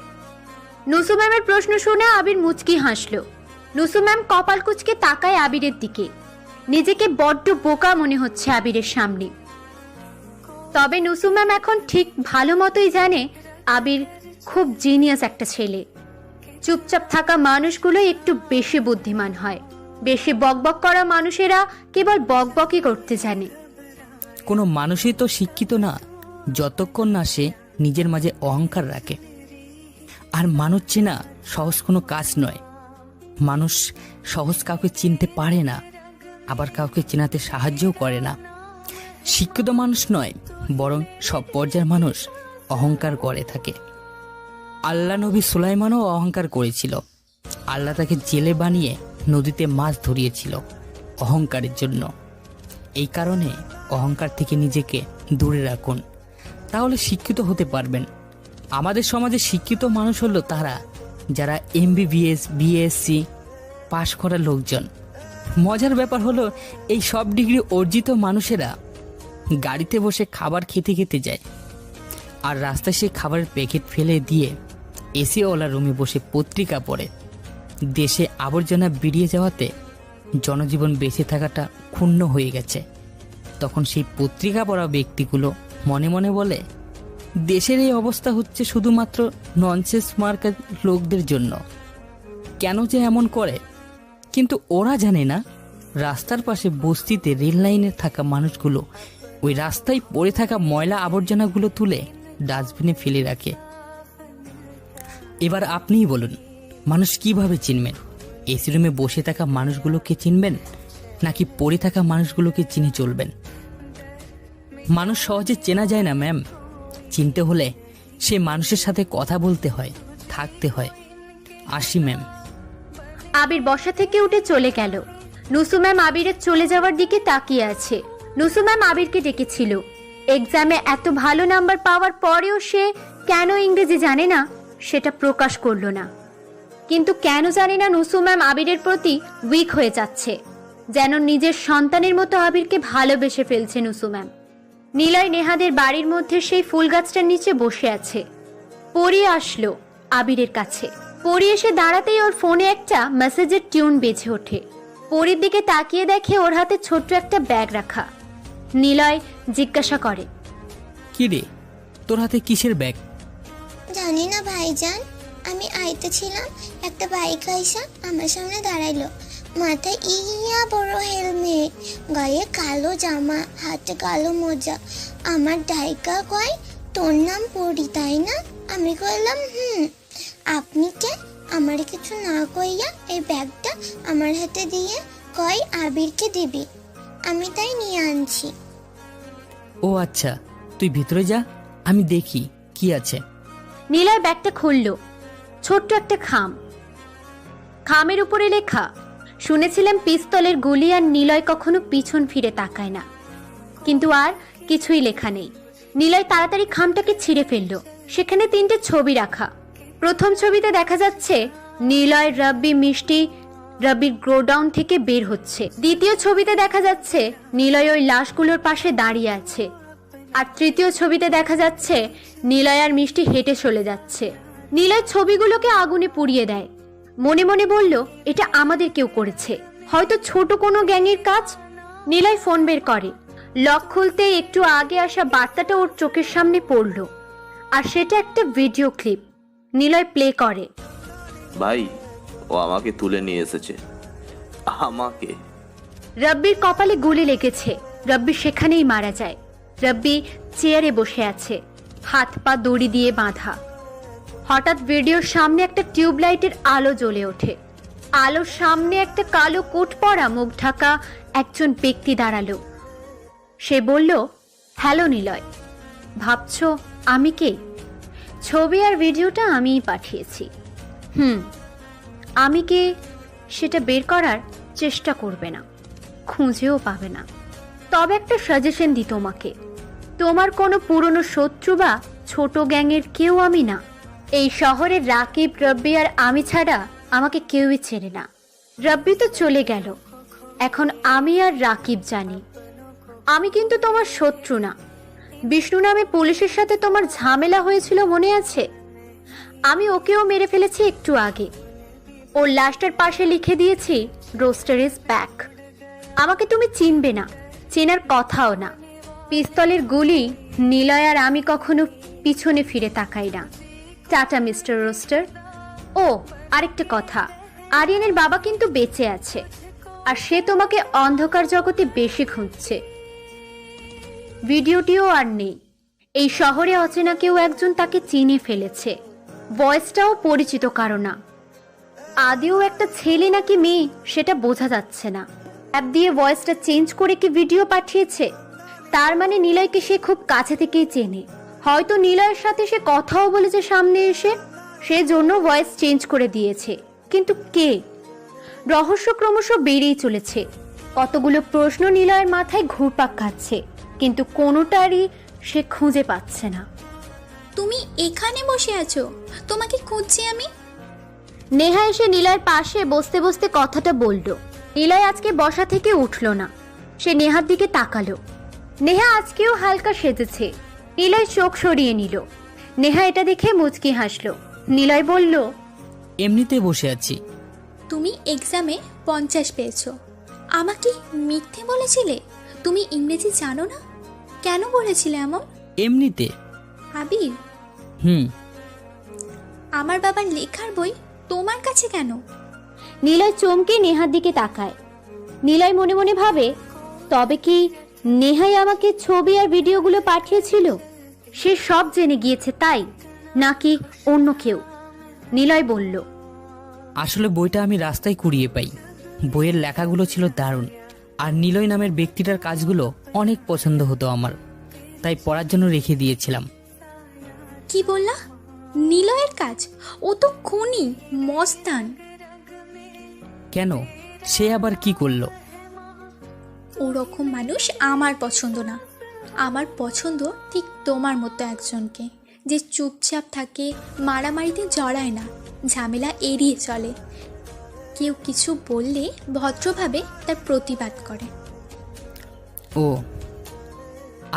নুসু ম্যামের প্রশ্ন শুনে আবির মুচকি হাসলো। নুসু ম্যাম কপাল কুঁচকে তাকায় আবিরের দিকে। নিজেকে বড্ড বোকা মনে হচ্ছে আবিরের সামনে। তবে নুসু ম্যাম এখন ঠিক ভালো মতোই জানে আবির খুব জিনিয়াস একটা ছেলে। চুপচাপ থাকা মানুষগুলো একটু বেশি বুদ্ধিমান হয়। বেশি বকবক করা মানুষেরা কেবল বকবকই করতে জানে। কোনো মানুষই তো শিক্ষিত না যতক্ষণ না সে নিজের মাঝে অহংকার রাখে। আর মানুষ চেনা সহজ কোনো কাজ নয়। মানুষ সহজ কাউকে চিনতে পারে না, আবার কাউকে চেনাতে সাহায্যও করে না। শিক্ষিত মানুষ নয়, বরং সব পর্যায়ের মানুষ অহংকার করে থাকে। আল্লাহ নবী সুলাইমানও অহংকার করেছিল। আল্লাহ তাকে জেলে বানিয়ে নদীতে মাছ ধরিয়েছিল অহংকারের জন্য। এই কারণে অহংকার থেকে নিজেকে দূরে রাখুন, তাহলে শিক্ষিত হতে পারবেন। আমাদের সমাজে শিক্ষিত মানুষ হলো তারা যারা MBBS BSc পাশ করা লোকজন। মজার ব্যাপার হলো এই সব ডিগ্রি অর্জিত মানুষেরা গাড়িতে বসে খাবার খেতে খেতে যায়, আর রাস্তায় সে খাবারের প্যাকেট ফেলে দিয়ে এসিওয়ালা রুমে বসে পত্রিকা পড়ে। দেশে আবর্জনা বেরিয়ে যাওয়াতে জনজীবন বেঁচে থাকাটা ক্ষুণ্ণ হয়ে গেছে। তখন সেই পত্রিকা পড়া ব্যক্তিগুলো মনে মনে বলে, দেশের এই অবস্থা হচ্ছে শুধুমাত্র ননসেন্স মার্কা লোকদের জন্য। কেন যে এমন করে? কিন্তু ওরা জানে না রাস্তার পাশে বস্তিতে রেল লাইনে থাকা মানুষগুলো ওই রাস্তায় পড়ে থাকা ময়লা আবর্জনাগুলো তুলে ডাস্টবিনে ফেলে রাখে। এবার আপনিই বলুন, মানুষ কিভাবে চিনবেন? এসি রুমে বসে থাকা মানুষগুলোকে চিনবেন নাকি পড়ে থাকা মানুষগুলোকে চিনে চলবেন? মানুষ সহজে চেনা যায় না ম্যাম। চিনতে হলে সে মানুষের সাথে কথা বলতে হয়, থাকতে হয়। আসি ম্যাম। আবির বসা থেকে উঠে চলে গেল। নুসু ম্যাম আবিরের চলে যাওয়ার দিকে তাকিয়ে আছে। নুসু ম্যাম আবিরকে ডেকেছিল। এক্সামে এত ভালো নাম্বার পাওয়ার পরেও সে কেন ইংরেজি জানে না সেটা প্রকাশ করলো না। কিন্তু কেন জানি না নুসু ম্যাম আবিরের প্রতি উইক হয়ে যাচ্ছে, যেন নিজের সন্তানের মতো আবিরকে ভালোবেসে ফেলছে নুসু ম্যাম। নিলয় নেহাদের বাড়ির মধ্যে সেই ফুল গাছটার নিচে বসে আছে। পরি আসলো আবিরের কাছে। পরি এসে দাঁড়াতেই ওর ফোনে একটা মেসেজের টিউন বেজে ওঠে। পরির দিকে তাকিয়ে দেখে ওর হাতে ছোট্ট একটা ব্যাগ রাখা। নিলয় জিজ্ঞাসা করে, কি রে, তোর হাতে কিসের ব্যাগ? জানি না ভাইজান, আমি আইতেছিলাম, একটা বাইক আইসা আমার সামনে দাঁড়াইলো। মাথায় ইয়া বড় হেলমেট, গায়ে কালো জামা, হাতে কালো মোজা। আমার ডাইকা কয়, তোর নাম পরি তাই না? আমি কইলাম আপনি কে? আমার কিছু না কইয়া এই ব্যাগটা আমার হাতে দিয়ে কয় আবিরকে দিবি। আমি তাই নিয়ে আনছি। ও আচ্ছা, তুই ভিতরে যা, আমি দেখি কি আছে। নিলয় ব্যাগটা খুলল। ছোট্ট একটা খাম, খামের উপরে লেখা, শুনেছিলাম পিস্তলের গুলি, আর নিলয় কখনো পিছন ফিরে তাকায় না। কিন্তু আর কিছুই লেখা নেই। নিলয় তাড়াতাড়ি খামটাকে ছিঁড়ে ফেলল। সেখানে 3টে ছবি রাখা। প্রথম ছবিতে দেখা যাচ্ছে নিলয় রাব্বি মিষ্টি রাব্বির গোডাউন থেকে বের হচ্ছে। দ্বিতীয় ছবিতে দেখা যাচ্ছে নিলয় ওই লাশগুলোর পাশে দাঁড়িয়ে আছে। আর তৃতীয় ছবিতে দেখা যাচ্ছে নিলয় আর মিষ্টি হেঁটে চলে যাচ্ছে। নিলয় ছবিগুলোকে আগুনে পুড়িয়ে দেয়। মনে মনে বলল, এটা আমাদের কেউ করেছে, হয়তো ছোট কোনো গ্যাংয়ের কাজ। নিলয় ফোন বের করে। লক খুলতে একটু আগে আসা বার্তাটা ওর চোখের সামনে পড়ল, আর সেটা একটা ভিডিও ক্লিপ। নিলয় প্লে করে। ভাই, ও আমাকে তুলে নিয়ে এসেছে। আমাকে। রাব্বির কপালে গুলি লেগেছে। রাব্বি সেখানেই মারা যায়। রাব্বি চেয়ারে বসে আছে, হাত পা দড়ি দিয়ে বাঁধা। হঠাৎ ভিডিওর সামনে একটা টিউবলাইটের আলো জ্বলে ওঠে। আলোর সামনে একটা কালো কোট পরা, মুখ ঢাকা একজন ব্যক্তি দাঁড়ালো। সে বলল, হ্যালো নিলয়। ভাবছো আমি কে? ছবি আর ভিডিওটা আমিই পাঠিয়েছি। আমি কে সেটা বের করার চেষ্টা করবে না, খুঁজেও পাবে না। তবে একটা সাজেশন দিই তোমাকে, তোমার কোনো পুরনো শত্রু বা ছোট গ্যাংয়ের কেউ আমি না। এই শহরের রাকিব, রব্বি আর আমি ছাড়া আমাকে কেউই চেনে না। রব্বি তো চলে গেল, এখন আমি আর রাকিব জানি। আমি কিন্তু তোমার শত্রু না। বিষ্ণু নামে পুলিশের সাথে তোমার ঝামেলা হয়েছিল মনে আছে? আমি ওকেও মেরে ফেলেছি একটু আগে। ওর লাশটার পাশে লিখে দিয়েছি রোস্টার ইজ ব্যাক। আমাকে তুমি চিনবে না, চেনার কথাও না। পিস্তলের গুলি নিলয় আর আমি কখনো পিছনে ফিরে তাকাই না। Tata mister roaster. ও আরেকটা কথা, আরিয়ানের বাবা কিন্তু বেঁচে আছে, আর সে তোমাকে অন্ধকার জগতে বেশি খুঁজছে। ভিডিওটিও আর নেই। এই শহরে অচেনা কেউ একজন তাকে চিনে ফেলেছে। ভয়েসটাও পরিচিত কারো না। আদিও একটা ছেলে নাকি মেয়ে সেটা বোঝা যাচ্ছে না। অ্যাপ দিয়ে ভয়েসটা চেঞ্জ করে কি ভিডিও পাঠিয়েছে? তার মানে নিলয়কে সে খুব কাছে থেকেই চেনে। হয়তো নিলয়ের সাথে সে কথাও বলেছে সামনে এসে, সেজন্য ভয়েস চেঞ্জ করে দিয়েছে। কিন্তু কে? রহস্য ক্রমশ বেড়েই চলেছে। কতগুলো প্রশ্ন নিলয়ের মাথায় ঘুরপাক খাচ্ছে, কিন্তু কোনোটারই সে খুঁজে পাচ্ছে না। তুমি এখানে বসে আছো, তোমাকে খুঁজছি আমি। নেহা এসে নিলয়ের পাশে বসতে বসতে কথাটা বলল। নিলয় আজকে বসা থেকে উঠল না। সে নেহার দিকে তাকালো। নেহা আজকেও হালকা সেজেছে। নিলয় চোখ সরিয়ে নিল। নেহা এটা দেখে মুচকি হাসলো। নিলয় বলল, এমনিতে বসে আছি। তুমি এক্সামে 50 পেয়েছো, আমাকে মিথ্যে বলেছিলে। তুমি ইংরেজি জানো না, কেন বলেছিলে এমন? এমনিতে। আবির, আমার বাবার লেখার বই তোমার কাছে কেন? নিলয় চমকে নেহার দিকে তাকায়। নিলয় মনে মনে ভাবে, তবে কি নেহাই আমাকে ছবি আর ভিডিওগুলো পাঠিয়েছিল? সে সব জেনে গিয়েছে তাই, নাকি অন্য কেউ? নিলয় বলল, আসলে বইটা আমি রাস্তায় কুড়িয়ে পাই। বইয়ের লেখাগুলো ছিল দারুণ, আর নিলয় নামের ব্যক্তিটার কাজগুলো অনেক পছন্দ হতো আমার, তাই পড়ার জন্য রেখে দিয়েছিলাম। কি বললা? নিলয়ের কাজ? ও তো খুনি, মস্তান। কেন, সে আবার কি করলো? ওরকম মানুষ আমার পছন্দ না। আমার পছন্দ ঠিক তোমার মতো একজনকে, যে চুপচাপ থাকে, মারামারিতে জড়ায় না, ঝামেলা এড়িয়ে চলে। কেউ কিছু বললে ভদ্রভাবে তার প্রতিবাদ করে। ও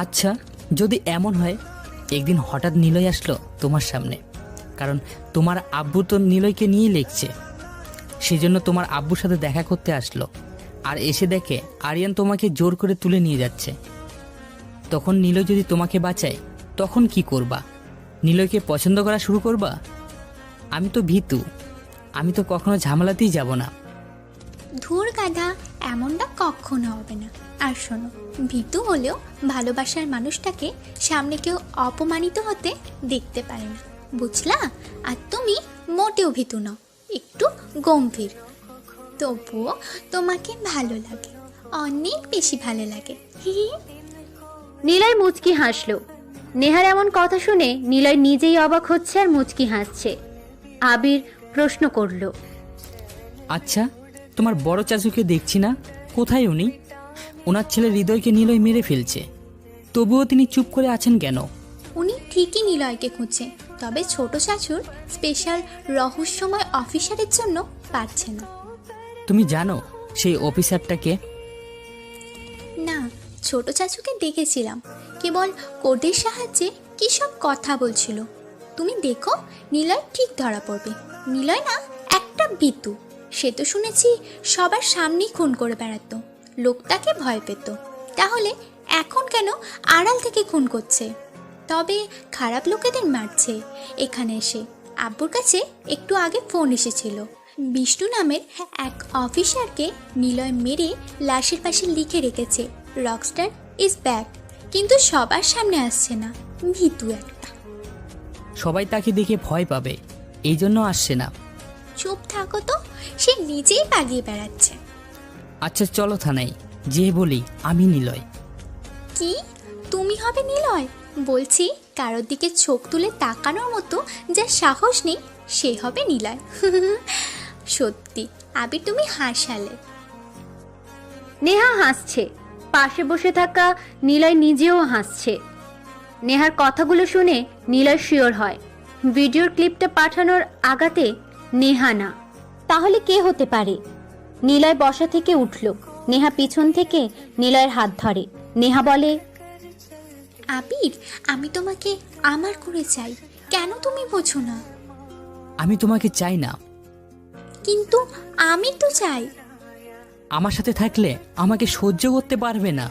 আচ্ছা, যদি এমন হয়, একদিন হঠাৎ নিলয় আসলো তোমার সামনে, কারণ তোমার আব্বু তো নিলয়কে নিয়ে লিখছে, সেজন্য তোমার আব্বুর সাথে দেখা করতে আসলো, আর এসে দেখে আরিয়ান তোমাকে জোর করে তুলে নিয়ে যাচ্ছে, তখন নিলয় যদি তোমাকে বাঁচায়, তখন কি করবা? নিলয়কে পছন্দ করা শুরু করবা? আমি তো ভীতু, আমি তো কখনো ঝামেলাতেই যাব না। ধুর গাধা, এমনটা কখনো হবে না। আর শোনো, ভীতু হলেও ভালোবাসার মানুষটাকে সামনে কেউ অপমানিত হতে দেখতে পারে না, বুঝলা? আর তুমি মোটেও ভীতু নও, একটু গম্ভীর। তবুও তোমাকে ভালো লাগে, অনেক বেশি ভালো লাগে। নিলয় মুচকি হাসলো। নেহার এমন কথা শুনে নিলয় নিজেই অবাক হচ্ছে আর মুচকি হাসছে। আবির প্রশ্ন করলো, আচ্ছা, তোমার বড় চাচুকে দেখছি না, কোথায় উনি? ওনার ছেলে হৃদয়কে নিলয় মেরে ফেলছে, তবুও তিনি চুপ করে আছেন কেন? উনি ঠিকই নিলয়কে খুঁজছে, তবে ছোট চাচুর স্পেশাল রহস্যময় অফিসারের জন্য পারছে না। তুমি জানো সেই অফিসারটাকে? না, ছোট চাচুকে দেখেছিলাম, কেবল কোডের সাহায্যে কি সব কথা বলছিল। তুমি দেখো, নিলয় ঠিক ধরা পড়বে। নিলয় না একটা ভীতু, সে তো শুনেছি সবার সামনেই খুন করে বেড়াতো, লোকটাকে ভয় পেত। তাহলে এখন কেন আড়াল থেকে খুন করছে? তবে খারাপ লোকেদের মারছে। এখানে এসে আব্বুর কাছে একটু আগে ফোন এসেছিল, বিষ্ণু নামের এক অফিসারকে নিলয় মেরে লাশের পাশে লিখে রেখেছে রকস্টার ইজ ব্যাক, কিন্তু সবার সামনে আসছে না, ভীতু একটা। সবাই তাকে দেখে ভয় পাবে, এই জন্য আসছে না। চুপ থাকো তো, সে নিজেই পালিয়ে বেড়াচ্ছে। আচ্ছা চলো থানায়, যে বলি আমি নিলয়। কি তুমি হবে নিলয়? বলছি কারোর দিকে চোখ তুলে তাকানোর মতো যার সাহস নেই সে হবে নিলয়। সত্যি আবির তুমি হাসালে। নেহা হাসছে, পাশে বসে থাকা নিলয় নিজেও হাসছে। নেহার কথাগুলো শুনে নিলয় শিওর হয় ভিডিওর ক্লিপটা পাঠানোর আগাতে নেহা না, তাহলে কে হতে পারে? নিলয় বসা থেকে উঠল। নেহা পিছন থেকে নিলয়ের হাত ধরে। নেহা বলে, আবির আমি তোমাকে আমার করে চাই, কেন তুমি বোঝো না? আমি তোমাকে চাই না, কিন্তু আমি তো চাই। আমার সাথে থাকলে আমাকে সহ্য করতে পারবে না।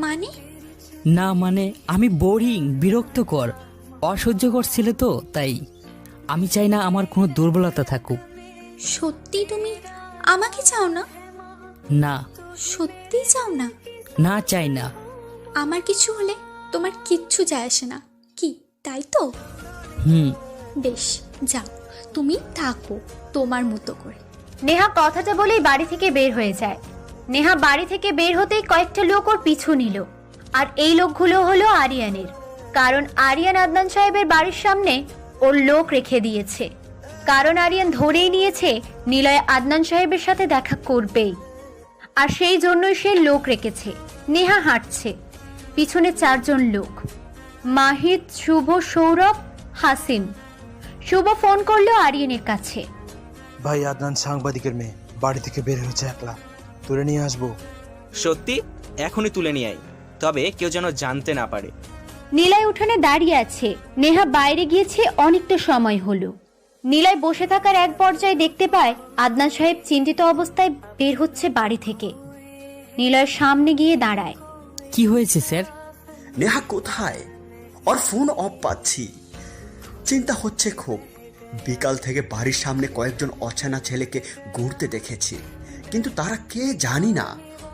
মানে? না মানে আমি বোরিং, বিরক্তকর, অসহ্যকর ছেলে তো, তাই আমি চাই না আমার কোনো দুর্বলতা থাকুক। সত্যি তুমি আমাকে চাও না? না। সত্যি চাও না? না, চাই না। আমার কিছু হলে তোমার কিচ্ছু যায় আসে না, কি তাই তো? বেশ, যাও তুমি থাকো তোমার মতো করে। নেহা কথাটা বলেই বাড়ি থেকে বের হয়ে যায়। নেহা বাড়ি থেকে বের হতেই কয়েকটা লোক ওর পিছু নিল, আর এই লোকগুলো হলো আরিয়ানের। কারণ আরিয়ান আদনান সাহেবের বাড়ির সামনে ওর লোক রেখে দিয়েছে, কারণ আরিয়ান ধরেই নিয়েছে নিলয় আদনান সাহেবের সাথে দেখা করবেই, আর সেই জন্যই সে লোক রেখেছে। নেহা হাঁটছে, পিছনে 4 জন লোক, মাহিদ, শুভ, সৌরভ, হাসিন। শুভ ফোন করলো আরিয়ানের কাছে। ভাই আদনান সাংবাদিকের মেয়ে বাড়ি থেকে বের হয়েছে, একলা, তুলে নিয়ে আসবো। সত্যি? এখনই তুলে নিয়ে আই, তবে কেউ যেন জানতে না পারে। নিলয় উঠানে দাঁড়িয়ে আছে। নেহা বাইরে গিয়েছে অনেকটা সময় হলো। নিলয় বসে থাকার এক পর্যায়ে দেখতে পায় আদনান সাহেব চিন্তিত অবস্থায় বের হচ্ছে বাড়ি থেকে। নিলয়ের সামনে গিয়ে দাঁড়ায়। কি হয়েছে স্যার? নেহা কোথায়? ওর ফোন অফ পাচ্ছি, চিন্তা হচ্ছে খুব। বিকাল থেকে বাড়ির সামনে কয়েকজন অচেনা ছেলেকে ঘুরতে দেখেছি, কিন্তু তারা কে জানি না,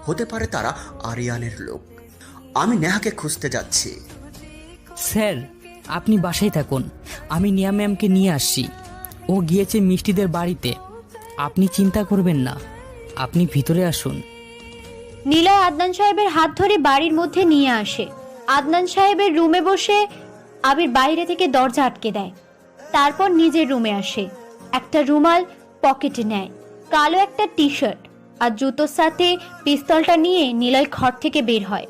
হতে পারে তারা আরিয়ানের লোক। আমি নেহাকে খুঁজতে যাচ্ছি। স্যার আপনি বাসায় থাকুন, আমি নিয়া ম্যামকে নিয়ে আসছি। ও গিয়েছে মিষ্টিদের বাড়িতে, আপনি চিন্তা করবেন না, আপনি ভিতরে আসুন। নিলয় আদনান সাহেবের হাত ধরে বাড়ির মধ্যে নিয়ে আসে। আদনান সাহেবের রুমে বসে আবির বাইরে থেকে দরজা আটকে দেয়, তারপর নিজের রুমে আসে। একটা রুমাল পকেটে নেয়, কালো একটা টি শার্ট আর জুতোর সাথে পিস্তলটা নিয়ে নিলয় ঘর থেকে বের হয়।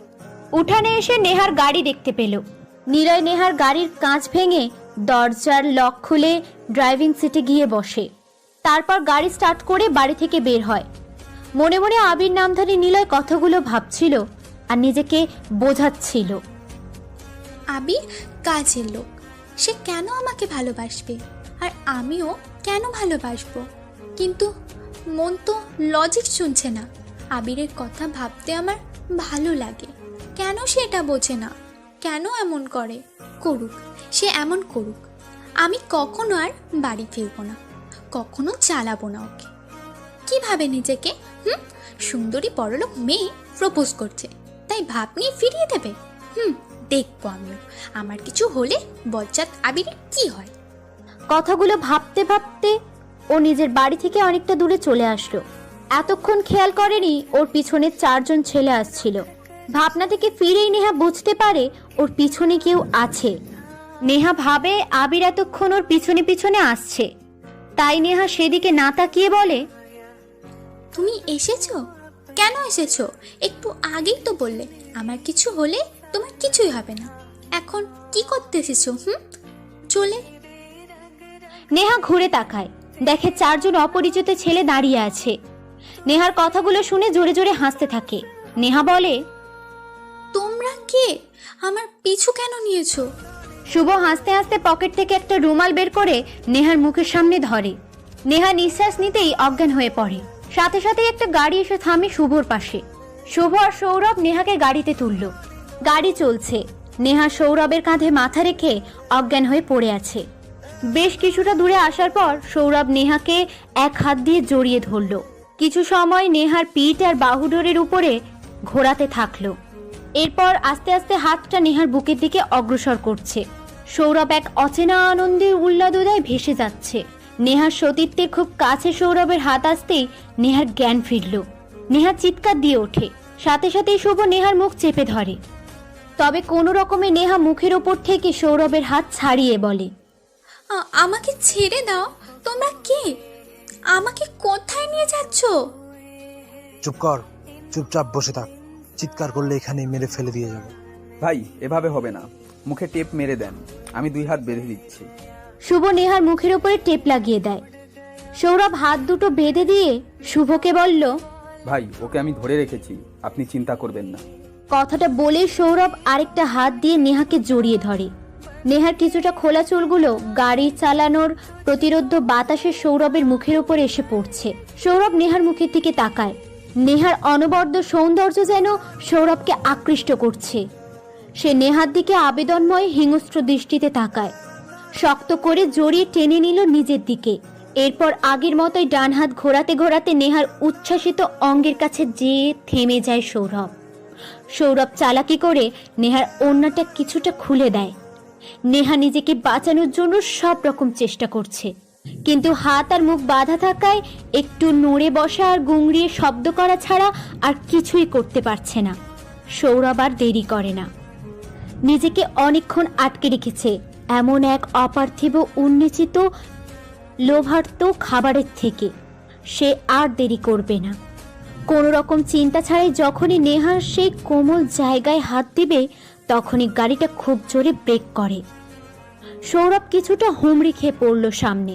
উঠানে এসে নেহার গাড়ি দেখতে পেল। নিলয় নেহার গাড়ির কাঁচ ভেঙে দরজার লক খুলে ড্রাইভিং সিটে গিয়ে বসে, তারপর গাড়ি স্টার্ট করে বাড়ি থেকে বের হয়। মনে মনে আবির নামধারী নিলয় কথাগুলো ভাবছিল আর নিজেকে বোঝাচ্ছিল। আবির কাজের লোক, সে কেন আমাকে ভালোবাসবে আর আমিও কেন ভালোবাসবো? কিন্তু মন তো লজিক শুনছে না। আবিরের কথা ভাবতে আমার ভালো লাগে, কেন সে এটা বোঝে না? কেন এমন করে? করুক, সে এমন করুক, আমি কখনো আর বাড়ি ফিরবো না, কখনো চালাবো না ওকে। কিভাবে নিজেকে? সুন্দরী বড়লোক মেয়ে প্রপোজ করছে, তাই ভাব নিয়ে ফিরিয়ে দেবে? দেখবো আমিও, আমার কিছু হলে বজ্জাত আবিরের কি হয়। কথাগুলো ভাবতে ভাবতে ও নিজের বাড়ি থেকে অনেকটা দূরে চলে আসলো। এতক্ষণ খেয়াল করেনি ওর পিছনে 4 জন ছেলে আসছিল। ভাবনা থেকে ফিরেই নেহা বুঝতে পারে ওর পিছনে কেউ আছে। নেহা ভাবে আবির এতক্ষণ ওর পিছনে পিছনে আসছে, তাই নেহা সেদিকে না তাকিয়ে বলে, তুমি এসেছো? কেন এসেছো? একটু আগেই তো বললে আমার কিছু হলে তোমার কিছুই হবে না, এখন কি করতে এসেছো? চলে। নেহা ঘুরে তাকায়, দেখে 4 জন অপরিচিত ছেলে দাঁড়িয়ে আছে। নেহার কথাগুলো শুনে জোরে জোরে হাসতে থাকে। নেহা বলে, তোমরা কে? আমার পিছু কেন নিয়েছো? শুভ হাসতে হাসতে পকেট থেকে একটা রুমাল বের করে নেহার মুখের সামনে ধরে। নেহা নিঃশ্বাস নিতেই অজ্ঞান হয়ে পড়ে। সাথে সাথে একটা গাড়ি এসে থামে শুভর পাশে। শুভ আর সৌরভ নেহাকে গাড়িতে তুলল। গাড়ি চলছে। নেহা সৌরভের কাঁধে মাথা রেখে অজ্ঞান হয়ে পড়ে আছে। বেশ কিছুটা দূরে আসার পর সৌরভ নেহাকে এক হাত দিয়ে জড়িয়ে ধরল। কিছু সময় নেহার পিঠ আর বাহুডোরের উপরে ঘোরাতে থাকলো। এরপর আস্তে আস্তে হাতটা নেহার বুকের দিকে অগ্রসর করছে। সৌরভ এক অচেনা আনন্দে উল্লাদুদায় ভেসে যাচ্ছে। নেহার সতীত্বের খুব কাছে সৌরভের হাত আসতেই নেহার জ্ঞান ফিরল। নেহা চিৎকার দিয়ে ওঠে। সাথে সাথেই শুভ নেহার মুখ চেপে ধরে। তবে কোনো রকমে নেহা মুখের ওপর থেকে সৌরভের হাত ছাড়িয়ে বলে, আমাকে ছেড়ে দাও। তোমরা কে? আমাকে কোথায় নিয়ে যাচ্ছ? চুপ কর, চুপচাপ বসে থাক। চিৎকার করলে এখানে মেরে ফেলে দিয়ে যাবো। ভাই এভাবে হবে না, মুখে টেপ মেরে দেন, আমি 2 হাত বেঁধে দিচ্ছি। শুভ নেহার মুখের উপরে টেপ লাগিয়ে দেয়। সৌরভ হাত দুটো বেঁধে দিয়ে শুভকে বলল, ভাই ওকে আমি ধরে রেখেছি, আপনি চিন্তা করবেন না। কথাটা বলে সৌরভ আরেকটা হাত দিয়ে নেহাকে জড়িয়ে ধরে। নেহার কিছুটা খোলা চুলগুলো গাড়ি চালানোর প্রতিরোধ বাতাসে সৌরভের মুখের উপর এসে পড়ছে। সৌরভ নেহার মুখের দিকে তাকায়। নেহার অনবদ্য সৌন্দর্য যেন সৌরভকে আকৃষ্ট করছে। সে নেহার দিকে আবেদনময় হিংস্র দৃষ্টিতে তাকায়। শক্ত করে জড়িয়ে টেনে নিল নিজের দিকে। এরপর আগের মতোই ডান হাত ঘোরাতে ঘোরাতে নেহার উচ্ছ্বাসিত অঙ্গের কাছে যেয়ে থেমে যায় সৌরভ। সৌরভ চালাকি করে নেহার ওড়নাটা কিছুটা খুলে দেয়। নেহা নিজেকে বাঁচানোর জন্য সব রকম চেষ্টা করছে, কিন্তু হাত আর মুখ বাঁধা থাকায় একটু নড়ে বসা আর গুংড়িয়ে শব্দ করা ছাড়া আর কিছুই করতে পারছে না। সৌরভ আর দেরি করে না। নিজেকে অনেকক্ষণ আটকে রেখেছে এমন এক অপার্থিব উন্মোচিত লোভার্ত খাবারের থেকে। সে আর দেরি করবে না। কোনো রকম চিন্তা ছাড়াই যখনই নেহা সেই কোমল জায়গায় হাত দিবে তখনই গাড়িটা খুব জোরে ব্রেক করে। সৌরভ কিছুটা হুমড়ি খেয়ে পড়ল সামনে।